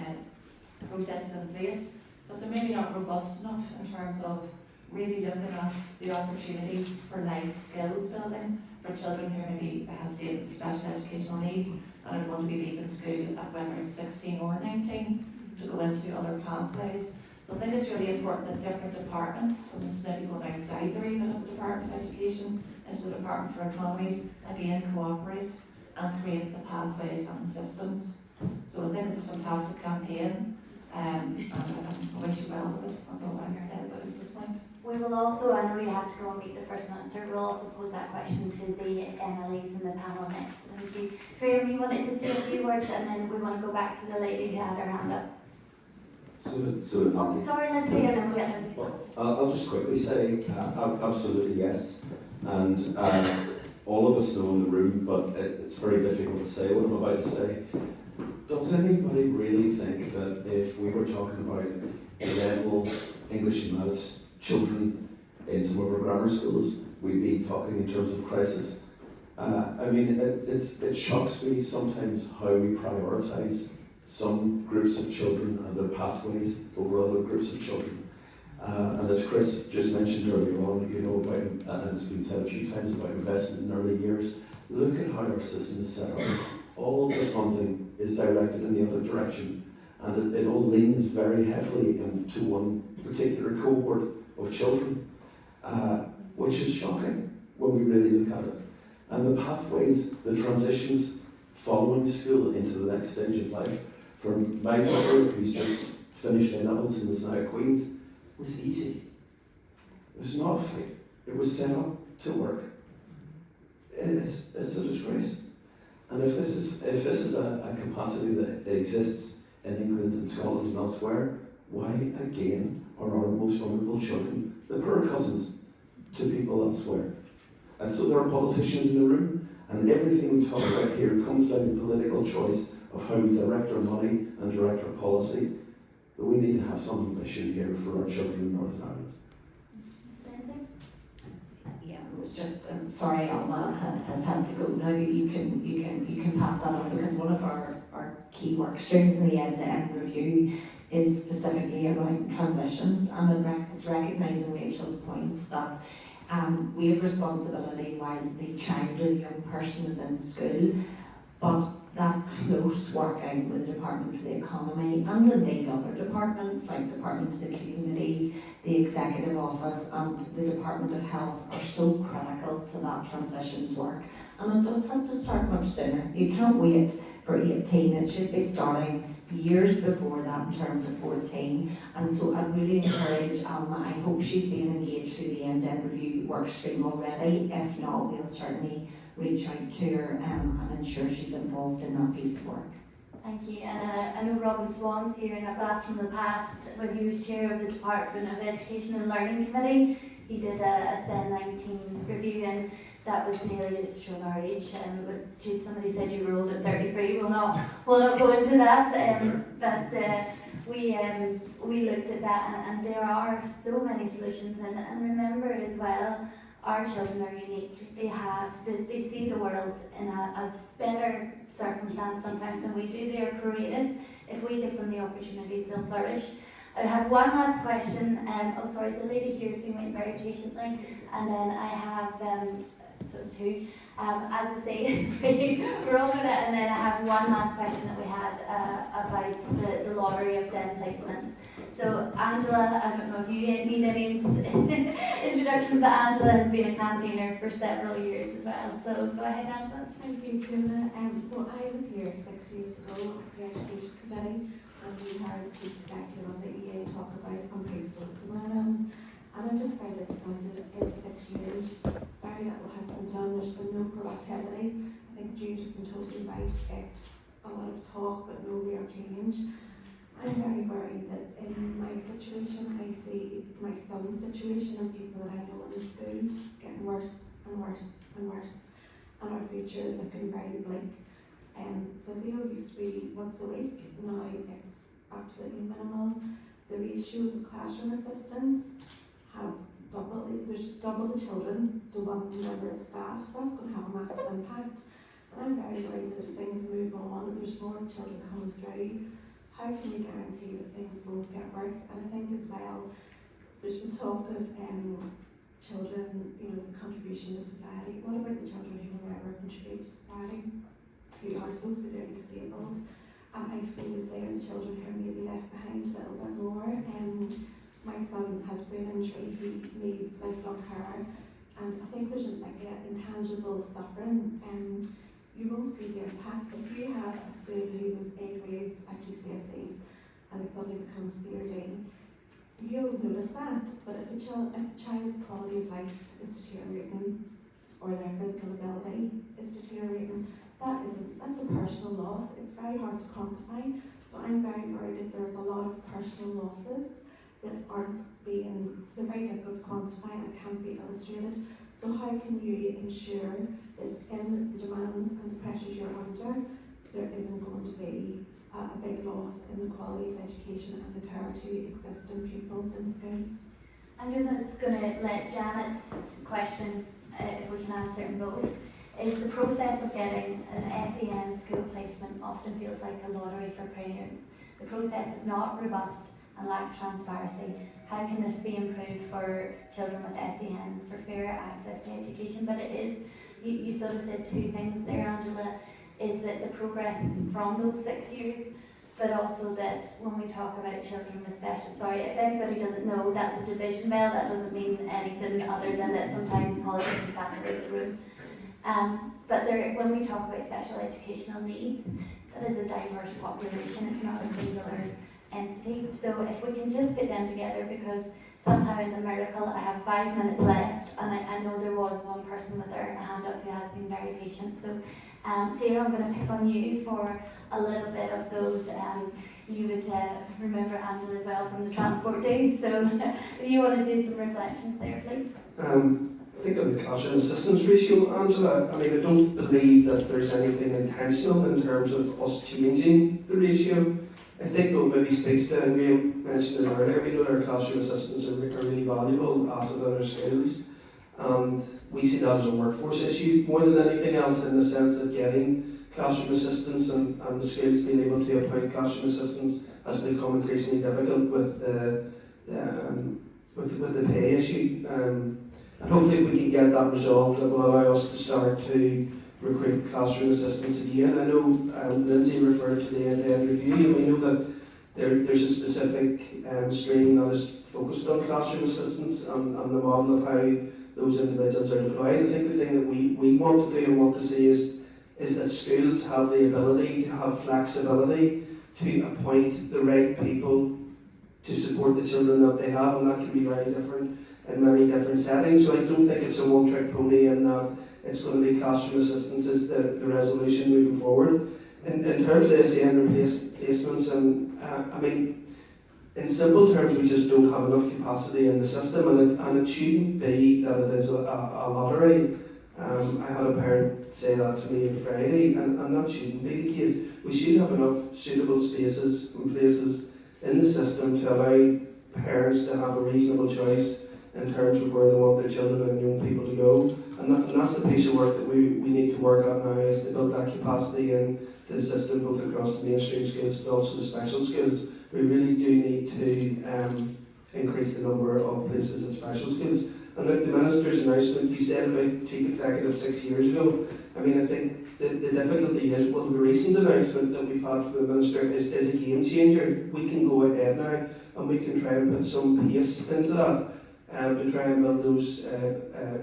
Speaker 12: processes in place, but they're maybe not robust enough in terms of really looking at the opportunities for life skills building for children who maybe have status of special educational needs and are going to be leaving school at whether it's 16 or 19 to go into other pathways. So I think it's really important that different departments, and this is maybe going outside the remit of the Department of Education, into the Department for Economies, again cooperate and create the pathways and systems. So I think it's a fantastic campaign, and I wish you well with it. That's all I can say about it at this point.
Speaker 1: We will also, I know you have to go and meet the First Minister, we'll also pose that question to the MLAs in the panel next. And Freya, you wanted to say a few words and then we want to go back to the lady who had her hand up. Sorry, Lindsay, and then we'll get Lindsay.
Speaker 15: I'll just quickly say, absolutely yes. And all of us know in the room, but it's very difficult to say what I'm about to say. Does anybody really think that if we were talking about A-level English and Maths children in some of our grammar schools, we'd be talking in terms of crisis. I mean, it shocks me sometimes how we prioritise some groups of children and their pathways over other groups of children. And as Chris just mentioned earlier on, you know, about, and it's been said a few times about investment in early years, look at how our system is set up. All of the funding is directed in the other direction, and it all leans very heavily into one particular cohort of children, which is shocking when we really look at it. And the pathways, the transitions following school into the next stage of life, from my daughter, who's just finished A-levels and is now at Queen's, was easy. It was not a fight. It was set up to work. It's a disgrace. And if this is a capacity that exists in England and Scotland and elsewhere, why again are our most vulnerable children the poor cousins to people elsewhere? And so there are politicians in the room, and everything we talk about here comes down to political choice of how we direct our money and direct our policy. But we need to have some ambition here for our children in Northern Ireland.
Speaker 13: Yeah, it was just sorry, Alma has had to go now. You can pass that on, because one of our key work streams in the end-to-end review is specifically around transitions, and it's recognising Rachel's point that we have responsibility while the child or the young person is in school, but that close working with the Department for the Economy and indeed other departments like Department of the Communities, the Executive Office and the Department of Health are so critical to that transitions work. And it does have to start much sooner. You can't wait for 18, it should be starting years before that in terms of 14. And so I'd really encourage Alma, I hope she's being engaged through the end-to-end review work stream already. If not, we'll certainly reach out to her and ensure she's involved in that piece of work.
Speaker 1: Thank you. And I know Robin Swan's here, and a blast from the past when he was chair of the Department of Education and Learning Committee. He did a SEN 19 review, and that was nearly just showing our age. But Jude, somebody said you were old at 33. We'll not go into that. We looked at that, and there are so many solutions. And remember as well, our children are unique. They see the world in a better circumstance sometimes than we do. They are creative. If we give them the opportunities, they'll flourish. I have one last question. The lady here has been waiting very patiently, and then I have two. As I say, we're all gonna, and then I have one last question that we had about the lottery of SEN placements. So Angela, I don't know if you need any introductions, but Angela has been a campaigner for several years as well. So go ahead, Angela.
Speaker 19: Thank you, Fiona. So I was here 6 years ago at the Education Committee, and we heard the Chief Executive of the EA talk about unpreschool development. And I'm just very disappointed in 6 years. Very little has been done. There's been no productivity. I think Jude has been totally right. It's a lot of talk, but no real change. I'm very worried that in my situation, I see my son's situation and people that I know in the school getting worse and worse and worse. And our future is looking very bleak. Physio used to be once a week. Now it's absolutely minimal. The ratios of classroom assistants have there's double the children to one member of staff, so that's going to have a massive impact. And I'm very worried that as things move on, there's more children coming through. How can we guarantee that things won't get worse? And I think as well, there's been talk of children, the contribution to society. What about the children who will never contribute to society, who are so severely disabled? And I feel that they are the children who are maybe left behind a little bit more. My son has brain injury, he needs lifelong care, and I think there's an intangible suffering, and you won't see the impact. If you have a school who was A grades at GCSEs and it suddenly becomes C or D, you'll notice that. But if a child's quality of life is deteriorating, or their physical ability is deteriorating, that's a personal loss. It's very hard to quantify. So I'm very worried that there's a lot of personal losses that they're very difficult to quantify and can't be illustrated. So how can you ensure that in the demands and the pressures you're under, there isn't going to be a big loss in the quality of education and the care to existing pupils in schools?
Speaker 1: I'm just going to let Janet's question, if we can answer in both, is the process of getting an SEN school placement often feels like a lottery for parents. The process is not robust and lacks transparency. How can this be improved for children with SEN for fair access to education? But it is, you sort of said two things there, Angela, is that the progress from those 6 years, but also that when we talk about children with special, sorry, if anybody doesn't know, that's a division bell. That doesn't mean anything other than that sometimes politicians saturate the room. But when we talk about special educational needs, that is a diverse population. It's not a singular entity. So if we can just put them together, because somehow in the miracle I have 5 minutes left, and I know there was one person with their hand up who has been very patient. So Ciara, I'm going to pick on you for a little bit of those. You would remember Angela as well from the transport days. So if you want to do some reflections there, please.
Speaker 14: I think on the classroom assistance ratio, Angela, I mean, I don't believe that there's anything intentional in terms of us changing the ratio. I think though maybe speaks to, and we mentioned it earlier, we know our classroom assistants are really valuable asset in our schools, and we see that as a workforce issue more than anything else, in the sense that getting classroom assistants and the schools being able to appoint classroom assistants has become increasingly difficult with the pay issue. And hopefully if we can get that resolved, it will allow us to start to recruit classroom assistants again. I know Lindsay referred to the end-to-end review, and we know that there's a specific stream that is focused on classroom assistants and the model of how those individuals are deployed. I think the thing that we want to do and want to see is that schools have the ability to have flexibility to appoint the right people to support the children that they have, and that can be very different in many different settings. So I don't think it's a one-trick pony in that it's going to be classroom assistance is the resolution moving forward. In terms of SEN placements, and I mean, in simple terms, we just don't have enough capacity in the system, and it shouldn't be that it is a lottery. I had a parent say that to me on Friday, and that shouldn't be the case. We should have enough suitable spaces and places in the system to allow parents to have a reasonable choice in terms of where they want their children and young people to go. And that's the piece of work that we need to work on now, is to build that capacity into the system, both across the mainstream schools but also the special schools. We really do need to increase the number of places in special schools. And look, the Minister's announcement, you said about chief executive 6 years ago, I mean, I think the difficulty is, well, the recent announcement that we've had from the Minister is a game changer. We can go ahead now and we can try and put some pace into that. To try and build those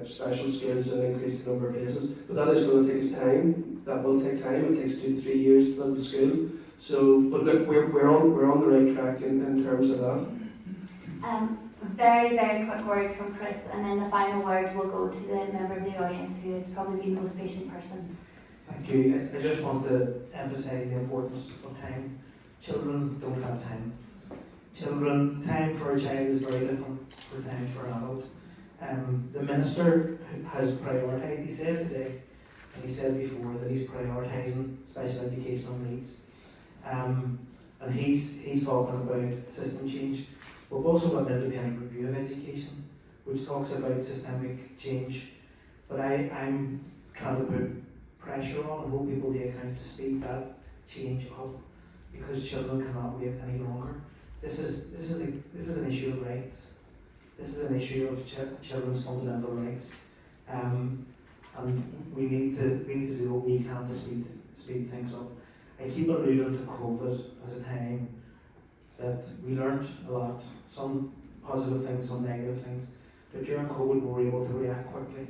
Speaker 14: special schools and increase the number of places. But that is going to take us time. That will take time. It takes 2 to 3 years to build the school. So, but look, we're on the right track in terms of that.
Speaker 1: Very, very quick word from Chris, and then the final word will go to the member of the audience who has probably been the most patient person.
Speaker 11: Thank you. I just want to emphasise the importance of time. Children don't have time. Time for a child is very different for time for an adult. The Minister has prioritised, he said today, and he said before, that he's prioritising special educational needs. And he's talking about system change. We've also got an independent review of education, which talks about systemic change. But I'm trying to put pressure on and hold people to account to speed that change up, because children cannot wait any longer. This is an issue of rights. This is an issue of children's fundamental rights, and we need to do what we can to speed things up. I keep alluding to COVID as a time that we learnt a lot, some positive things, some negative things. But during COVID, we were able to react quickly.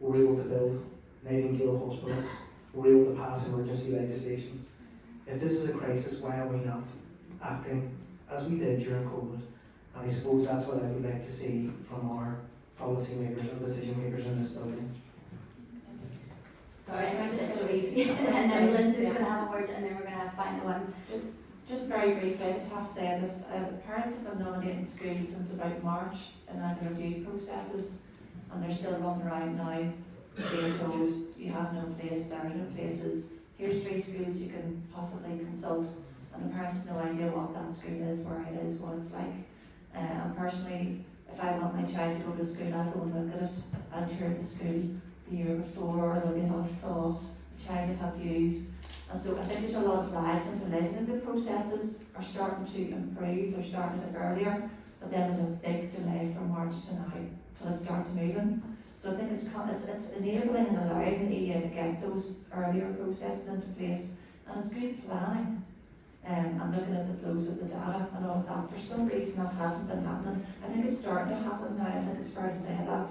Speaker 11: We were able to build Nightingale hospitals. We were able to pass emergency legislation. If this is a crisis, why are we not acting as we did during COVID? And I suppose that's what I would like to see from our policy makers and decision makers in this building.
Speaker 1: Sorry, I'm just going to leave. And then Lindsay's going to have a word, and then we're going to have a final one.
Speaker 12: Just very briefly, I just have to say this, parents have been nominating schools since about March in the review processes, and they're still running around now being told you have no place, there are no places, here's 3 schools you can possibly consult, and the parent has no idea what that school is, where it is, what it's like. And personally, If I want my child to go to school, I'll go and look at it. I'll tour the school the year before, or there'll be a lot of thought. The child will have views. And so I think there's a lot of lads and delays. I think the processes are starting to improve. They're starting a bit earlier, but then there's a big delay from March to now till it starts moving. So I think it's enabling and allowing the EA to get those earlier processes into place, and it's good planning. And looking at the flows of the data and all of that. For some reason that hasn't been happening. I think it's starting to happen now. I think it's fair to say that,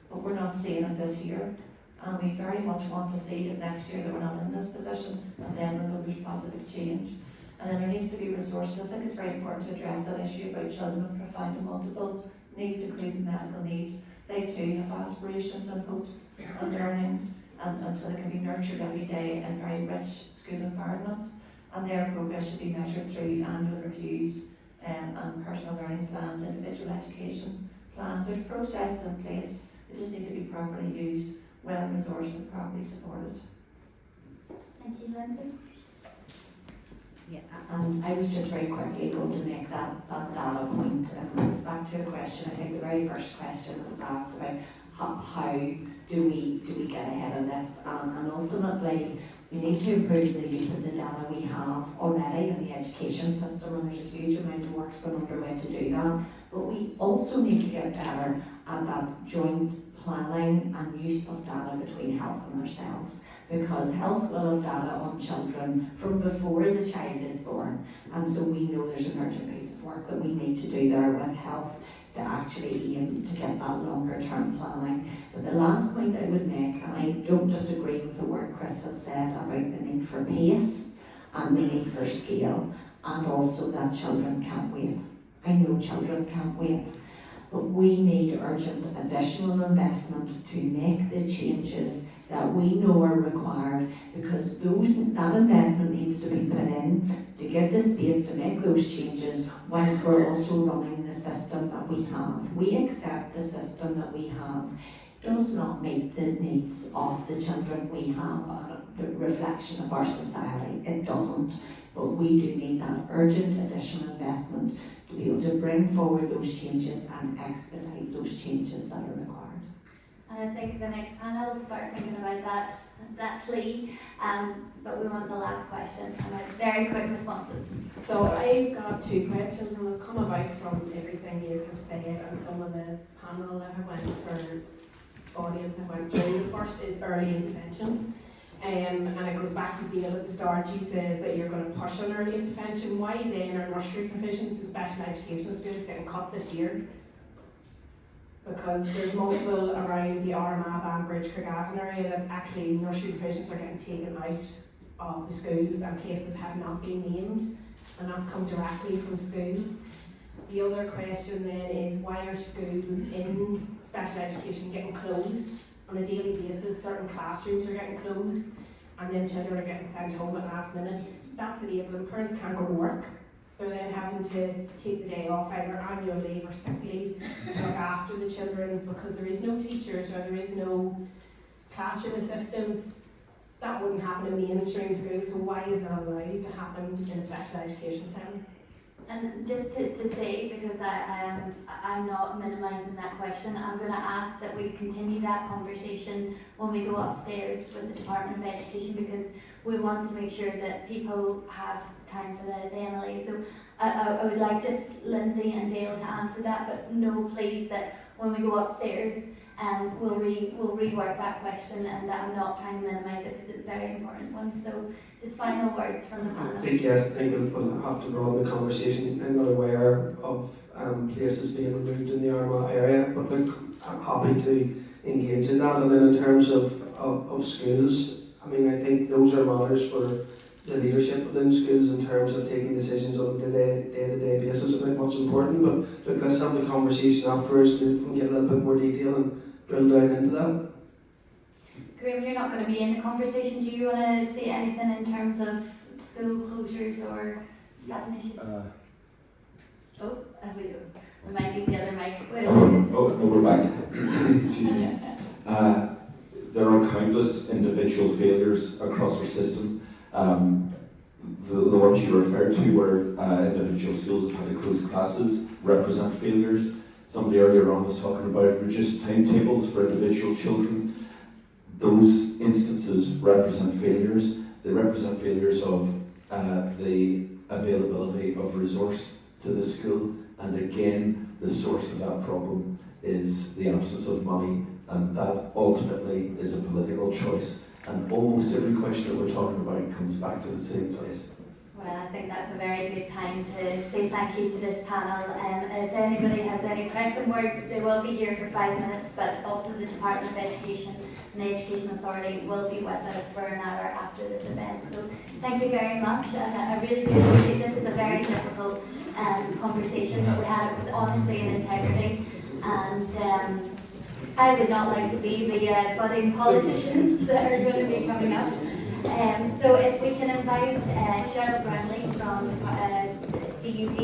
Speaker 12: but we're not seeing it this year. And we very much want to see that next year that we're not in this position, and then we know there's positive change. And then there needs to be resources. I think it's very important to address that issue about children with profound and multiple needs, including medical needs. They too have aspirations and hopes and learnings, and until they can be nurtured every day in very rich school environments. And their progress should be measured through annual reviews and personal learning plans, individual education plans. There's processes in place. They just need to be properly used, well resourced and properly supported.
Speaker 1: Thank you, Lindsay.
Speaker 13: Yeah, I was just very quickly going to make that data point. It goes back to a question, I think the very first question that was asked about how do we get ahead of this, and ultimately we need to improve the use of the data we have already in the education system, and there's a huge amount of work going underway to do that. But we also need to get better at that joint planning and use of data between health and ourselves, because health will have data on children from before the child is born, and so we know there's an urgent piece of work that we need to do there with health to actually aim to get that longer term planning. But the last point I would make, and I don't disagree with the word Chris has said about the need for pace and the need for scale, and also that children can't wait. I know children can't wait, but we need urgent additional investment to make the changes that we know are required, because that investment needs to be put in to give the space to make those changes whilst we're also running the system that we have. We accept the system that we have does not meet the needs of the children we have and the reflection of our society. It doesn't. But we do need that urgent additional investment to be able to bring forward those changes and expedite those changes that are required.
Speaker 1: And I think the next panel will start thinking about that plea, but we want the last question and very quick responses.
Speaker 20: So I've got two questions, and they'll come about from everything you have said and some of the panel that have went through, audience have went through. The first is early intervention. And it goes back to Dale at the start. She says that you're going to push on early intervention. Why then are nursery provisions and special education students getting cut this year? Because there's multiple around the Armagh, Banbridge, Kavanagh area that actually nursery provisions are getting taken out of the schools, and places have not been named, and that's come directly from schools. The other question then is, why are schools in special education getting closed on a daily basis? Certain classrooms are getting closed, and then children are getting sent home at last minute. That's enabling. Parents can't go to work. They're then having to take the day off, either annual leave or sick leave, to look after the children, because there is no teachers or there is no classroom assistants. That wouldn't happen in mainstream schools, so why is that allowed to happen in a special education centre?
Speaker 1: And just to say, because I'm not minimising that question, I'm going to ask that we continue that conversation when we go upstairs with the Department of Education, because we want to make sure that people have time for the MLA. So I would like just Lindsay and Dale to answer that, but no, please, that when we go upstairs, we'll rework that question, and that I'm not trying to minimise it because it's a very important one. So just final words from the panel.
Speaker 14: I think yes, I think we'll have to broaden the conversation. I'm not aware of places being removed in the Armagh area, but look, I'm happy to engage in that. And then in terms of schools, I mean, I think those are matters for the leadership within schools in terms of taking decisions on a day-to-day basis. I think what's important, but look, let's have the conversation afterwards to get a little bit more detail and drill down into that.
Speaker 1: Graham, you're not going to be in the conversation. Do you want to say anything in terms of school closures or staffing issues? We might need the other mic. Wait a second.
Speaker 15: Oh, no, we're back. There are countless individual failures across our system. The ones you referred to where individual schools have had to close classes represent failures. Somebody earlier on was talking about reduced timetables for individual children. Those instances represent failures. They represent failures of the availability of resource to the school, and again, the source of that problem is the absence of money, and that ultimately is a political choice. And almost every question that we're talking about comes back to the same place.
Speaker 1: Well, I think that's a very good time to say thank you to this panel. If anybody has any pressing words, they will be here for 5 minutes, but also the Department of Education and the Education Authority will be with us for an hour after this event. So thank you very much, and I really do appreciate this. Is a very difficult conversation, but we had it with honesty and integrity. And I would not like to be the budding politicians that are going to be coming up. So if we can invite Cherly Brownlee from DUP,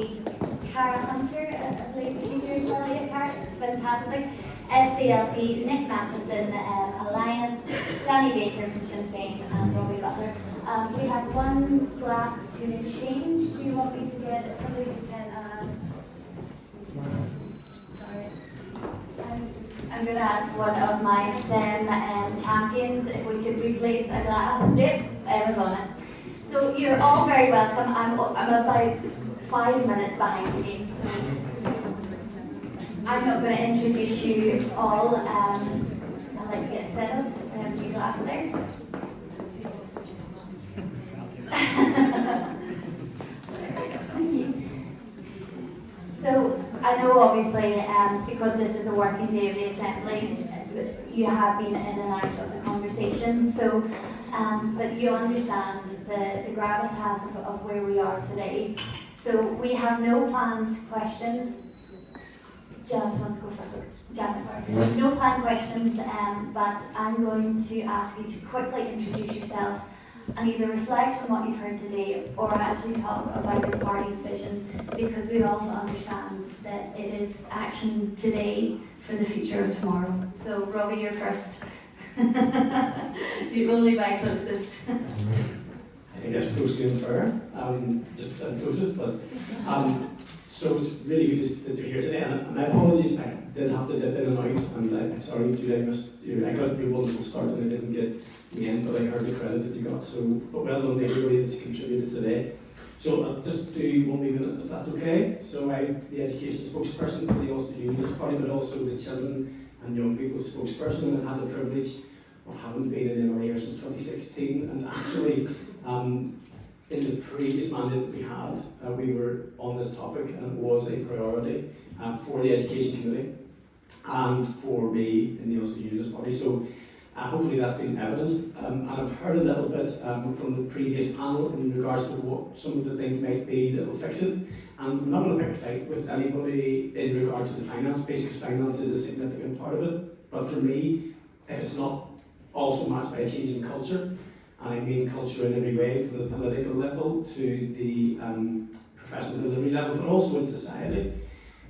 Speaker 1: Ciara Hunter, I believe she's here as well, yeah, fantastic. SDLP, Nick Matheson, Alliance, Danny Baker from Sinn Fein, and Robbie Butler. We have one glass to change. Do you want me to get somebody who can? Sorry. I'm going to ask one of my SEN champions if we could replace a glass. Yep, Emma's on it. So you're all very welcome. I'm about 5 minutes behind the game. I'm not going to introduce you all. I'll let you get settled. Your glass there. Thank you. So I know obviously because this is a working day of the Assembly, you have been in and out of the conversation. So, but you understand the gravitas of where we are today. So we have no planned questions. Janice wants to go first. Janice, sorry. No planned questions, but I'm going to ask you to quickly introduce yourself and either reflect on what you've heard today or actually talk about your party's vision, because we also understand that it is action today for the future of tomorrow. So Robbie, you're first. You're only my closest.
Speaker 14: I think that's close to fair. Just percent closest, but so it's really good that you're here today. And my apologies, I did have to dip in and out, and I'm sorry, Jude, I missed you. I got your wonderful start and I didn't get the end, but I heard the credit that you got. So, but well done to everybody that's contributed today. So I'll just do 1 minute if that's okay. So I'm the education spokesperson for the Ulster Unionist Party, but also the children and young people spokesperson, and I've had the privilege of having been in MLA since 2016, and actually in the previous mandate that we had, we were on this topic, and it was a priority for the Education Committee and for me in the Ulster Unionist Party. So hopefully that's been evidenced. And I've heard a little bit from the previous panel in regards to what some of the things might be that will fix it. And I'm not going to pick a fight with anybody in regard to the finance, because finance is a significant part of it. But for me, if it's not also matched by a change in culture, and I mean culture in every way, from the political level to the professional delivery level, but also in society,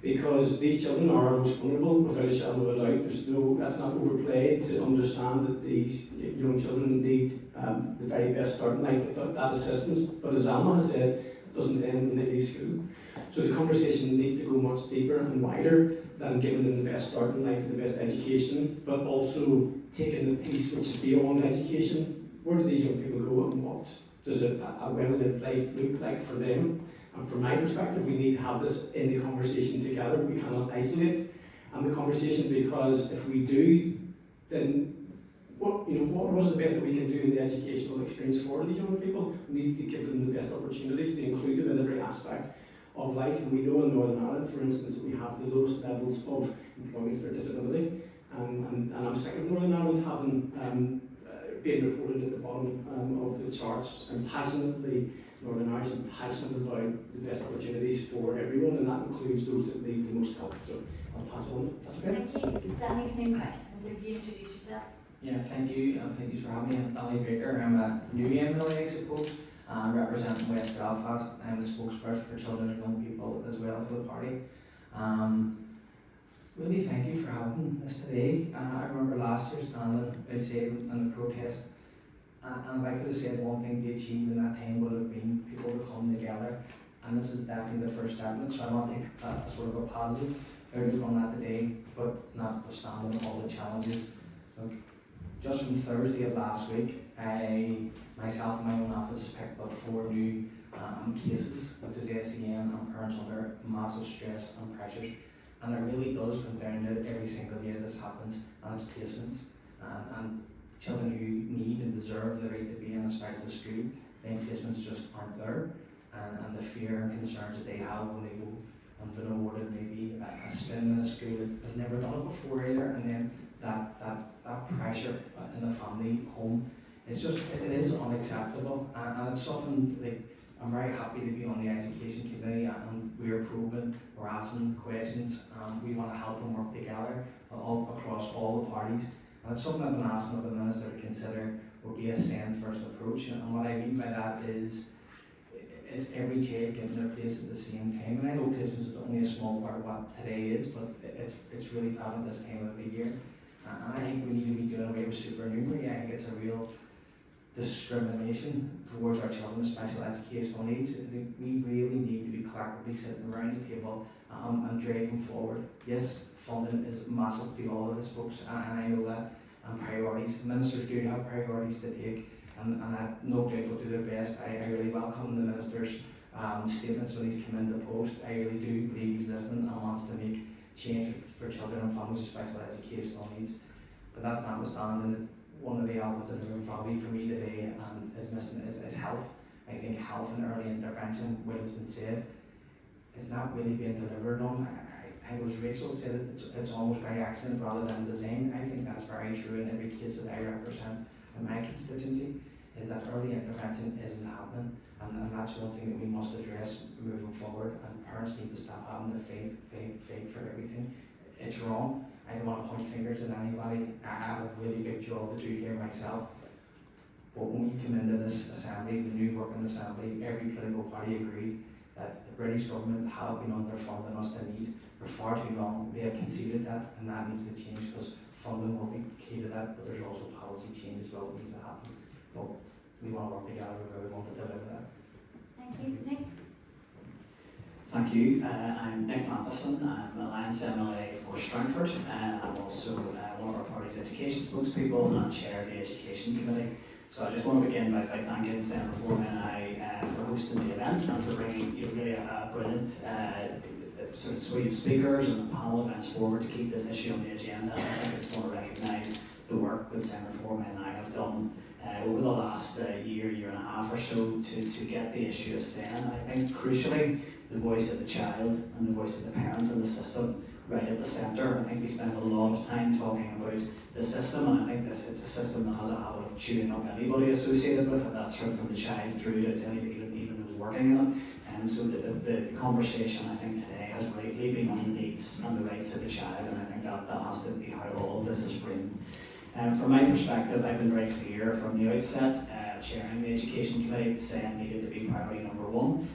Speaker 14: because these children are our most vulnerable, without a shadow of a doubt. That's not overplayed to understand that these young children need the very best start in life without that assistance. But as Alma has said, it doesn't end when they leave school. So the conversation needs to go much deeper and wider than giving them the best start in life and the best education, but also taking the piece which is beyond education. Where do these young people go, and what does a well-lived life look like for them? And from my perspective, we need to have this in the conversation together. We cannot isolate the conversation, because if we do, then what is the best that we can do in the educational experience for these young people? We need to give them the best opportunities to include them in every aspect of life. And we know in Northern Ireland, for instance, that we have the lowest levels of employment for disability. And I'm sick of Northern Ireland having being reported at the bottom of the charts. And passionately, Northern Irish and passionate about the best opportunities for everyone, and that includes those that need the most help. So I'll pass on. That's okay.
Speaker 1: Thank you. Danny, same questions. If you introduce yourself.
Speaker 21: Yeah, thank you, and thank you for having me. I'm Danny Baker. I'm a new MLA, I suppose, representing West Belfast. I'm the spokesperson for children and young people as well for the party. Really thank you for having us today. I remember last year standing outside in the protest, and if I could have said one thing to be achieved in that time would have been people to come together, and this is definitely the first step in it. So I want to take a sort of a positive out on that today, but notwithstanding all the challenges. Look, just from Thursday of last week, myself and my own office has picked up 4 new cases, which is SEN and parents under massive stress and pressures. And it really does come down to every single year this happens, and it's placements. And children who need and deserve the right to be in a special school, then placements just aren't there. And the fear and concerns that they have when they go and been awarded maybe a spin in a school that has never done it before either, and then that pressure in the family home, it is unacceptable, and it's something like I'm very happy to be on the education committee, and we're probing, we're asking questions, we want to help them work together all across all the parties, and it's something I've been asking of the minister to consider would be a SEN first approach, and what I mean by that is every child given their place at the same time. And I know placements is only a small part of what today is, but it's really prevalent this time of the year. And I think we need to be doing away with supernumerary. I think it's a real discrimination towards our children with special educational needs. We really need to be collectively sitting around the table and driving forward. Yes, funding is massive to all of this, folks, and I know that. And priorities. Ministers do have priorities to take. And I no doubt will do their best. I really welcome the minister's statements when he's come into post. I really do believe he's listening and wants to make change for children and families with special educational needs. But that's notwithstanding, one of the elements in the room probably for me today is missing is health. I think health and early intervention, what has been said, it's not really being delivered on. I think it was Rachel said it's almost by accident rather than design. I think that's very true in every case that I represent in my constituency, is that early intervention isn't happening, and that's one thing that we must address moving forward, and parents need to stop having to fight for everything. It's wrong. I don't want to point fingers at anybody. I have a really big job to do here myself, but when we come into this assembly, the new working assembly, every political party agreed that the British government have been underfunding us to need for far too long. They have conceded that, and that needs to change, because funding will be key to that, but there's also policy change as well that needs to happen. But we want to work together, we really want to deliver that.
Speaker 1: Thank you. Nick?
Speaker 4: Thank you. I'm Nick Matheson. I'm Alliance MLA for Strangford. I'm also one of our party's education spokespeople and chair of the Education Committee. So I just want to begin by thanking Senator Fein and I for hosting the event and for bringing really a brilliant sort of suite of speakers and panel events forward to keep this issue on the agenda. I think I just want to recognise the work that Senator Fein and I have done over the last year and a half or so to get the issue of SEN. I think crucially the voice of the child and the voice of the parent and the system right at the centre. I think we spend a lot of time talking about the system, and I think it's a system that has a habit of chewing up anybody associated with it. That's right from the child through to anybody even who's working in it. And so the conversation I think today has rightly been on the needs and the rights of the child, and I think that has to be how all of this is framed. From my perspective, I've been very clear from the outset, chairing the Education Committee, that SEN needed to be priority number one.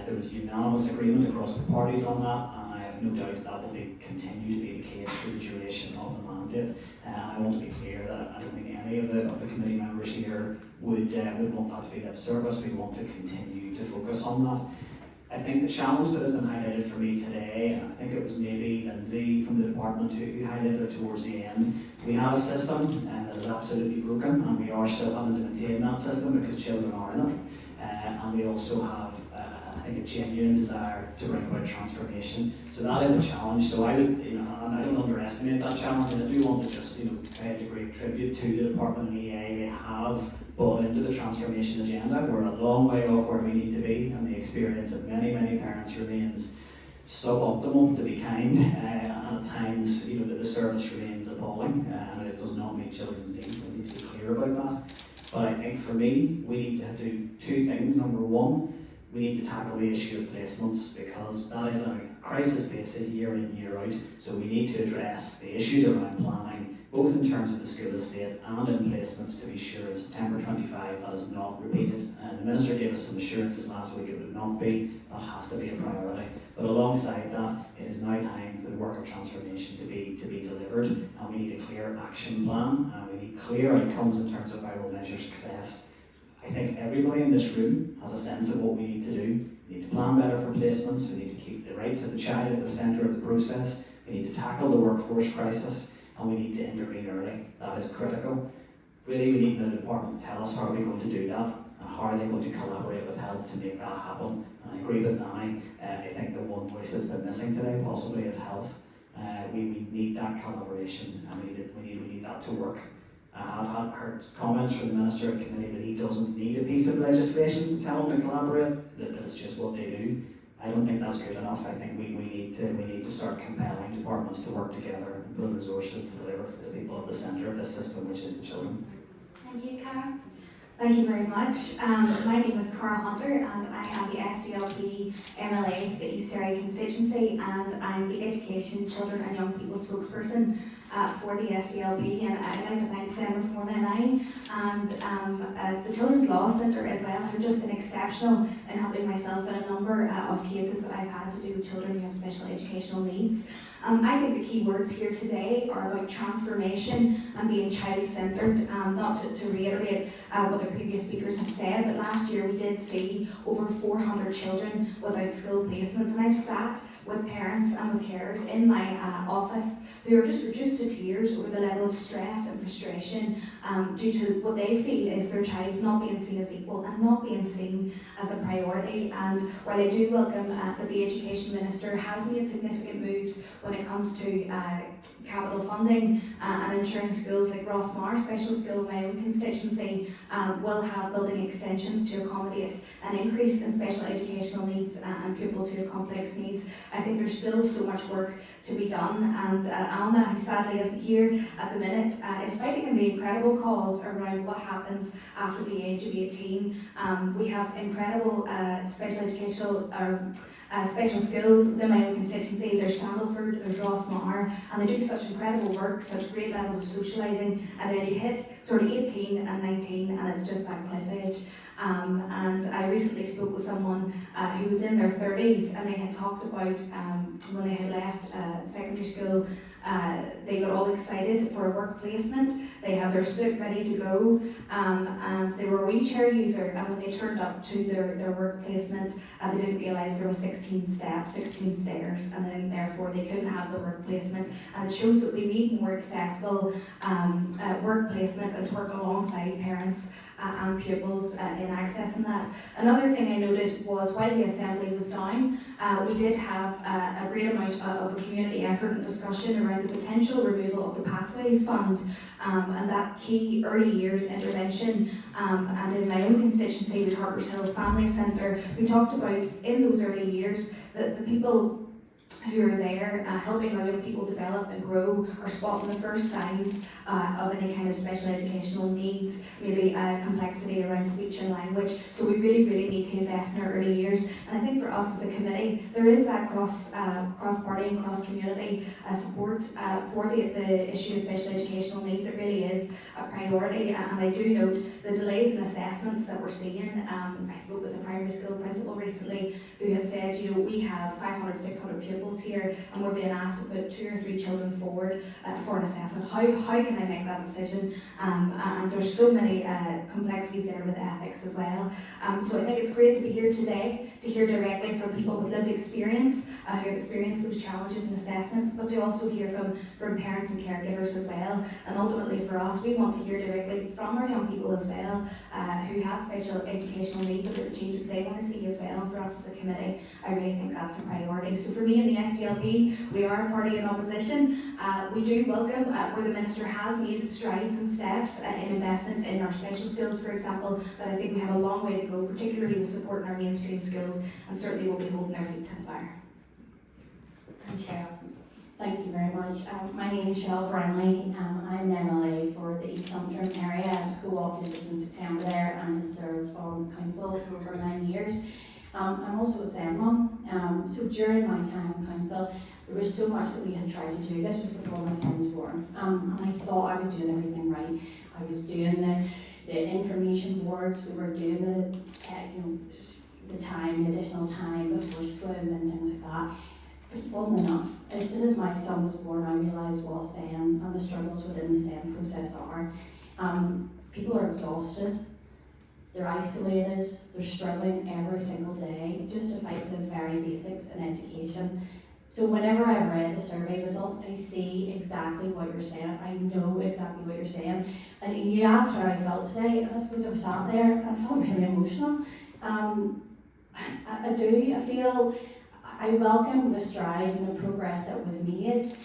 Speaker 4: There was unanimous agreement across the parties on that, and I have no doubt that will continue to be the case for the duration of the mandate. I want to be clear that I don't think any of the committee members here would want that to be lip service. We want to continue to focus on that. I think the challenge that has been highlighted for me today, and I think it was maybe Lindsay from the department who highlighted it towards the end, we have a system that is absolutely broken, and we are still having to maintain that system because children are in it. And we also have, I think, a genuine desire to bring about transformation. So that is a challenge. So I would, and I don't underestimate that challenge, and I do want to just, pay a degree of tribute to the department and EA. They have bought into the transformation agenda. We're a long way off where we need to be, and the experience of many parents remains suboptimal, to be kind, and at times, the service remains appalling, and it does not meet children's needs. I need to be clear about that. But I think for me, we need to do two things. Number one, we need to tackle the issue of placements, because that is a crisis basis year in, year out. So we need to address the issues around planning, both in terms of the school estate and in placements, to be sure in September 25 that is not repeated. And the Minister gave us some assurances last week it would not be. That has to be a priority. But alongside that, it is now time for the work of transformation to be delivered, and we need a clear action plan, and we need clear outcomes in terms of how we'll measure success. I think everybody in this room has a sense of what we need to do. We need to plan better for placements, we need to keep the rights of the child at the centre of the process, We need to tackle the workforce crisis, and we need to intervene early. That is critical. Really, we need the department to tell us how are we going to do that, and how are they going to collaborate with health to make that happen. And I agree with Danny. I think the one voice that's been missing today possibly is health. We need that collaboration, and we need that to work. I've heard comments from the Minister of Committee that he doesn't need a piece of legislation to tell him to collaborate, that it's just what they do. I don't think that's good enough. I think we need to start compelling departments to work together and build resources to deliver for the people at the centre of this system, which is the children.
Speaker 3: Thank you, Cara. Thank you very much. My name is Cara Hunter, and I am the SDLP MLA for the East Derry constituency, and I'm the Education, Children and Young People spokesperson for the SDLP, and I'd like to thank Senator Reform NI and the Children's Law Centre as well, who've just been exceptional in helping myself in a number of cases that I've had to do with children who have special educational needs. I think the key words here today are about transformation and being child-centred. Not to reiterate what the previous speakers have said, but last year we did see over 400 children without school placements, and I've sat with parents and with carers in my office who are just reduced to tears over the level of stress and frustration due to what they feel is their child not being seen as equal and not being seen as a priority. And while I do welcome that the Education Minister has made significant moves when it comes to capital funding and ensuring schools like Rossmar, special school in my own constituency, will have building extensions to accommodate an increase in special educational needs and pupils who have complex needs, I think there's still so much work to be done. And Alma, who sadly isn't here at the minute, is fighting in the incredible cause around what happens after the age of 18. We have incredible special educational special schools within my own constituency. There's Sandalford, there's Rossmar, and they do such incredible work, such great levels of socialising, and then you hit sort of 18 and 19 and it's just that cliff edge. And I recently spoke with someone who was in their 30s, and they had talked about when they had left secondary school, they got all excited for a work placement. They had their suit ready to go, and they were a wheelchair user, and when they turned up to their work placement, they didn't realise there were 16 steps, 16 stairs, and then therefore they couldn't have the work placement. And it shows that we need more accessible work placements and to work alongside parents and pupils in accessing that. Another thing I noted was while the Assembly was down, we did have a great amount of a community effort and discussion around the potential removal of the Pathways Fund and that key early years intervention. And in my own constituency, the Harpers Hill Family Centre, we talked about in those early years that the people who are there helping our young people develop and grow are spotting the first signs of any kind of special educational needs, maybe complexity around speech and language. So we really need to invest in our early years. And I think for us as a committee, there is that cross-party and cross-community support for the issue of special educational needs. It really is a priority, and I do note the delays in assessments that we're seeing. I spoke with a primary school principal recently who had said, you know, we have 500, 600 pupils here, and we're being asked to put 2 or 3 children forward for an assessment. How can I make that decision? And there's so many complexities there with ethics as well. So I think it's great to be here today to hear directly from people with lived experience who have experienced those challenges and assessments, but to also hear from parents and caregivers as well. And ultimately for us, we want to hear directly from our young people as well who have special educational needs and the changes they want to see as well. And for us as a committee, I really think that's a priority. So for me in the SDLP, we are a party in opposition. We do welcome where the Minister has made strides and steps in investment in our special schools, for example, but I think we have a long way to go, particularly with supporting our mainstream schools, and certainly we'll be holding their feet to the fire.
Speaker 22: And Ciara, thank you very much. My name is Cherly Brownlee. I'm an MLA for the East Antrim area. I was co-opted in September there and have served on council for over 9 years. I'm also a SEN mum, so during my time on council, there was so much that we had tried to do. This was before my son was born, and I thought I was doing everything right. I was doing the information boards, we were doing the additional time before swim and things like that. But it wasn't enough. As soon as my son was born, I realised what SEN and the struggles within the SEN process are. People are exhausted. They're isolated, they're struggling every single day just to fight for the very basics in education. So whenever I've read the survey results, I see exactly what you're saying. I know exactly what you're saying. And you asked how I felt today, and I suppose I sat there and I felt really emotional. I do. I feel I welcome the strides and the progress that we've made,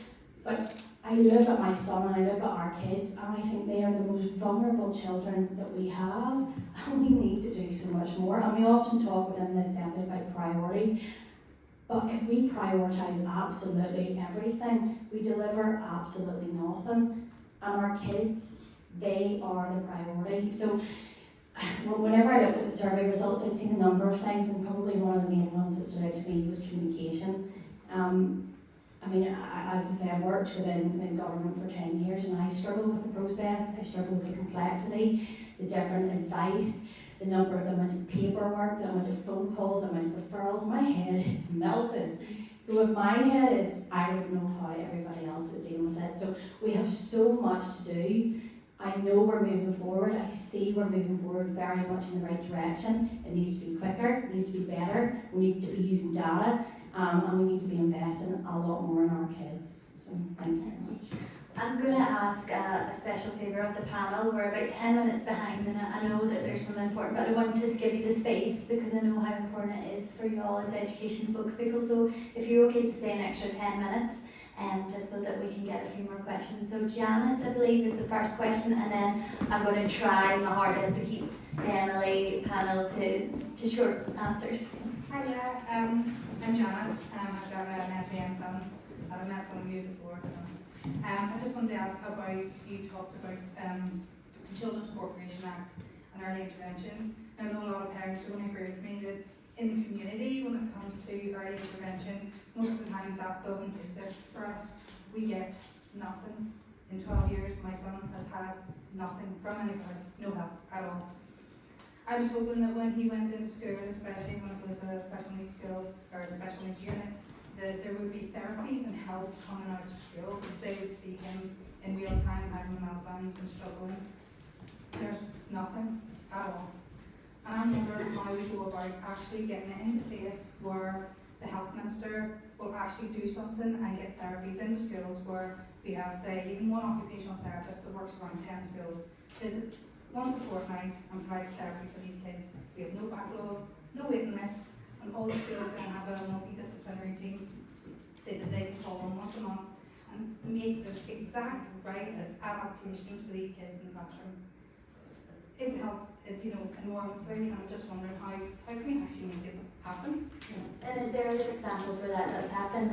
Speaker 22: but I look at my son and I look at our kids and I think they are the most vulnerable children that we have, and we need to do so much more. And we often talk within the Assembly about priorities, but if we prioritise absolutely everything, we deliver absolutely nothing. And our kids, they are the priority. So whenever I looked at the survey results, I'd seen a number of things, and probably one of the main ones that stood out to me was communication. I mean, as I say, I've worked within government for 10 years, and I struggle with the process, I struggle with the complexity, the different advice, the amount of paperwork, the amount of phone calls, the amount of referrals. My head is melted. So if my head is, I don't know how everybody else is dealing with it. So we have so much to do. I know we're moving forward. I see we're moving forward very much in the right direction. It needs to be quicker, it needs to be better. We need to be using data, and we need to be investing a lot more in our kids. So thank you very much.
Speaker 1: I'm going to ask a special favour of the panel. We're about 10 minutes behind, and I know that there's some important, but I wanted to give you the space because I know how important it is for you all as education spokespeople. So if you're okay to stay an extra 10 minutes, just so that we can get a few more questions. So Janet, I believe, is the first question, and then I'm going to try my hardest to keep the MLA panel to short answers.
Speaker 2: Hi there, I'm Janet. I've got an SEN son. I've met some of you before. So. I just wanted to ask about, you talked about the Children's Corporation Act and early intervention. I know a lot of parents are going to agree with me that in the community, when it comes to early intervention, most of the time that doesn't exist for us. We get nothing. In 12 years, my son has had nothing from anybody, no help at all. I was hoping that when he went into school, especially when it was a special needs school or a special needs unit, that there would be therapies and help coming out of school, because they would see him in real time having meltdowns and struggling. There's nothing at all. And I'm wondering how we go about actually getting it into place where the health minister will actually do something and get therapies into schools where we have, say, even one occupational therapist that works around 10 schools, visits once a fortnight and provides therapy for these kids. We have no backlog, no waiting lists, and all the schools then have a multidisciplinary team say that they can call on once a month and make the exact right adaptations for these kids in the classroom. It would help, enormously, and I'm just wondering how can we actually make it happen?
Speaker 1: And there is examples where that does happen.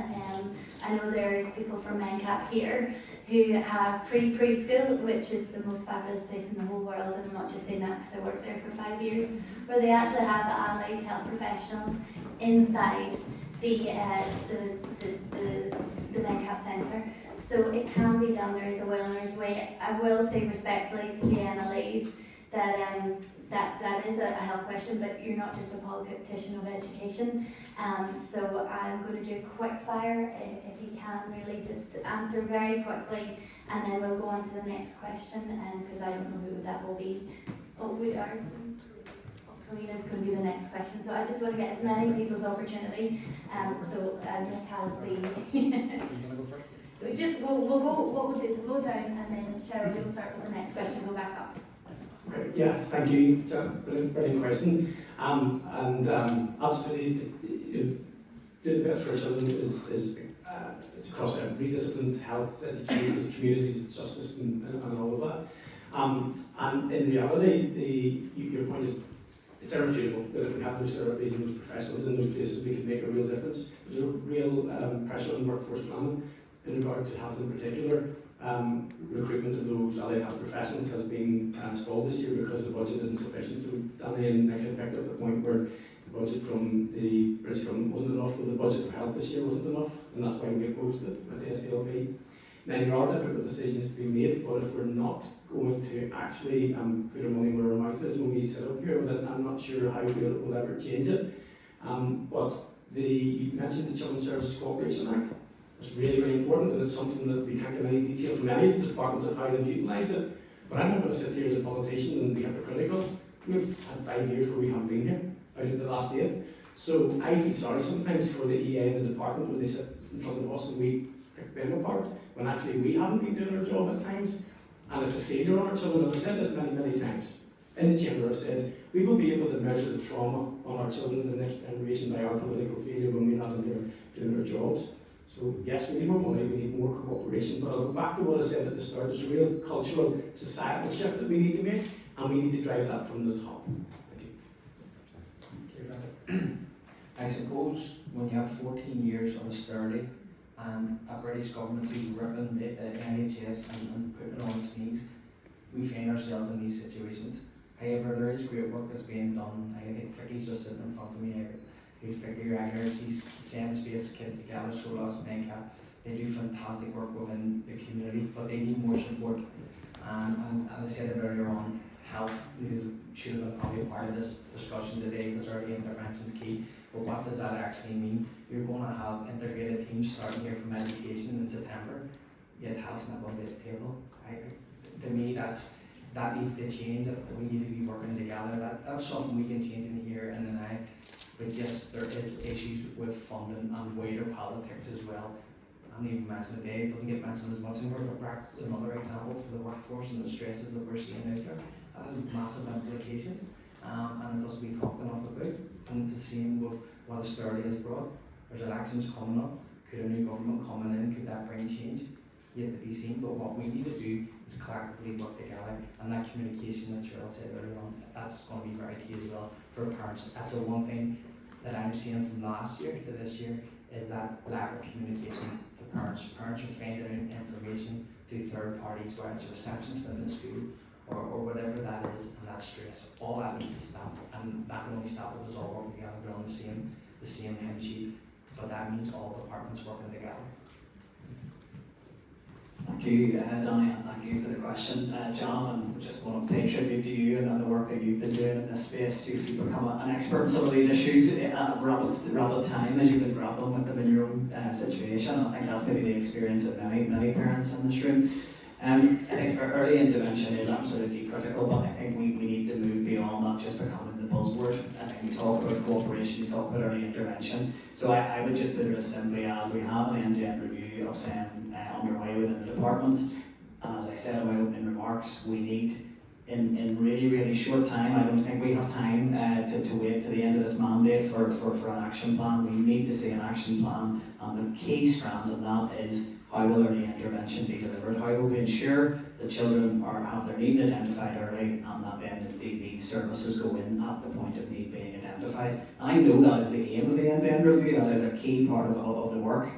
Speaker 1: I know there is people from MenCap here who have preschool, which is the most fabulous place in the whole world, and I'm not just saying that because I worked there for 5 years, where they actually have the allied health professionals inside the MenCap centre. So it can be done. There is a will and there's a way. I will say respectfully to the MLAs that that is a health question, but you're not just a politician of education. So I'm going to do a quick fire if you can really just answer very quickly, and then we'll go on to the next question, because I don't know who that will be. Karina's going to be the next question. So I just want to get as many people's opportunity. So just has the just we'll go down, and then Cheryl will start with the next question. Go back up.
Speaker 14: Yeah, thank you. It's a brilliant question. Absolutely, doing the best for children is it's across every discipline: health, education, communities, justice, and all of that. And in reality, your point is, it's irrefutable that if we have those therapies and those professionals in those places, we can make a real difference. There's a real pressure on workforce planning in regard to health in particular. Recruitment of those allied health professionals has been stalled this year because the budget isn't sufficient. So Danny and Nick had picked up the point where the budget from the British government wasn't enough, but the budget for health this year wasn't enough, and that's why we opposed it with the SDLP. Now there are difficult decisions to be made, but if we're not going to actually put our money where our mouth is when we sit up here, then I'm not sure how we'll ever change it. But you mentioned the Children's Services Cooperation Act. It's really, really important, and it's something that we can't get any detail from any of the departments of how they've utilised it. But I'm not going to sit here as a politician and be hypocritical. We've had 5 years where we haven't been here, out of the last 8. So I feel sorry sometimes for the EA and the department when they sit
Speaker 6: in front of us and we pick them apart, when actually we haven't been doing our job at times, and it's a failure on our children. And I've said this many, many times. In the chamber, I've said, we will be able to measure the trauma on our children in the next generation by our political failure when we're not in there doing our jobs. So yes, we need more money, we need more cooperation, but I'll go back to what I said at the start. There's a real cultural, societal shift that we need to make, and we need to drive that from the top. Thank you.
Speaker 21: I suppose when you have 14 years of austerity and a British government who's ripping the NHS and putting it on its knees, we find ourselves in these situations. However, there is great work that's being done. I think Vicky's just sitting in front of me. Who's Vicky Regular, she's SEN space kids together, so lost NCAP. They do fantastic work within the community, but they need more support. And I said it earlier on, health should have probably a part of this discussion today because early intervention is key. But what does that actually mean? You're going to have integrated teams starting here from education in September, yet health's not going to be at the table. To me, that needs to change. We need to be working together. That's something we can change in a year and an eye. But yes, there is issues with funding and wider politics as well. I didn't even mention it today, it doesn't get mentioned as much in work practice. It's another example for the workforce and the stresses that we're seeing out there. That has massive implications, and it doesn't be talked enough about. And it's the same with what austerity has brought. There's elections coming up. Could a new government coming in, could that bring change? Yet to be seen, but what we need to do is collectively work together, and that communication that Cherly said earlier on, that's going to be very key as well for parents. That's the one thing that I'm seeing from last year to this year is that lack of communication to parents. Parents are finding out information through third parties, whether it's a receptionist in the school or whatever that is, and that's stress. All that needs to stop, and that can only stop if us all working together on the same hymn sheet. But that means all departments working together.
Speaker 4: Thank you, Danny, and thank you for the question. Jonathan, I just want to pay tribute to you and the work that you've been doing in this space. You've become an expert in some of these issues at rapid time as you've been grappling with them in your own situation. I think that's maybe the experience of many parents in this room. I think early intervention is absolutely critical, but I think we need to move beyond that just becoming the buzzword. I think we talk about cooperation, we talk about early intervention. So I would just put it as simply as we have an end-to-end review of SEN underway within the department. And as I said in my opening remarks, we need, in really short time, I don't think we have time to wait to the end of this mandate for an action plan. We need to see an action plan, and the key strand of that is how will early intervention be delivered? How will we ensure that children have their needs identified early and that then the services go in at the point of need being identified? And I know that is the aim of the end-to-end review, that is a key part of the work,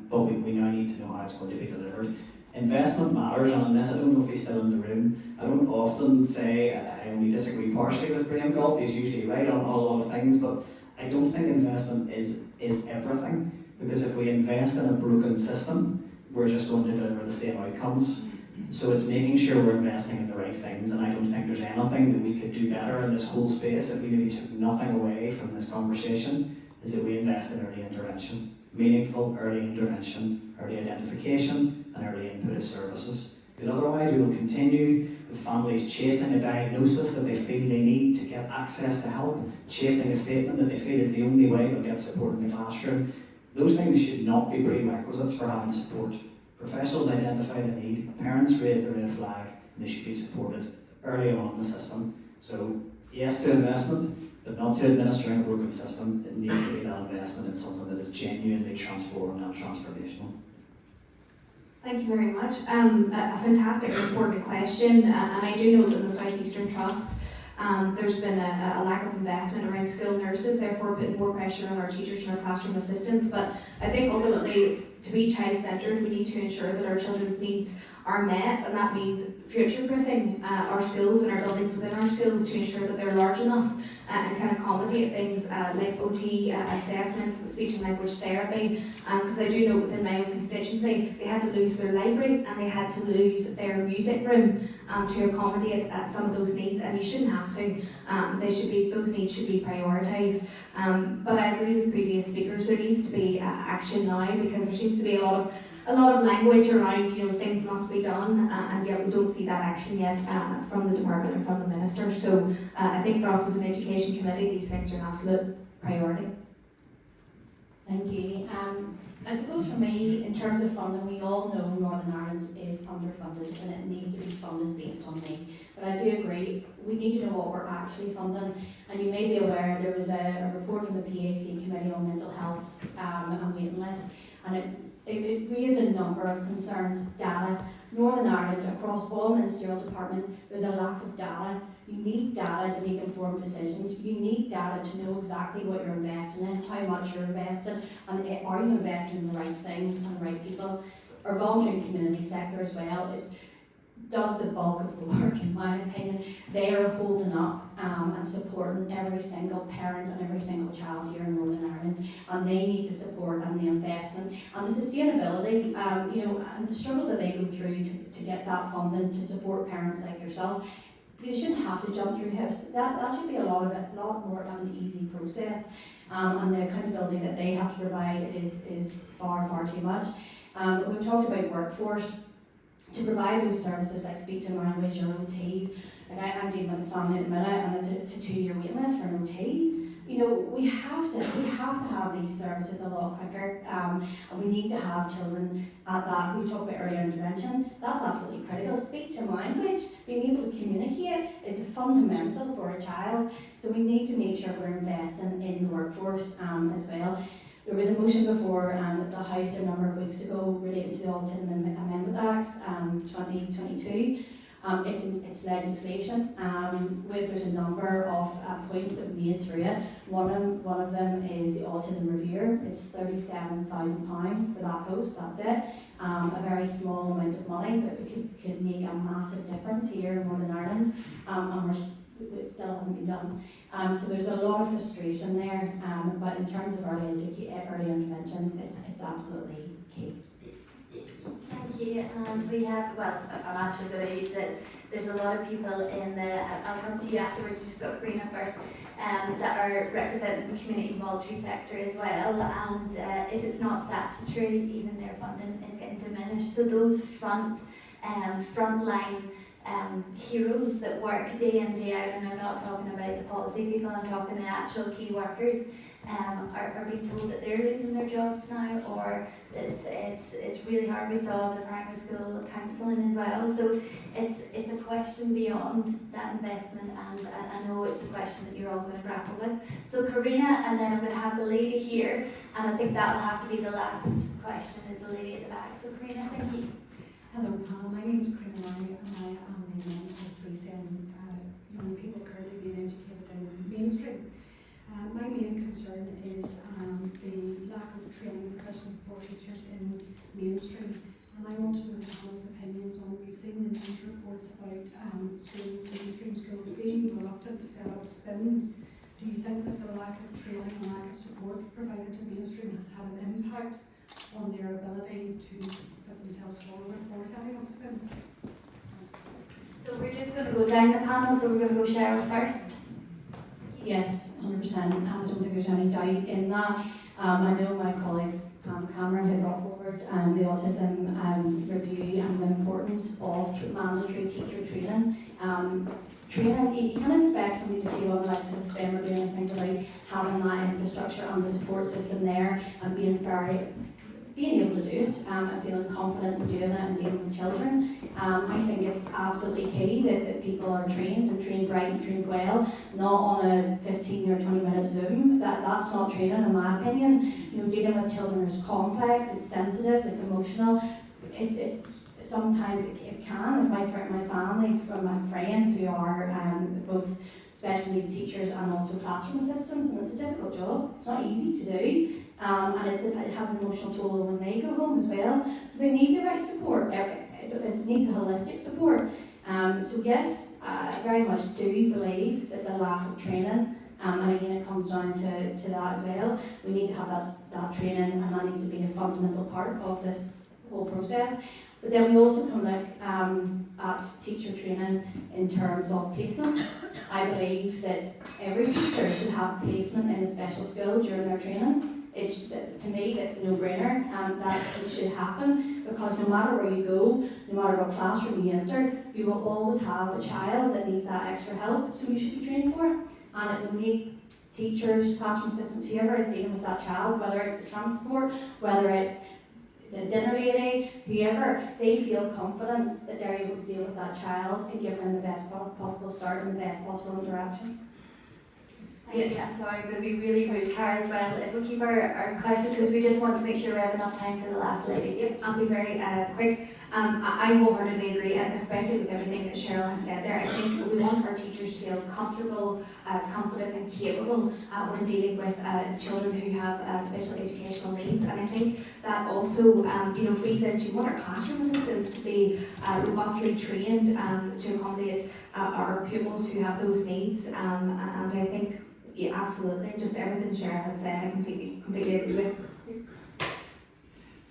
Speaker 4: but we now need to know how it's going to be delivered. Investment matters, and on this I don't know if he's still in the room. I don't often say I only disagree partially with Graham Galt. He's usually right on a lot of things, but I don't think investment is everything, because if we invest in a broken system, we're just going to deliver the same outcomes. So it's making sure we're investing in the right things, and I don't think there's anything that we could do better in this whole space if we maybe took nothing away from this conversation, is that we invest in early intervention. Meaningful early intervention, early identification, and early input of services. Because otherwise we will continue with families chasing a diagnosis that they feel they need to get access to help, chasing a statement that they feel is the only way they'll get support in the classroom. Those things should not be prerequisites for having support. Professionals identify the need, parents raise the red flag, and they should be supported early on in the system. So yes to investment, but not to administering a broken system. It needs to be that investment in something that is genuinely transformed and transformational.
Speaker 3: Thank you very much. A fantastic and important question, and I do know that in the South Eastern Trust there's been a lack of investment around school nurses, therefore putting more pressure on our teachers and our classroom assistants. But I think ultimately, to be child-centred, we need to ensure that our children's needs are met, and that means future-proofing our schools and our buildings within our schools to ensure that they're large enough and can accommodate things like OT assessments, speech and language therapy, because I do know within my own constituency they had to lose their library and they had to lose their music room to accommodate some of those needs, and you shouldn't have to. Those needs should be prioritised. But I agree with previous speakers, there needs to be action now, because there seems to be a lot of language around, things must be done, and yet we don't see that action yet from the department and from the minister. So I think for us as an education committee, these things are an absolute priority.
Speaker 22: Thank you. I suppose for me, in terms of funding, we all know Northern Ireland is underfunded and it needs to be funded based on need. But I do agree, we need to know what we're actually funding. And you may be aware there was a report from the PAC Committee on Mental Health and waiting lists, and it raised a number of concerns. Data, Northern Ireland, across all ministerial departments, there's a lack of data. You need data to make informed decisions. You need data to know exactly what you're investing in, how much you're investing, and are you investing in the right things and the right people. Our voluntary community sector as well does the bulk of the work, in my opinion. They are holding up and supporting every single parent and every single child here in Northern Ireland, and they need the support and the investment and the sustainability, and the struggles that they go through to get that funding to support parents like yourself. They shouldn't have to jump through hoops. That should be a lot more of an easy process, and the accountability that they have to provide is far too much. We've talked about workforce. To provide those services like speech and language or OTs, like I'm dealing with a family at the minute, and it's a 2-year waiting list for an OT. We have to have these services a lot quicker, and we need to have children at that. We talk about early intervention. That's absolutely critical. Speech and language, being able to communicate, is fundamental for a child. So we need to make sure we're investing in the workforce as well. There was a motion before the House a number of weeks ago related to the Autism Amendment Act 2022. It's legislation. There's a number of points that we made through it. One of them is the Autism Reviewer. It's £37,000 for that post. That's it. A very small amount of money, but it could make a massive difference here in Northern Ireland, and it still hasn't been done. So there's a lot of frustration there, but in terms of early intervention, it's absolutely key.
Speaker 1: Thank you. And we have, I'm actually going to use it. There's a lot of people in I'll come to you afterwards, just got Karina first, that are representing the community voluntary sector as well. And if it's not statutory, even their funding is getting diminished. So those frontline heroes that work day in, day out, and I'm not talking about the policy people, I'm talking the actual key workers, are being told that they're losing their jobs now, or it's really hard. We saw the primary school counselling as well, so it's a question beyond that investment, and I know it's a question that you're all going to grapple with. So Karina, and then I'm going to have the lady here, and I think that will have to be the last question, is the lady at the back. So Karina, thank you.
Speaker 7: Hello panel, my name is Karina and I am the mentor of SEN young people currently being educated in the mainstream. My main concern is the lack of training and provision for teachers in mainstream, and I want to know the panel's opinions on, we've seen the news reports about schools, mainstream schools being reluctant to set up SINs. Do you think that the lack of training and lack of support provided to mainstream has had an impact on their ability to put themselves forward for setting up SINs?
Speaker 1: So we're just going to go down the panel, so we're going to go Cheryl first.
Speaker 22: Yes, 100%. I don't think there's any doubt in that. I know my colleague Cameron had brought forward the autism review and the importance of mandatory teacher training. You can't expect somebody to take on the likes of a SPEM or do anything without having that infrastructure and the support system there and being able to do it and feeling confident in doing it and dealing with children. I think it's absolutely key that people are trained and trained right and trained well, not on a 15 or 20 minute Zoom. That's not training in my opinion. Dealing with children is complex, it's sensitive, it's emotional. It's sometimes it can, my family, from my friends who are both special needs teachers and also classroom assistants, and it's a difficult job. It's not easy to do. And it has an emotional toll when they go home as well. So they need the right support. It needs a holistic support. So yes, I very much do believe that the lack of training, and again it comes down to that as well. We need to have that training, and that needs to be a fundamental part of this whole process. But then we also can look at teacher training in terms of placements. I believe that every teacher should have placement in a special school during their training. To me, that's a no-brainer, that it should happen, because no matter where you go, no matter what classroom you enter, you will always have a child that needs that extra help, so you should be trained for it. And it will make teachers, classroom assistants, whoever is dealing with that child, whether it's the transport, whether it's the dinner lady, whoever, they feel confident that they're able to deal with that child and give them the best possible start and the best possible interaction.
Speaker 3: Yeah, sorry, I'm going to be really rude, Cara, as well. If we keep our questions, because we just want to make sure we have enough time for the last lady. Yep, I'll be very quick. I wholeheartedly agree, and especially with everything that Cheryl has said there. I think we want our teachers to feel comfortable, confident, and capable when dealing with children who have special educational needs. And I think that also, feeds into what our classroom assistants to be robustly trained to accommodate our pupils who have those needs. And I think. Yeah, absolutely. Just everything Cheryl had said, I completely agree with.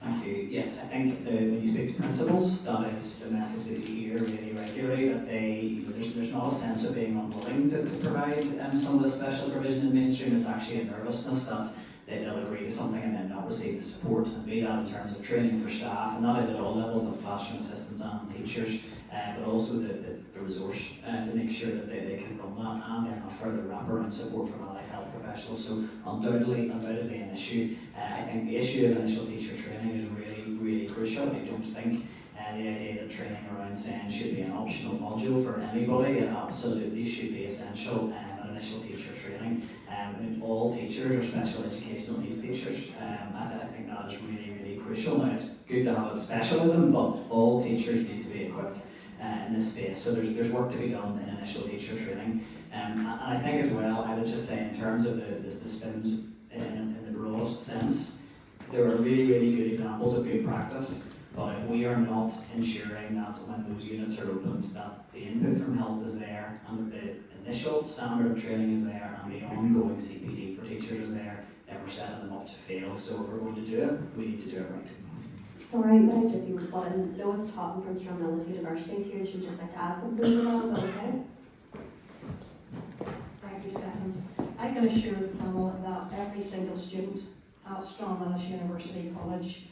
Speaker 4: Thank you. Yes, I think when you speak to principals, that is the message that you hear really regularly, that there's not a sense of being unwilling to provide some of the special provision in mainstream. It's actually a nervousness that they'll agree to something and then not receive the support, and be that in terms of training for staff, and that is at all levels, as classroom assistants and teachers, but also the resource to make sure that they can run that, and then a further wraparound support from allied health professionals. So undoubtedly an issue. I think the issue of initial teacher training is really crucial. I don't think the idea that training around SEN should be an optional module for anybody. It absolutely should be essential initial teacher training. All teachers are special educational needs teachers. I think that is really crucial. Now, it's good to have a specialism, but all teachers need to be equipped in this space. So there's work to be done in initial teacher training. And I think as well, I would just say in terms of the SPIMS in the broadest sense, there are really good examples of good practice. But if we are not ensuring that when those units are opened, that the input from health is there, and that the initial standard of training is there, and the ongoing CPD for teachers is there, then we're setting them up to fail. So if we're going to do it, we need to do it right.
Speaker 5: Sorry, but I just been putting Lois Totten from Stormont University here, and she would just like to add something to that. Is that okay?
Speaker 8: 30 seconds. I can assure the panel that every single student at Stormont University College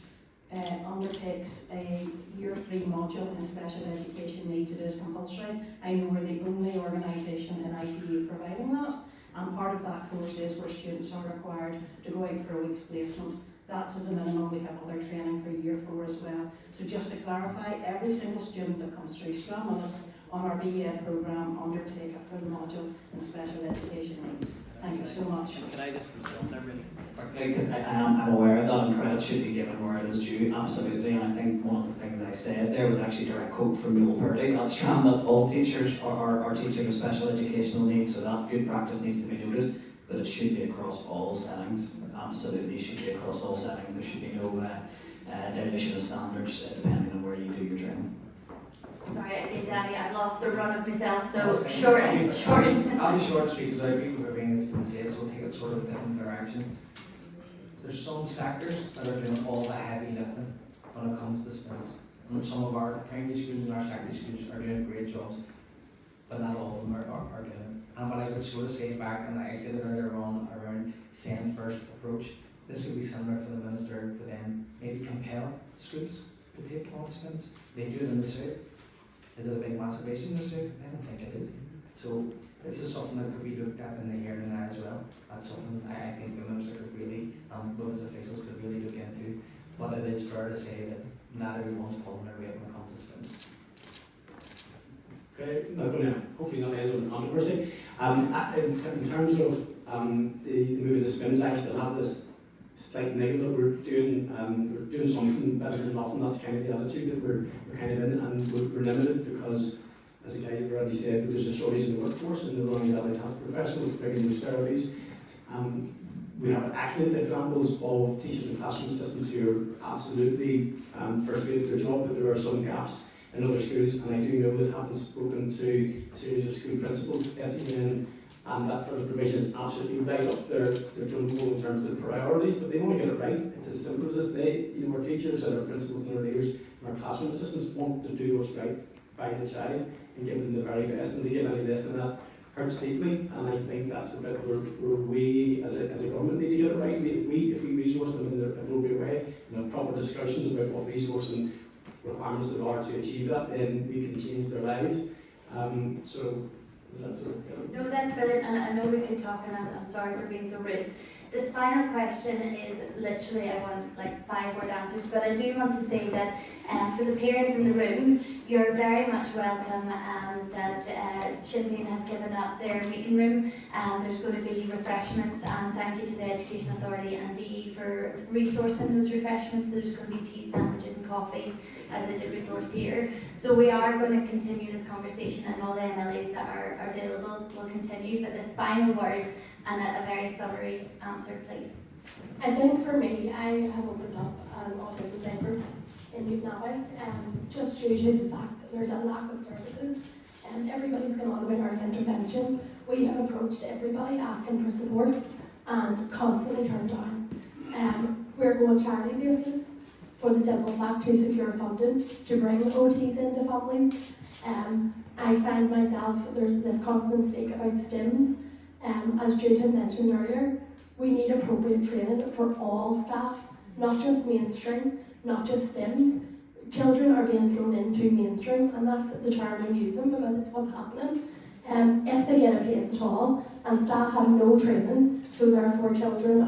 Speaker 8: undertakes a year 3 module in special education needs. It is compulsory. I know we're the only organisation in ITU providing that, and part of that course is where students are required to go out for a week's placement. That's as a minimum. We have other training for year 4 as well. So just to clarify, every single student that comes through Stormont on our BEd programme undertake a full module in special education needs. Thank you so much.
Speaker 4: Can I just respond there really quickly? Because I'm aware that and credit should be given where it is due, absolutely. And I think one of the things I said there was actually a direct quote from Noel Purdy at Strand, that all teachers are teachers with special educational needs, so that good practice needs to be noted, but it should be across all settings. Absolutely should be across all settings. There should be no dilution of standards depending on where you do your training.
Speaker 3: Sorry, again, Danny, I've lost the run of myself, so short.
Speaker 21: I'll be short and sweet because I agree with everything that's been said, so we'll take it sort of a different direction. There's some sectors that are doing all the heavy lifting when it comes to skills. And some of our primary schools and our secondary schools are doing great jobs, but not all of them are doing it. And what I would sort of say back, and I said it earlier on around SEN first approach, this would be similar for the minister to then maybe compel schools to take on SPIMS. They do it in the South. Is it a big massive issue in the South? I don't think it is. So this is something that could be looked at in the here and now as well. That's something I think the minister could really, both as officials could really look into. But it is fair to say that not everyone's pulling their weight when it comes to SPIMS.
Speaker 6: Okay, hopefully not end on a controversy. In terms of the moving the SPIMS, I still have this slight negative that we're doing something better than nothing. That's kind of the attitude that we're kind of in, and we're limited because, as the guys have already said, there's a shortage in the workforce and the running allied health professionals bringing those therapies. We have excellent examples of teachers and classroom assistants who are absolutely first rate at their job, but there are some gaps in other schools, and I do know that having spoken to a series of school principals, SEN, and that further provision is absolutely right up their totem pole in terms of the priorities, but they want to get it right. It's as simple as this. Our teachers and our principals and our leaders and our classroom assistants want to do what's right by the child and give them the very best, and to give any less than that hurts deeply. And I think that's the bit where we as a government need to get it right. If we resource them in the appropriate way, proper discussions about what resource and requirements there are to achieve that, then we can change their lives. So Is that sort of,
Speaker 1: No, that's brilliant, and I know we could talk, and I'm sorry for being so rude. This final question is literally, I want like 5-word answers, but I do want to say that for the parents in the room, you're very much welcome, that Sinn have given up their meeting room, there's going to be refreshments, and thank you to the Education Authority and DE for resourcing those refreshments. So there's going to be tea, sandwiches and coffees as they did resource here. So we are going to continue this conversation, and all the MLAs that are available will continue, but this final word and a very summary answer, please.
Speaker 9: I think for me, I have opened up an autism centre in Newton, just due to the fact that there's a lack of services. Everybody's gone on about early intervention. We have approached everybody asking for support and constantly turned down. We're going charity basis for the simple fact to secure funding to bring OTs into families. I find myself, there's this constant speak about STEMs. As Jude had mentioned earlier, we need appropriate training for all staff, not just mainstream, not just STEMs. Children are being thrown into mainstream, and that's the term I'm using because it's what's happening. If they get a place at all, and staff have no training, so therefore children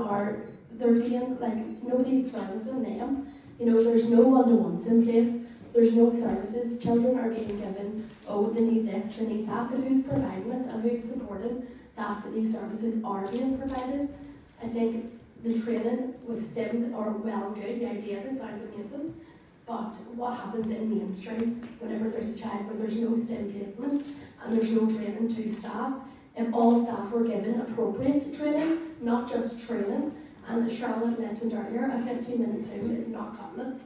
Speaker 9: they're being, like, nobody's servicing them. You know, there's no one-to-ones in place, there's no services, children are being given, oh, they need this, they need that, but who's providing it and who's supporting that these services are being provided? I think the training with STEMs are well and good, the idea of it sounds amazing, but what happens in mainstream whenever there's a child where there's no STEM placement and there's no training to staff? If all staff were given appropriate training, not just training, and as Charlotte mentioned earlier, a 15-minute Zoom is not cutting it.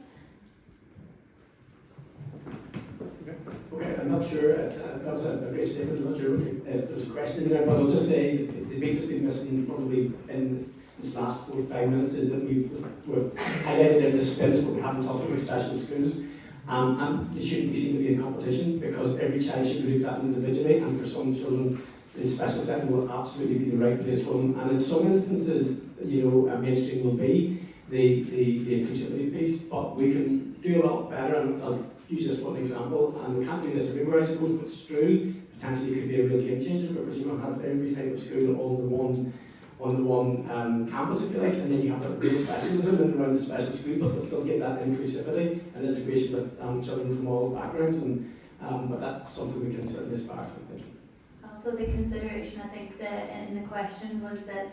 Speaker 6: Okay, I'm not sure, that was a great statement, I'm not sure if there's a question in there, but I'll just say the piece that's been missing probably in this last 45 minutes is that we've highlighted in the STEMs, but we haven't talked about special schools. And it shouldn't be seen to be a competition because every child should be looked at individually, and for some children, the special setting will absolutely be the right place for them. And in some instances, you know, a mainstream will be the inclusivity piece, but we can do a lot better, and I'll use this one example, and we can't do this everywhere, I suppose, but Strew potentially could be a real game changer because you don't have every type of school on the one campus, if you like, and then you have that real specialism in around the special school, but they'll still get that inclusivity and integration with children from all backgrounds, and but that's something we can certainly aspire to, I think.
Speaker 1: Also, the consideration, I think, in the question was that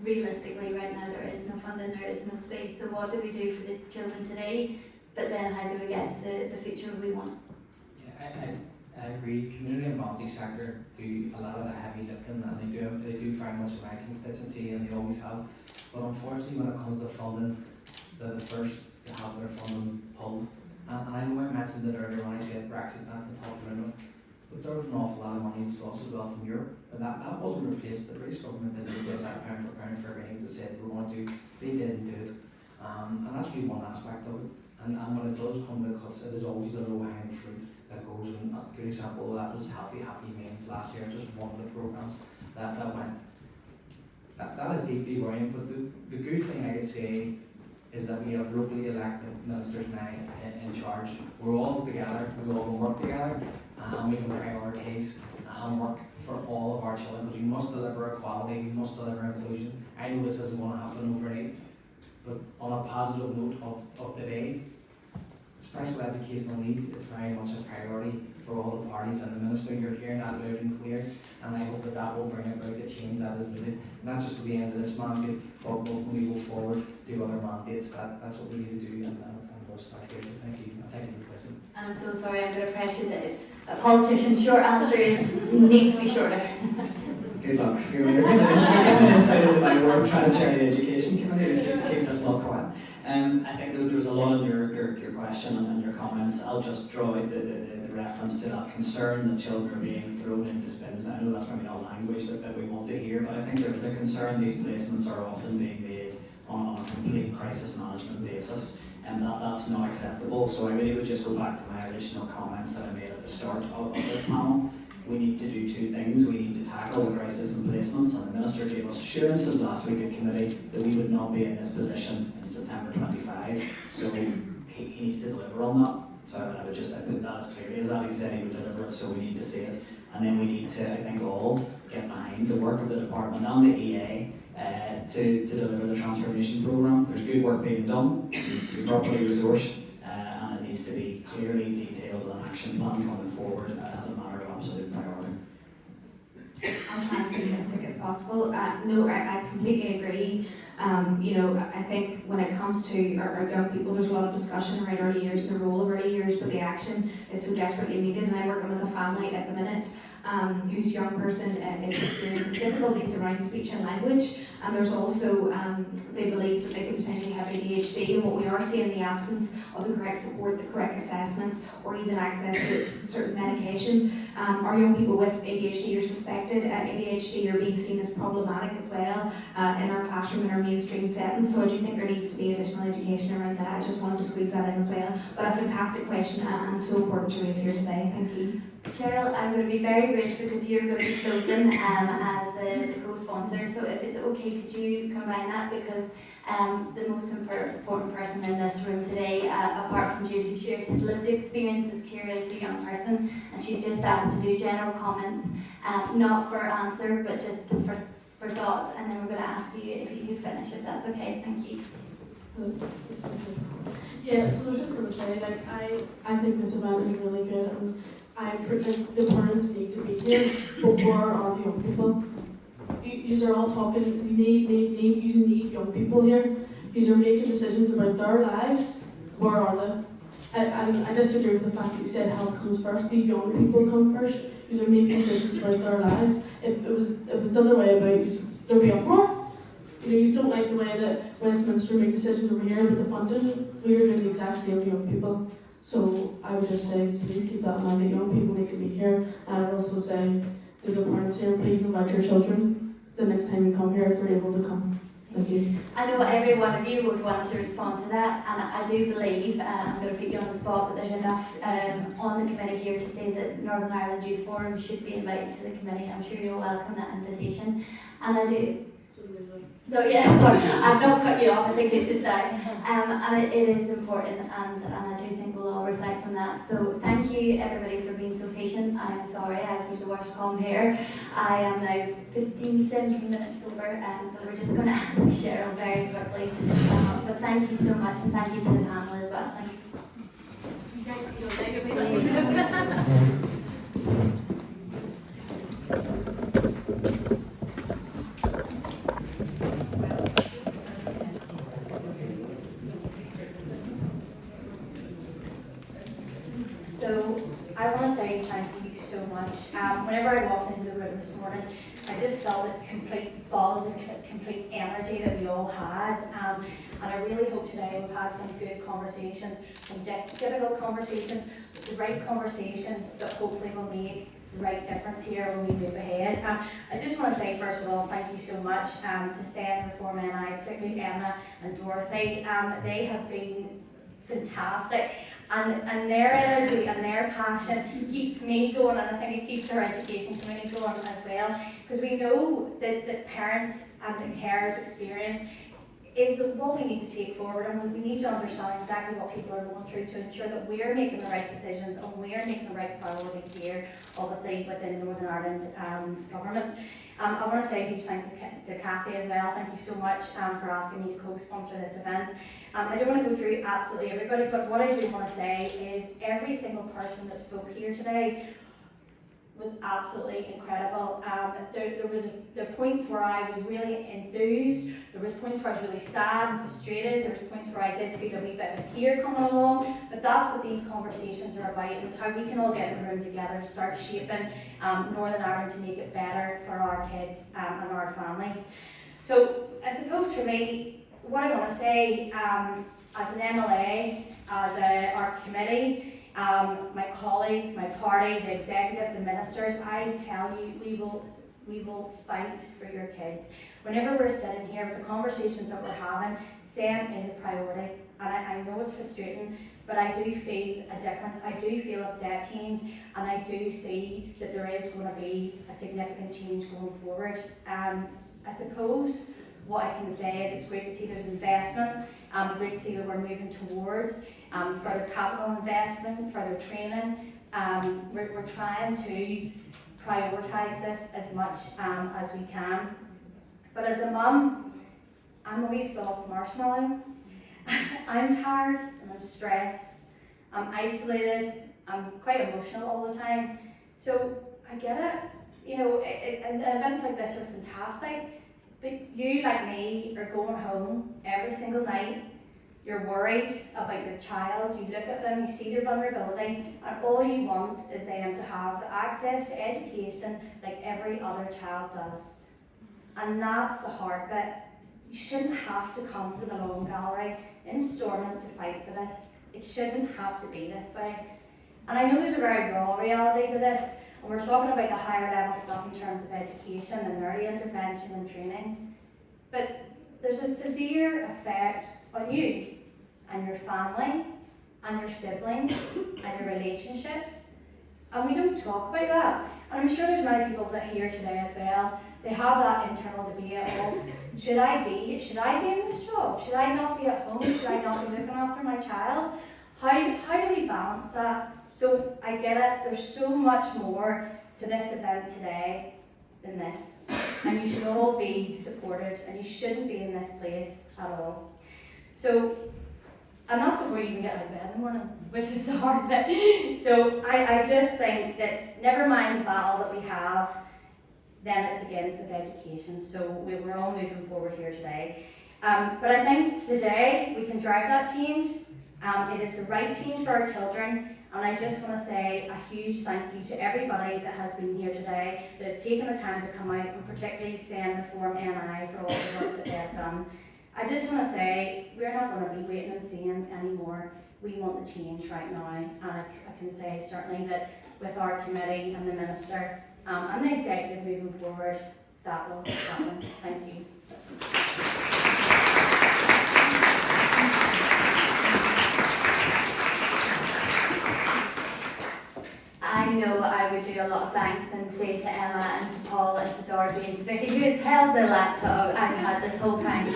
Speaker 1: realistically, right now, there is no funding, there is no space. So, what do we do for the children today? But then, how do we get to the future we want?
Speaker 21: Yeah, I agree. Community and voluntary sector do a lot of the heavy lifting, and they do very much in my constituency, and they always have. But unfortunately, when it comes to funding, they're the first to have their funding pulled. And I know I mentioned it earlier when I said Brexit not been talked around of, but there was an awful lot of money lost as well from Europe, but that wasn't replaced. The British government didn't replace that pound for everything they said they were going to do. They didn't do it, and that's really one aspect of it. And when it does come to cuts, it is always the low-hanging fruit that goes. And a good example of that was Happy Means last year, just one of the programs that went. That is deeply worrying. But the good thing I could say is that we have locally elected ministers now in charge. We're all together, we all work together, and we can prioritise and work for all of our children. We must deliver equality, we must deliver inclusion. I know this isn't going to happen overnight, but on a positive note of the day, special educational needs is very much a priority for all the parties, and the Minister, you're hearing that loud and clear, and I hope that will bring about the change that is needed, not just at the end of this mandate, but when we go forward to other mandates. That's what we need to do, and we'll start here. So thank you. Thank you, President.
Speaker 1: And I'm so sorry, I'm going to pressure that it's a politician's short answer needs to be shorter.
Speaker 4: Good luck. You're getting inside my work trying to chair the Education Committee to keep this all quiet. I think there was a lot in your question and your comments. I'll just draw out the reference to that concern that children are being thrown into spins. I know that's probably not language that we want to hear, but I think there is a concern these placements are often being made on a complete crisis management basis, and that's not acceptable. So I really would just go back to my original comments that I made at the start of this panel. We need to do two things. We need to tackle the crisis in placements, and the Minister gave us assurances last week at committee that we would not be in this position in September 25, so he needs to deliver on that. So I would just put that as clearly as that. He said he would deliver it, so we need to see it. And then we need to, I think, all get behind the work of the department and the EA to deliver the transformation programme. There's good work being done, it needs to be properly resourced, and it needs to be clearly detailed with an action plan coming forward as a matter of absolute priority.
Speaker 3: I'll try and be as quick as possible. No, I completely agree. I think when it comes to our young people, there's a lot of discussion around early years and the role of early years, but the action is so desperately needed. And I'm working with a family at the minute whose young person is experiencing difficulties around speech and language. And there's also, they believe that they could potentially have ADHD, and what we are seeing in the absence of the correct support, the correct assessments, or even access to certain medications. Our young people with ADHD or suspected ADHD are being seen as problematic as well in our classroom, in our mainstream settings. So I do think there needs to be additional education around that. I just wanted to squeeze that in as well. But a fantastic question and so important to raise here today. Thank you.
Speaker 1: Cheryl, I'm going to be very grateful because you're going to be chosen as the co-sponsor. So if it's okay, could you combine that? Because the most important person in this room today, apart from Jude, who shared his lived experience, is Ciara as a young person, and she's just asked to do general comments, not for answer, but just for thought, and then we're going to ask you if you could finish, if that's okay. Thank you.
Speaker 9: Yeah, so I was just going to say, I think this event is really good, and I think the parents need to be here, but where are the young people? You are all talking, you need young people here. You are making decisions about their lives. Where are they? And I disagree with the fact that you said health comes first. The young people come first. You are making decisions about their lives. If it was the other way about, there'd be uproar. You don't like the way that Westminster make decisions over here with the funding. We are doing the exact same to young people. So I would just say, please keep that in mind, that young people need to be here. And I'd also say to the parents here, please invite your children the next time you come here if they're able to come. Thank you.
Speaker 1: I know every one of you would want to respond to that, and I do believe, I'm going to put you on the spot, but there's enough on the committee here to say that Northern Ireland Youth Forum should be invited to the committee. I'm sure you'll welcome that invitation. And I do. So yeah, sorry, I've not cut you off, I think it's just that. And it is important, and I do think we'll all reflect on that. So thank you everybody for being so patient. I'm sorry, I've been the worst calm here. I am now 17 minutes over, so we're just going to ask Cheryl very quickly to come up. So thank you so much, and thank you to the panel as well. Thank you. You guys can go take a So I want to say thank you so much. Whenever I walked into the room this morning, I just felt this complete buzz and complete energy that we all had. And I really hope today we've had some good conversations, some difficult conversations, the right conversations that hopefully will make the right difference here when we move ahead. I just want to say, first of all, thank you so much to Sinn, the 4 men, particularly Emma and Dorothy. They have been fantastic. And their energy and their passion keeps me going, and I think it keeps our education community going as well, because we know that parents and the carers' experience is what we need to take forward, and we need to understand exactly what people are going through to ensure that we're making the right decisions and we're making the right priorities here, obviously within Northern Ireland government. I want to say a huge thank you to Cathy as well. Thank you so much for asking me to co-sponsor this event. I don't want to go through absolutely everybody, but what I do want to say is every single person that spoke here today was absolutely incredible. There was the points where I was really enthused. There was points where I was really sad and frustrated. There was points where I did feel a wee bit of a tear coming along. But that's what these conversations are about. It's how we can all get in the room together to start shaping Northern Ireland to make it better for our kids and our families. So I suppose for me, what I want to say as an MLA, as our committee, my colleagues, my party, the executive, the ministers, I tell you, we will fight for your kids. Whenever we're sitting here with the conversations that we're having, SEN is a priority, and I know it's frustrating, but I do feel a difference. I do feel a step change, and I do see that there is going to be a significant change going forward. I suppose what I can say is it's great to see there's investment, great to see that we're moving towards further capital investment, further training. We're trying to
Speaker 22: prioritise this as much as we can. But as a mum, I'm a wee soft marshmallow. I'm tired and I'm stressed, I'm isolated, I'm quite emotional all the time. So I get it. You know, and events like this are fantastic, but you, like me, are going home every single night. You're worried about your child, you look at them, you see their vulnerability, and all you want is them to have the access to education like every other child does. And that's the hard bit. You shouldn't have to come to the Long Gallery in Stormont to fight for this. It shouldn't have to be this way. And I know there's a very raw reality to this, and we're talking about the higher level stuff in terms of education and early intervention and training, but there's a severe effect on you and your family and your siblings and your relationships, and we don't talk about that. And I'm sure there's many people that are here today as well. They have that internal debate of, should I be in this job? Should I not be at home? Should I not be looking after my child? How do we balance that? So I get it, there's so much more to this event today than this. And you should all be supported, and you shouldn't be in this place at all. So, and that's before you even get out of bed in the morning, which is the hard bit. So I just think that never mind the battle that we have, then it begins with education. So we're all moving forward here today. But I think today we can drive that change. It is the right change for our children. And I just want to say a huge thank you to everybody that has been here today, that has taken the time to come out, and particularly SEN Reform NI for all the work that they've done. I just want to say, we're not going to be waiting and seeing anymore. We want the change right now. And I can say certainly that with our committee and the Minister and the Executive moving forward, that will happen. Thank you.
Speaker 1: I know I would do a lot of thanks and say to Emma and to Paul and to Dorothy and to Vicky, who has held the laptop I've had this whole time,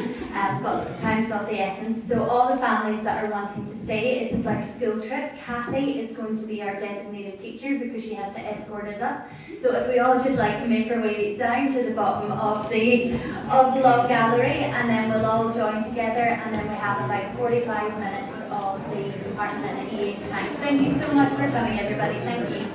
Speaker 1: but time's of the essence. So all the families that are wanting to stay, it's like a school trip. Cathy is going to be our designated teacher because she has to escort us up. So if we all just like to make our way down to the bottom of the Love Gallery, and then we'll all join together, and then we have about 45 minutes of the department and the EA's time. Thank you so much for coming, everybody. Thank you.